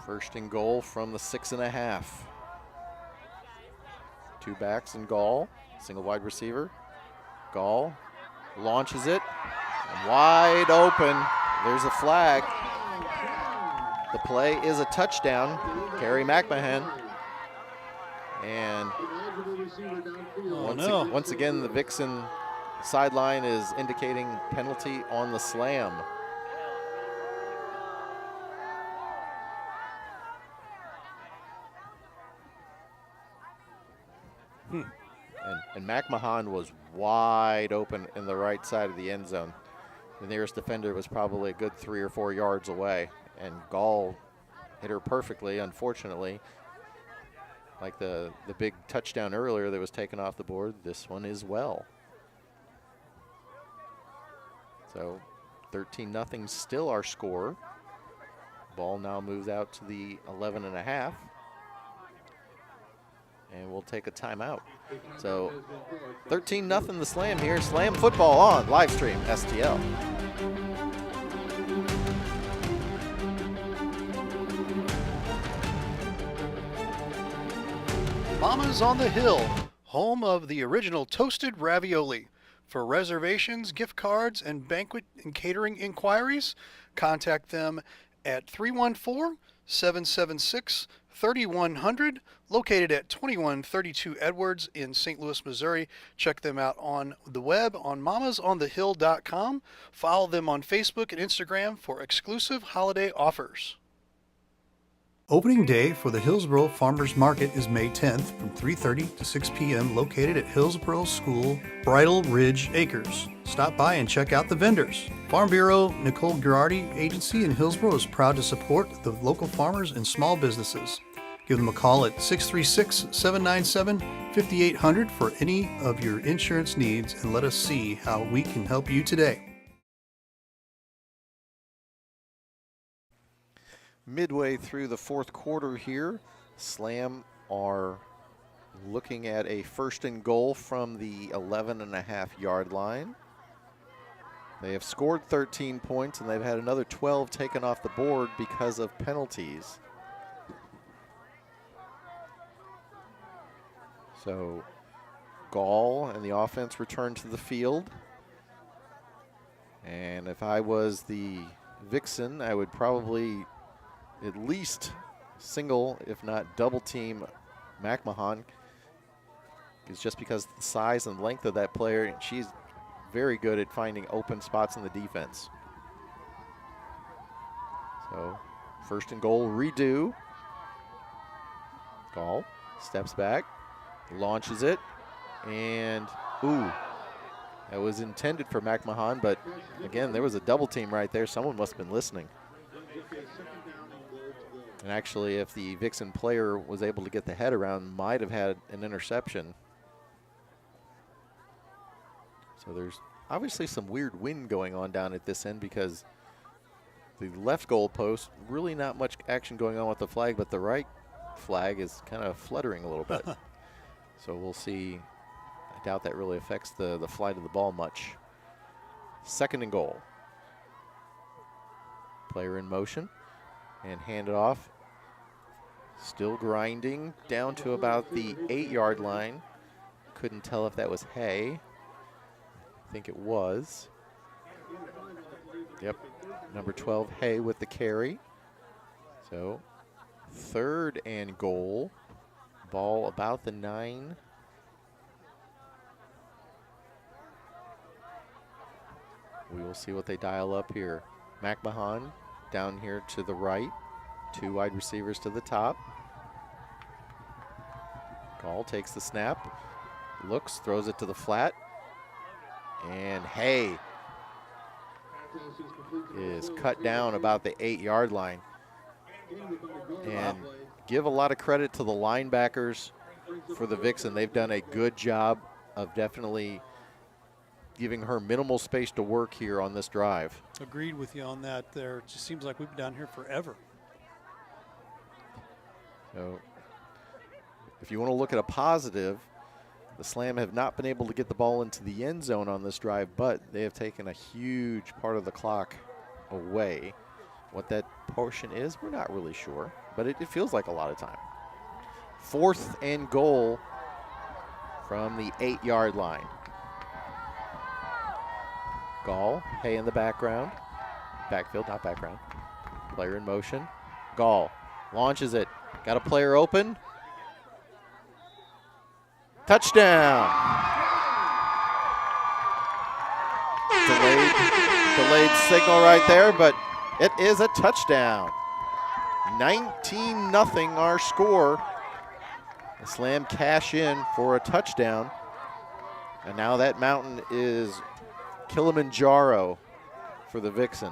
First and goal from the 6.5. 2 backs and Gall, single wide receiver. Gall launches it, and wide open. There's a flag. The play is a touchdown. Kerry McMahon. And once again, the Vixen sideline is indicating penalty on the slam. And McMahon was wide open in the right side of the end zone. The nearest defender was probably a good 3 or 4 yards away, and Gall hit her perfectly, unfortunately. Like the big touchdown earlier that was taken off the board, this one is well. So 13-0 still our score. Ball now moves out to the 11.5. And we'll take a timeout. So 13-0 the Slam here. Slam football on live stream STL. Mama's on the Hill, home of the original toasted ravioli. For reservations, gift cards, and banquet and catering inquiries, contact them at 314-776-3100, located at 2132 Edwards in St. Louis, Missouri. Check them out on the web on mamasonthehill.com. Follow them on Facebook and Instagram for exclusive holiday offers. Opening day for the Hillsboro Farmers Market is May 10th from 3:30 to 6 p.m. located at Hillsboro School, Bridle Ridge Acres. Stop by and check out the vendors. Farm Bureau Nicole Girardi Agency in Hillsboro is proud to support the local farmers and small businesses. Give them a call at 636-797-5800 for any of your insurance needs, and let us see how we can help you today. Midway through the 4th quarter here, Slam are looking at a first and goal from the 11.5-yard line. They have scored 13 points, and they've had another 12 taken off the board because of penalties. So Gall and the offense return to the field. And if I was the Vixen, I would probably at least single, if not double team McMahon. It's just because of the size and length of that player, and she's very good at finding open spots in the defense. So first and goal, redo. Gall steps back, launches it, and ooh, that was intended for McMahon, but again, there was a double team right there. Someone must have been listening. And actually, if the Vixen player was able to get the head around, might have had an interception. So there's obviously some weird wind going on down at this end, because the left goal post, really not much action going on with the flag, but the right flag is kind of fluttering a little bit. So we'll see. I doubt that really affects the flight of the ball much. 2nd and goal. Player in motion and hand it off. Still grinding down to about the 8-yard line. Couldn't tell if that was Hay. I think it was. Yep, number 12, Hay with the carry. So 3rd and goal. Ball about the 9. We will see what they dial up here. McMahon down here to the right. 2 wide receivers to the top. Gall takes the snap. Looks, throws it to the flat. And Hay is cut down about the 8-yard line. And give a lot of credit to the linebackers for the Vixen. They've done a good job of definitely giving her minimal space to work here on this drive. Agreed with you on that there. It just seems like we've been down here forever. So if you want to look at a positive, the Slam have not been able to get the ball into the end zone on this drive, but they have taken a huge part of the clock away. What that portion is, we're not really sure, but it feels like a lot of time. 4th and goal from the 8-yard line. Gall, Hay in the background. Backfield, not background. Player in motion. Gall launches it. Got a player open. Touchdown. Delayed signal right there, but it is a touchdown. 19-0 our score. The Slam cash in for a touchdown. And now that mountain is Kilimanjaro for the Vixen.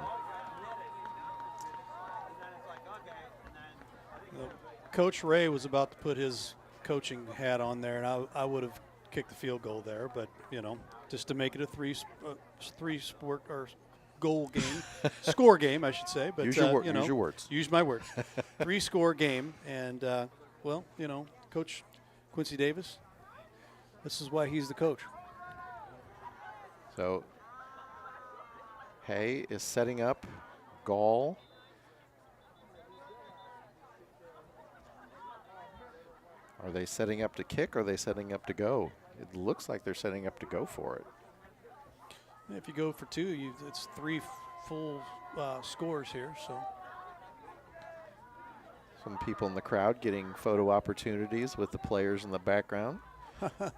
Coach Ray was about to put his coaching hat on there, and I would have kicked the field goal there, but you know, just to make it a three sport or goal game, score game, I should say. But use your you know, use your words. Use my words. 3-score game, and well, you know, Coach Quincy Davis. This is why he's the coach. So Hay is setting up Gall. Are they setting up to kick or are they setting up to go? It looks like they're setting up to go for it. If you go for 2, it's 3 full scores here. So some people in the crowd getting photo opportunities with the players in the background. So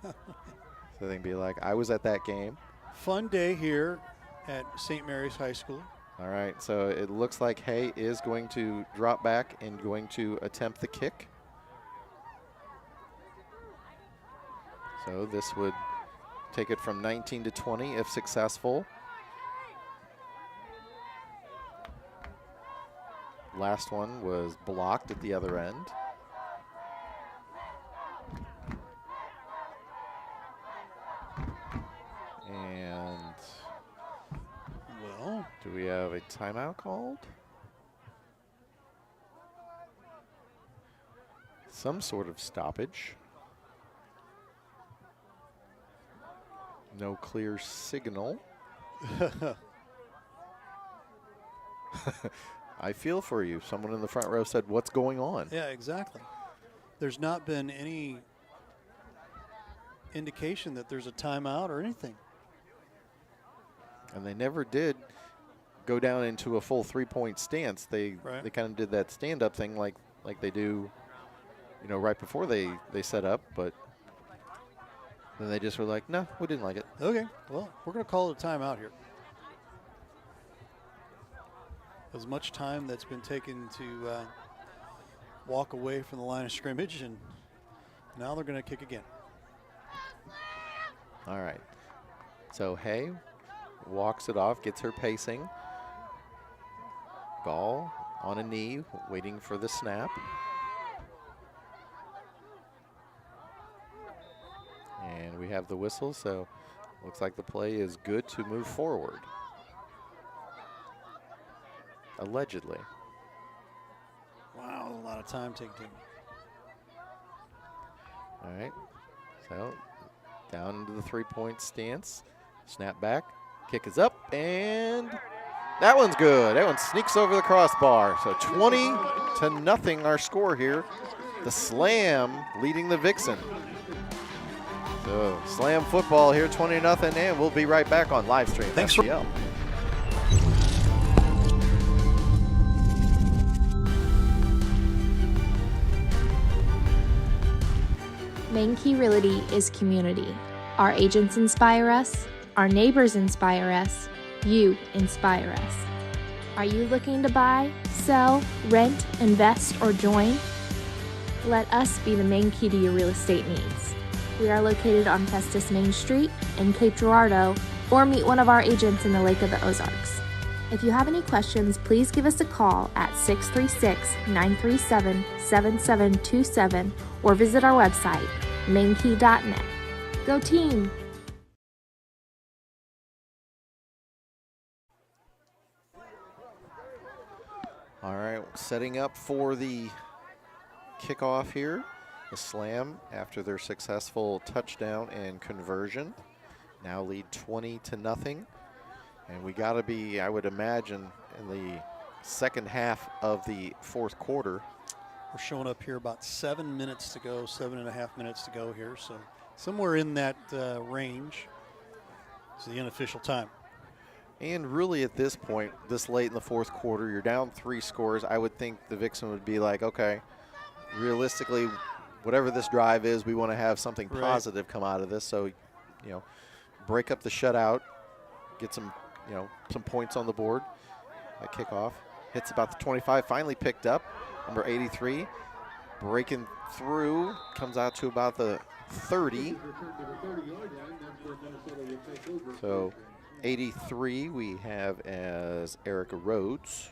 they can be like, I was at that game. Fun day here at St. Mary's High School. All right, so it looks like Hay is going to drop back and going to attempt the kick. So this would take it from 19 to 20 if successful. Last one was blocked at the other end. And well, do we have a timeout called? Some sort of stoppage. No clear signal. I feel for you. Someone in the front row said, what's going on? Yeah, exactly. There's not been any indication that there's a timeout or anything. And they never did go down into a full 3-point stance. They kind of did that stand-up thing like they do, you know, right before they set up, but then they just were like, no, we didn't like it. Okay, well, we're going to call it a timeout here. As much time that's been taken to walk away from the line of scrimmage, and now they're going to kick again. All right. So Hay walks it off, gets her pacing. Gall on a knee, waiting for the snap. And we have the whistle, so looks like the play is good to move forward. Allegedly. Wow, a lot of time taken. All right. So down into the three-point stance. Snap back. Kick is up, and that one's good. That one sneaks over the crossbar. So 20-0 our score here. The Slam leading the Vixen. So Slam football here, 20-0, and we'll be right back on live stream. Thanks FCL. Main Key Realty is community. Our agents inspire us, our neighbors inspire us, you inspire us. Are you looking to buy, sell, rent, invest, or join? Let us be the main key to your real estate needs. We are located on Festus Main Street in Cape Girardeau, or meet one of our agents in the Lake of the Ozarks. If you have any questions, please give us a call at 636-937-7727 or visit our website, mainkey.net. Go team! All right, setting up for the kickoff here. The Slam, after their successful touchdown and conversion, now lead 20-0. And we got to be, I would imagine, in the second half of the fourth quarter. We're showing up here about 7 minutes to go, 7.5 minutes to go here. So somewhere in that range is the unofficial time. And really at this point, this late in the fourth quarter, you're down 3 scores. I would think the Vixen would be like, okay, realistically, whatever this drive is, we want to have something positive come out of this. So, break up the shutout, get some, some points on the board. That kickoff hits about the 25, finally picked up. Number 83, breaking through, comes out to about the 30. So 83 we have as Erica Rhodes.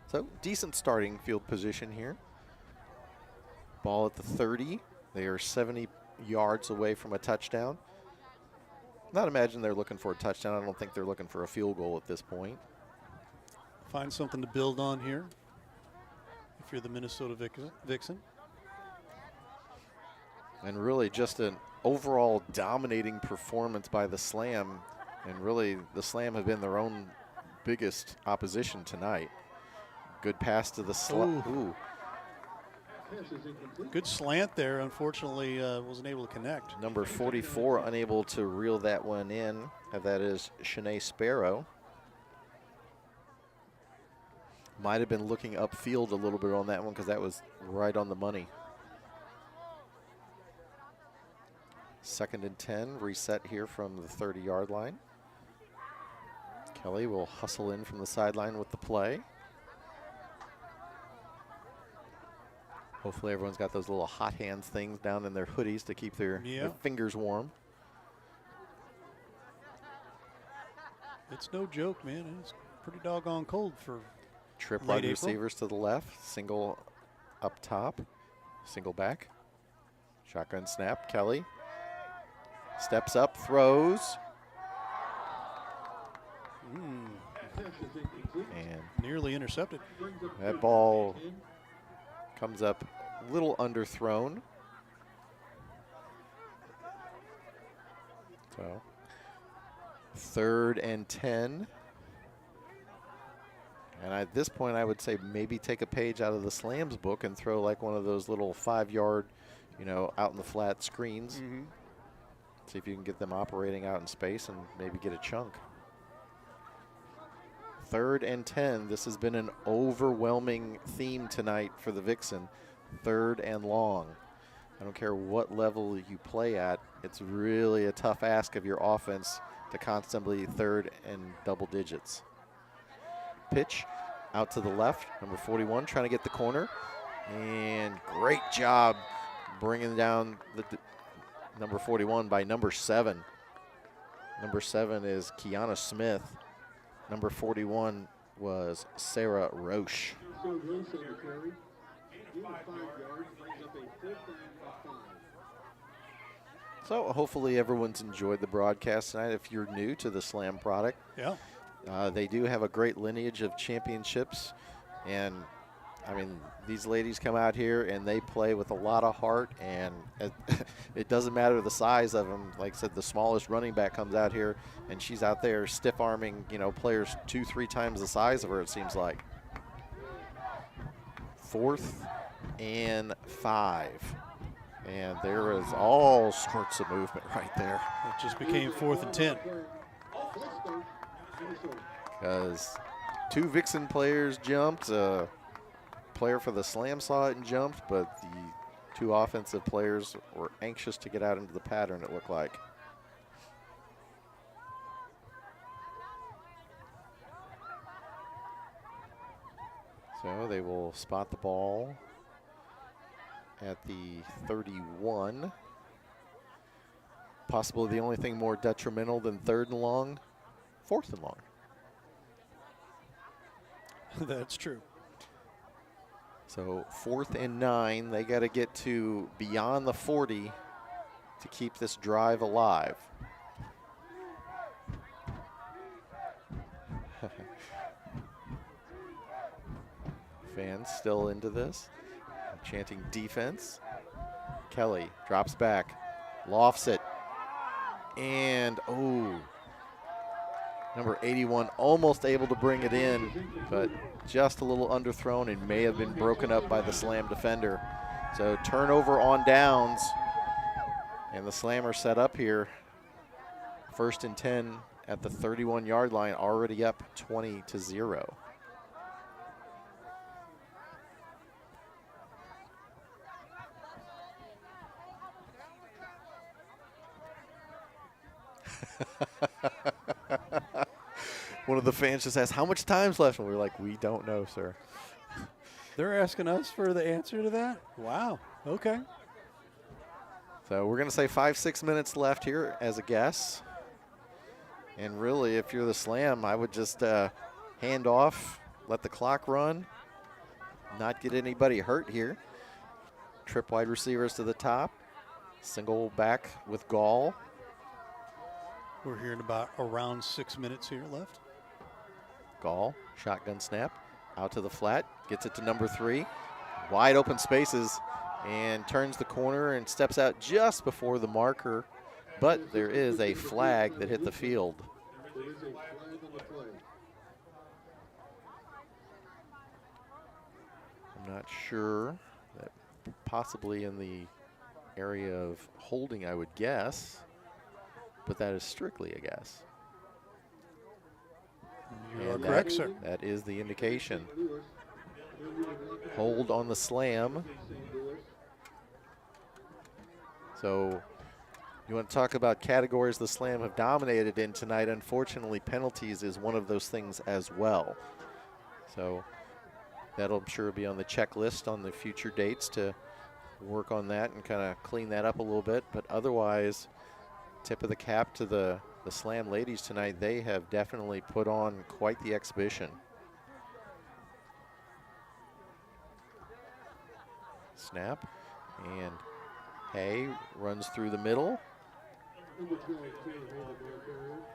So decent starting field position here. Ball at the 30. They are 70 yards away from a touchdown. Not imagine they're looking for a touchdown. I don't think they're looking for a field goal at this point. Find something to build on here if you're the Minnesota Vixen. And really just an overall dominating performance by the Slam. And really the Slam have been their own biggest opposition tonight. Good pass to the Slam. Ooh. Good slant there. Unfortunately, wasn't able to connect. Number 44 unable to reel that one in. That is Shanae Sparrow. Might have been looking upfield a little bit on that one because that was right on the money. 2nd and 10, reset here from the 30-yard line. Kelly will hustle in from the sideline with the play. Hopefully everyone's got those little hot hands things down in their hoodies to keep their fingers warm. It's no joke, man. It's pretty doggone cold for Trip late wide April. receivers to the left. Single up top. Single back. Shotgun snap. Kelly steps up, throws. And nearly intercepted. That ball comes up a little underthrown. So 3rd and 10. And at this point, I would say maybe take a page out of the Slams book and throw like one of those little 5-yard, out in the flat screens. See if you can get them operating out in space and maybe get a chunk. 3rd and 10. This has been an overwhelming theme tonight for the Vixen. 3rd and long. I don't care what level you play at. It's really a tough ask of your offense to constantly 3rd and double digits. Pitch out to the left. Number 41 trying to get the corner. And great job bringing down the number 41 by number 7. Number 7 is Kiana Smith. Number 41 was Sarah Roche. So hopefully everyone's enjoyed the broadcast tonight. If you're new to the Slam product, they do have a great lineage of championships. And, I mean, these ladies come out here and they play with a lot of heart, and it doesn't matter the size of them. Like I said, the smallest running back comes out here, and she's out there stiff-arming, players 2-3 times the size of her, it seems like. 4th and 5. And there is all sorts of movement right there. It just became 4th and 10. Because 2 Vixen players jumped. A player for the Slam saw it and jumped, but the 2 offensive players were anxious to get out into the pattern, it looked like. So they will spot the ball at the 31. Possibly the only thing more detrimental than 3rd and long, 4th and long. That's true. So 4th and 9, they got to get to beyond the 40 to keep this drive alive. Fans still into this, chanting defense. Kelly drops back, lofts it, and number 81 almost able to bring it in, but just a little underthrown and may have been broken up by the Slam defender. So turnover on downs, and the Slammer set up here. 1st and 10 at the 31-yard line, already up 20-0. One of the fans just asked, how much time's left? And we were like, we don't know, sir. They're asking us for the answer to that? Wow, okay. So we're going to say 5-6 minutes left here as a guess. And really, if you're the Slam, I would just hand off, let the clock run, not get anybody hurt here. Trip wide receivers to the top. Single back with Gall. We're hearing about around 6 minutes here left. Gall, shotgun snap, out to the flat, gets it to number 3. Wide open spaces, and turns the corner and steps out just before the marker. But there is a flag that hit the field. I'm not sure. That possibly in the area of holding, I would guess. But that is strictly a guess. You're correct, sir. That is the indication. Hold on the Slam. So you want to talk about categories the Slam have dominated in tonight. Unfortunately, penalties is one of those things as well. So that'll, I'm sure, be on the checklist on the future dates to work on that and kind of clean that up a little bit. But otherwise, tip of the cap to the Slam ladies tonight. They have definitely put on quite the exhibition. Snap, and Hay runs through the middle.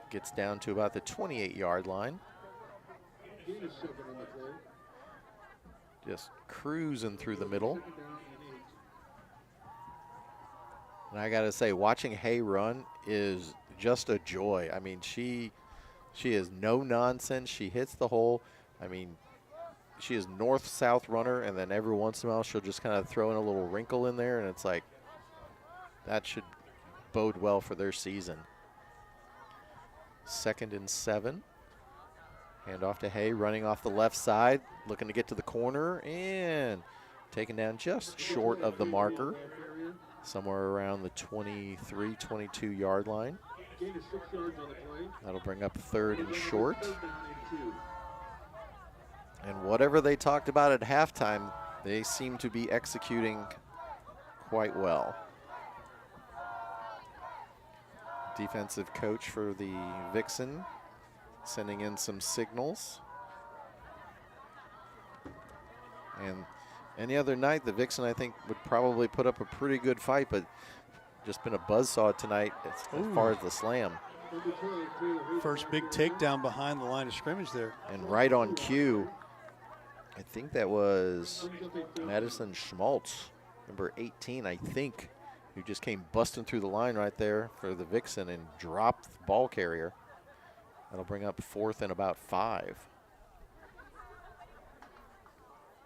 Gets down to about the 28-yard line. Just cruising through the middle. And I got to say, watching Hay run is just a joy. I mean, she is no nonsense. She hits the hole. I mean, she is north-south runner, and then every once in a while she'll just kind of throw in a little wrinkle in there, and it's like, that should bode well for their season. 2nd and 7. Hand off to Hay, running off the left side, looking to get to the corner, and taken down just short of the marker, somewhere around the 23, 22-yard line. That'll bring up 3rd and short. And whatever they talked about at halftime, they seem to be executing quite well. Defensive coach for the Vixen sending in some signals. And any other night, the Vixen, I think, would probably put up a pretty good fight, but just been a buzzsaw tonight as far as the slam. First big takedown behind the line of scrimmage there. And right on cue, I think that was Madison Schmaltz, number 18, I think, who just came busting through the line right there for the Vixen and dropped the ball carrier. That'll bring up 4th and about 5.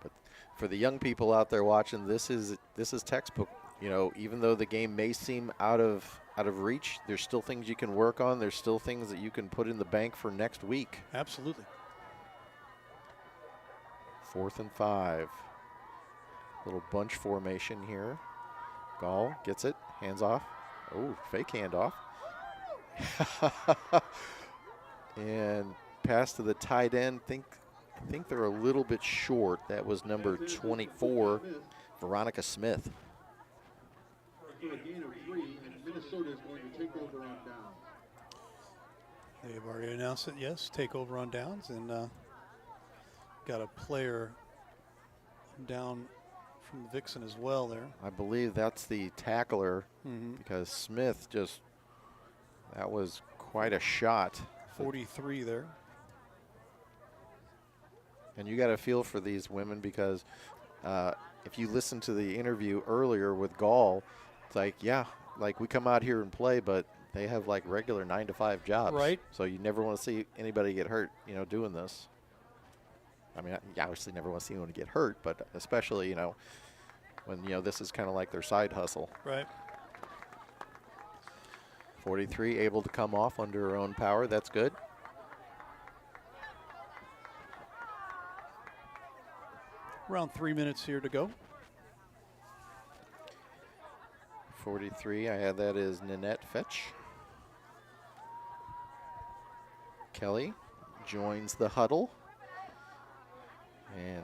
But for the young people out there watching, this is textbook. You know, even though the game may seem out of reach, there's still things you can work on. There's still things that you can put in the bank for next week. Absolutely. 4th and 5. Little bunch formation here. Gall gets it, hands off. Oh, fake handoff. And pass to the tight end. I think they're a little bit short. That was number 24, Veronica Smith. For a gain of 3, and Minnesota is going to take over on down. They've already announced it, yes, take over on downs, and got a player down from the Vixen as well there. I believe that's the tackler because Smith that was quite a shot. 43 there. And you got to feel for these women because if you listen to the interview earlier with Gall, it's like, yeah, like we come out here and play, but they have like regular 9-to-5 jobs. Right. So you never want to see anybody get hurt, you know, doing this. I mean, you obviously never want to see anyone get hurt, but especially, you know, when, you know, this is kind of like their side hustle. Right. 43 able to come off under her own power. That's good. Around 3 minutes here to go. 43, I had that as Nanette Fetch. Kelly joins the huddle. And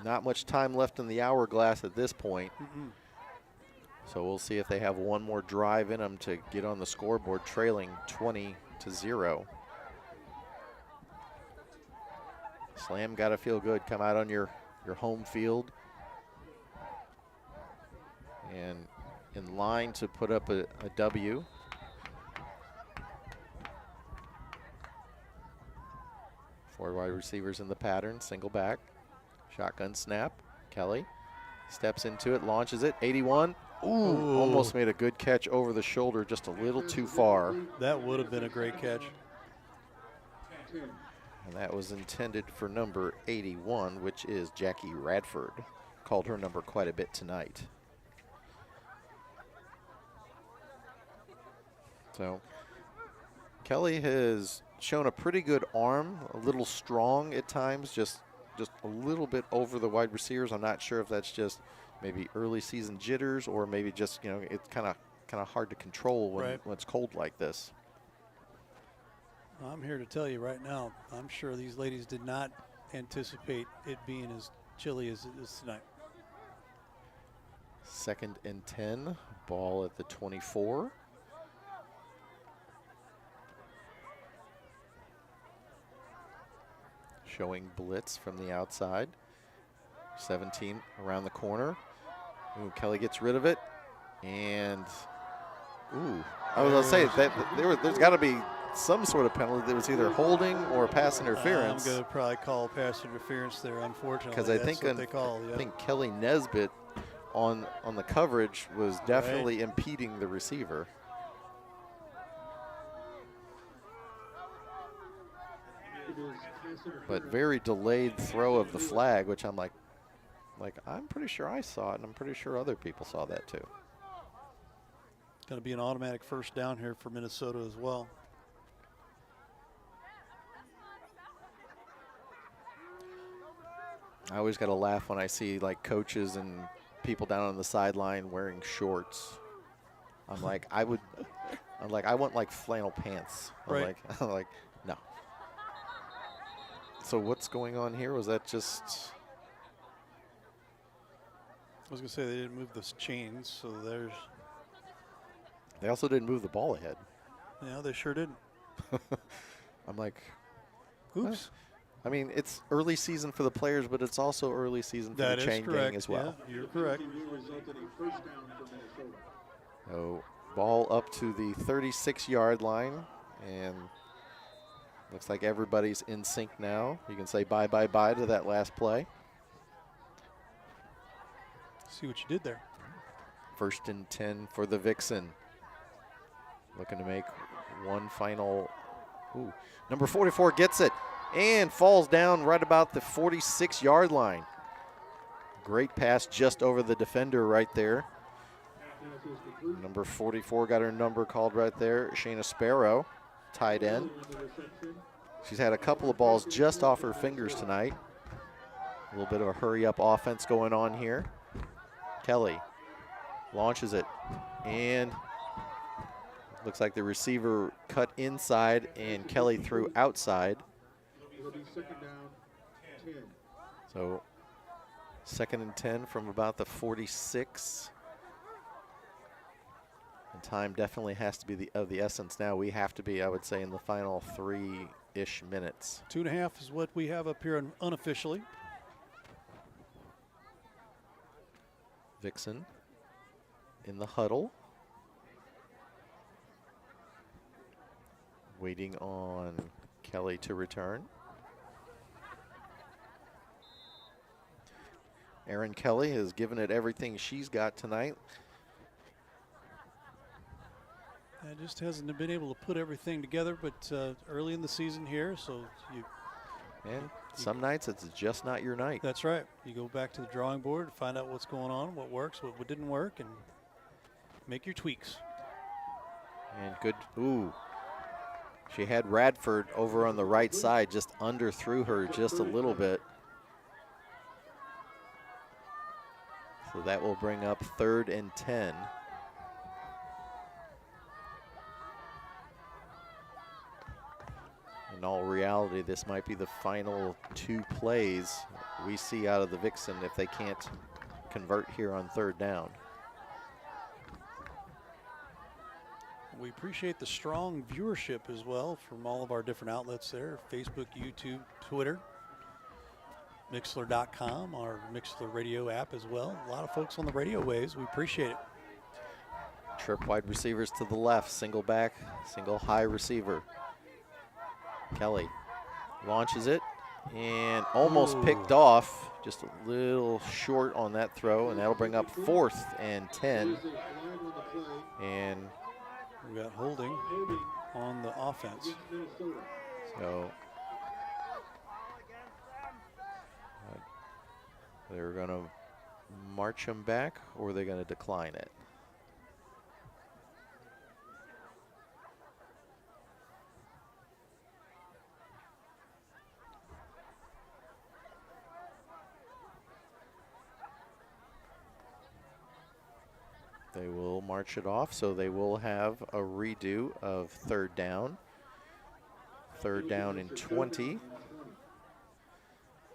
not much time left in the hourglass at this point. So we'll see if they have one more drive in them to get on the scoreboard, trailing 20-0. Slam got to feel good. Come out on your home field. And in line to put up a W. Four wide receivers in the pattern, single back. Shotgun snap. Kelly steps into it, launches it, 81. Ooh, almost made a good catch over the shoulder, just a little too far. That would have been a great catch. And that was intended for number 81, which is Jackie Radford. Called her number quite a bit tonight. So Kelly has shown a pretty good arm, a little strong at times, just a little bit over the wide receivers. I'm not sure if that's just maybe early season jitters or maybe just, you know, it's kind of hard to control when it's cold like this. I'm here to tell you right now, I'm sure these ladies did not anticipate it being as chilly as it is tonight. 2nd and 10, ball at the 24. Showing blitz from the outside. 17 around the corner. Ooh, Kelly gets rid of it. And, ooh, I was going to say, that there's got to be some sort of penalty that was either holding or pass interference. I'm going to probably call pass interference there, unfortunately. Because I think I think Kelly Nesbitt on the coverage was definitely impeding the receiver. But very delayed throw of the flag, which I'm like I'm pretty sure I saw it, and I'm pretty sure other people saw that too. It's going to be an automatic first down here for Minnesota as well. I always got to laugh when I see like coaches and people down on the sideline wearing shorts. I'm like, I want like flannel pants. I'm like, no. So what's going on here? Was that just? I was going to say they didn't move those chains, so there's. They also didn't move the ball ahead. Yeah, they sure didn't. I'm like, oops. I mean, it's early season for the players, but it's also early season for the chain gang as well. Yeah, you're correct. So ball up to the 36-yard line, and looks like everybody's in sync now. You can say bye, bye, bye to that last play. See what you did there. 1st and 10 for the Vixen. Looking to make one final. Ooh, number 44 gets it and falls down right about the 46-yard line. Great pass just over the defender right there. Number 44 got her number called right there. Shayna Sparrow, tight end. She's had a couple of balls just off her fingers tonight. A little bit of a hurry-up offense going on here. Kelly launches it, and looks like the receiver cut inside and Kelly threw outside. So 2nd and 10 from about the 46. And time definitely has to be of the essence now. We have to be, I would say, in the final 3-ish minutes. 2.5 is what we have up here unofficially. Vixen in the huddle, waiting on Kelly to return. Erin Kelly has given it everything she's got tonight. Just hasn't been able to put everything together, but early in the season here, so some nights it's just not your night. That's right. You go back to the drawing board, find out what's going on, what works, what didn't work, and make your tweaks. And good, ooh. She had Radford over on the right side, just underthrew her just a little bit. So that will bring up 3rd and 10. In all reality, this might be the final 2 plays we see out of the Vixen if they can't convert here on 3rd down. We appreciate the strong viewership as well from all of our different outlets there, Facebook, YouTube, Twitter, Mixler.com, our Mixler radio app as well. A lot of folks on the radio waves. We appreciate it. Trip wide receivers to the left, single back, single high receiver. Kelly launches it and almost picked off, just a little short on that throw, and that'll bring up 4th and 10. And we got holding on the offense. So they're going to march him back, or they're going to decline it. They will march it off, so they will have a redo of 3rd down. 3rd down and 20.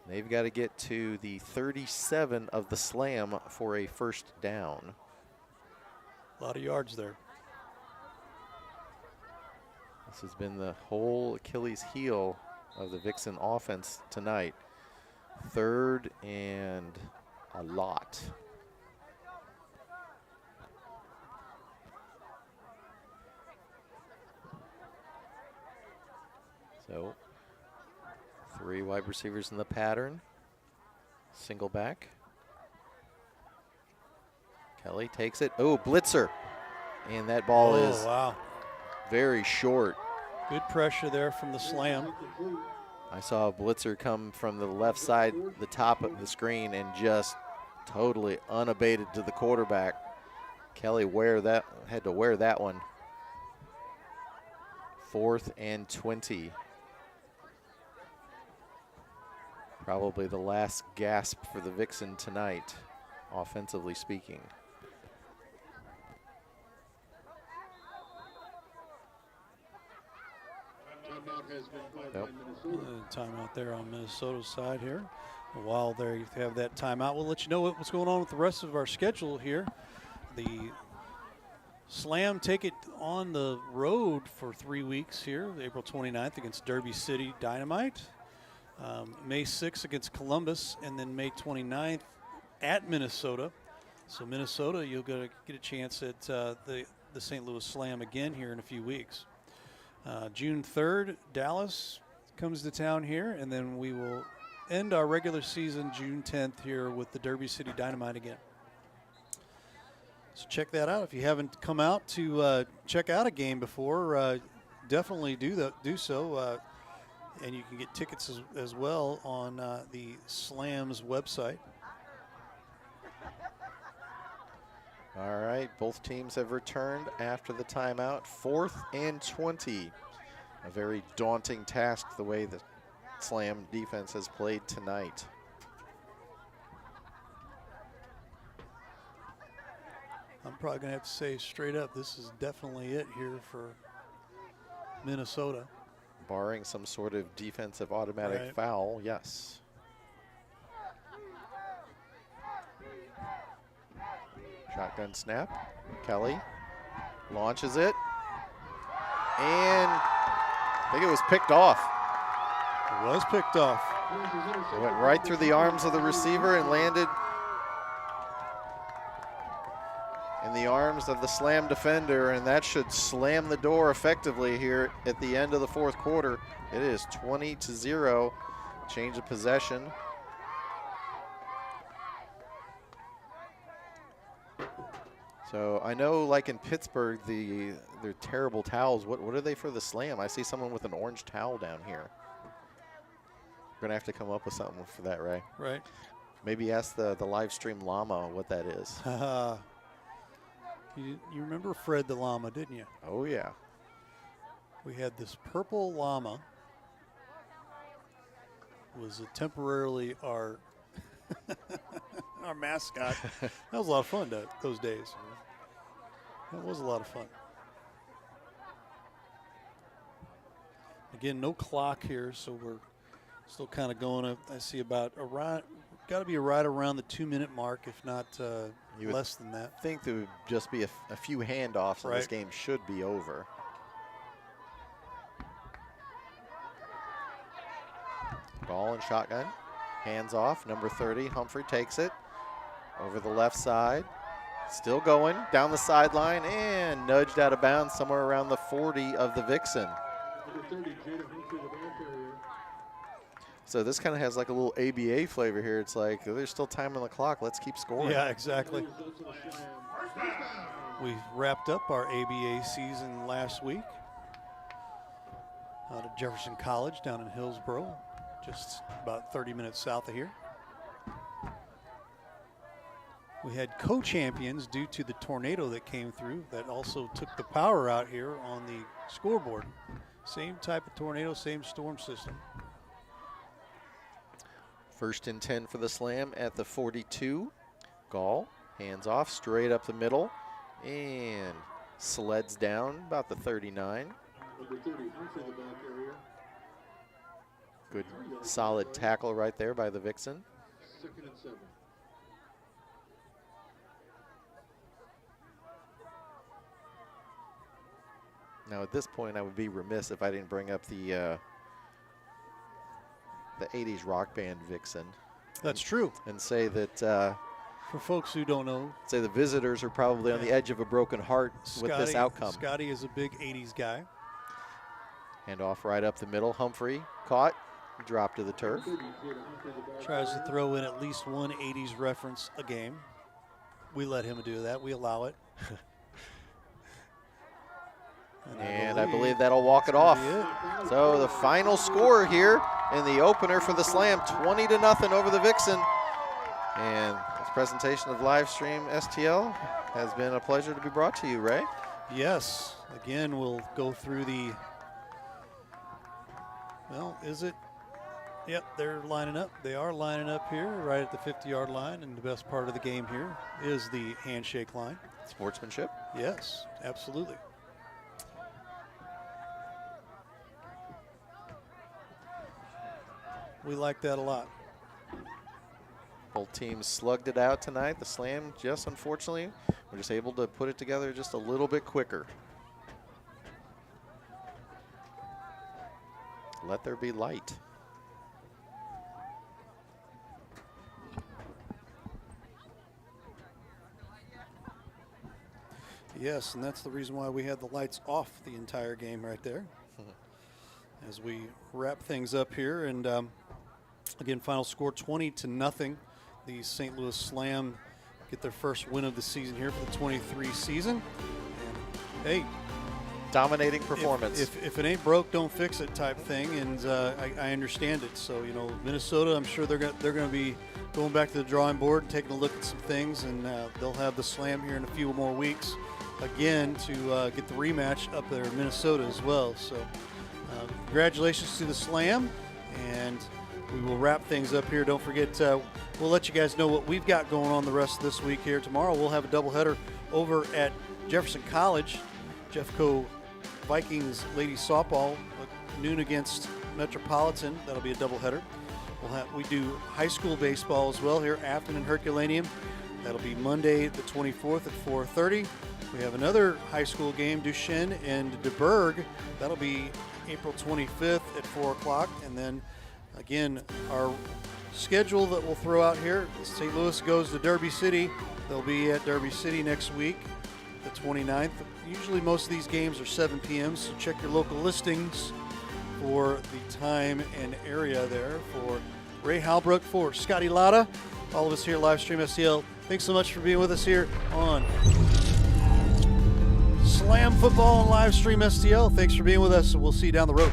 They've got to get to the 37 of the slam for a 1st down. A lot of yards there. This has been the whole Achilles heel of the Vixen offense tonight. 3rd and a lot. So 3 wide receivers in the pattern. Single back. Kelly takes it. Oh, blitzer. And that ball is very short. Good pressure there from the slam. I saw a blitzer come from the left side, the top of the screen, and just totally unabated to the quarterback. Kelly had to wear that one. 4th and 20. Probably the last gasp for the Vixen tonight, offensively speaking. Timeout there on Minnesota's side here. While they have that timeout, we'll let you know what's going on with the rest of our schedule here. The Slam take it on the road for 3 weeks here, April 29th against Derby City Dynamite. May 6th against Columbus, and then May 29th at Minnesota. So Minnesota, you'll get a chance at the St. Louis Slam again here in a few weeks. June 3rd, Dallas comes to town here, and then we will end our regular season June 10th here with the Derby City Dynamite again. So check that out. If you haven't come out to check out a game before, definitely do so. And you can get tickets as well on the Slam's website. All right, both teams have returned after the timeout. 4th and 20. A very daunting task the way the Slam defense has played tonight. I'm probably going to have to say straight up, this is definitely it here for Minnesota. Barring some sort of defensive automatic foul, yes. Shotgun snap. Kelly launches it. And I think it was picked off. It was picked off. It went right through the arms of the receiver and landed in the arms of the Slam defender, and that should slam the door effectively here at the end of the 4th quarter. It is 20-0. Change of possession. So I know, like in Pittsburgh, they're terrible towels. What are they for the Slam? I see someone with an orange towel down here. We're gonna have to come up with something for that, Ray. Right. Maybe ask the live stream llama what that is. You remember Fred the llama, didn't you? Oh yeah. We had this purple llama. Was temporarily our our mascot. That was a lot of fun those days. That was a lot of fun. Again, no clock here, so we're still kind of going up. I see about around, got to be right around the 2-minute mark, if not less than that. I think there would just be a few handoffs, and this game should be over. Ball and shotgun. Hands off. Number 30, Humphrey takes it over the left side. Still going down the sideline and nudged out of bounds somewhere around the 40 of the Vixen. So this kind of has like a little ABA flavor here. It's like there's still time on the clock. Let's keep scoring. Yeah, exactly. We wrapped up our ABA season last week out of Jefferson College down in Hillsboro, just about 30 minutes south of here. We had co-champions due to the tornado that came through that also took the power out here on the scoreboard. Same type of tornado, same storm system. 1st and 10 for the Slam at the 42. Gall, hands off, straight up the middle, and sleds down about the 39. Good, solid tackle right there by the Vixen. 2nd and 7. Now at this point, I would be remiss if I didn't bring up the 80s rock band Vixen. That's true. And say that for folks who don't know, say the visitors are probably on the edge of a broken heart with this outcome. Scotty is a big 80s guy. Hand off right up the middle. Humphrey caught, dropped to the turf. Tries to throw in at least one 80s reference a game. We let him do that. We allow it. And I believe that'll walk it off. So the final score here in the opener for the Slam, 20-0 over the Vixen. And this presentation of live stream STL has been a pleasure to be brought to you, Ray. Yes. Again, we'll go through the, well, is it? Yep, they're lining up. They are lining up here right at the 50-yard line. And the best part of the game here is the handshake line. Sportsmanship? Yes, absolutely. We like that a lot. Both teams slugged it out tonight. The Slam, just unfortunately, we're just able to put it together just a little bit quicker. Let there be light. Yes, and that's the reason why we had the lights off the entire game right there. As we wrap things up here, and again, final score 20-0. The St. Louis Slam get their first win of the season here for the 23 season. And hey, dominating performance. If it ain't broke, don't fix it type thing, and I understand it. So Minnesota, I'm sure they're going to be going back to the drawing board and taking a look at some things, and they'll have the Slam here in a few more weeks again to get the rematch up there in Minnesota as well. So congratulations to the Slam, and we will wrap things up here. Don't forget, we'll let you guys know what we've got going on the rest of this week here. Tomorrow we'll have a doubleheader over at Jefferson College. Jeffco Vikings ladies softball noon against Metropolitan. That'll be a doubleheader. We do high school baseball as well here, Afton and Herculaneum. That'll be Monday the 24th at 4:30. We have another high school game, Duchesne and DeBerg. That'll be April 25th at 4 o'clock. And then again, our schedule that we'll throw out here, St. Louis goes to Derby City. They'll be at Derby City next week, the 29th. Usually most of these games are 7 p.m., so check your local listings for the time and area there. For Ray Halbrook, for Scotty Latta, all of us here at Livestream STL, thanks so much for being with us here on Slam Football and Livestream STL. Thanks for being with us, and we'll see you down the road.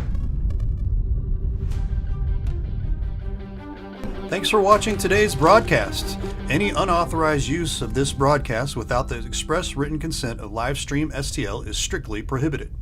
Thanks for watching today's broadcast. Any unauthorized use of this broadcast without the express written consent of Livestream STL is strictly prohibited.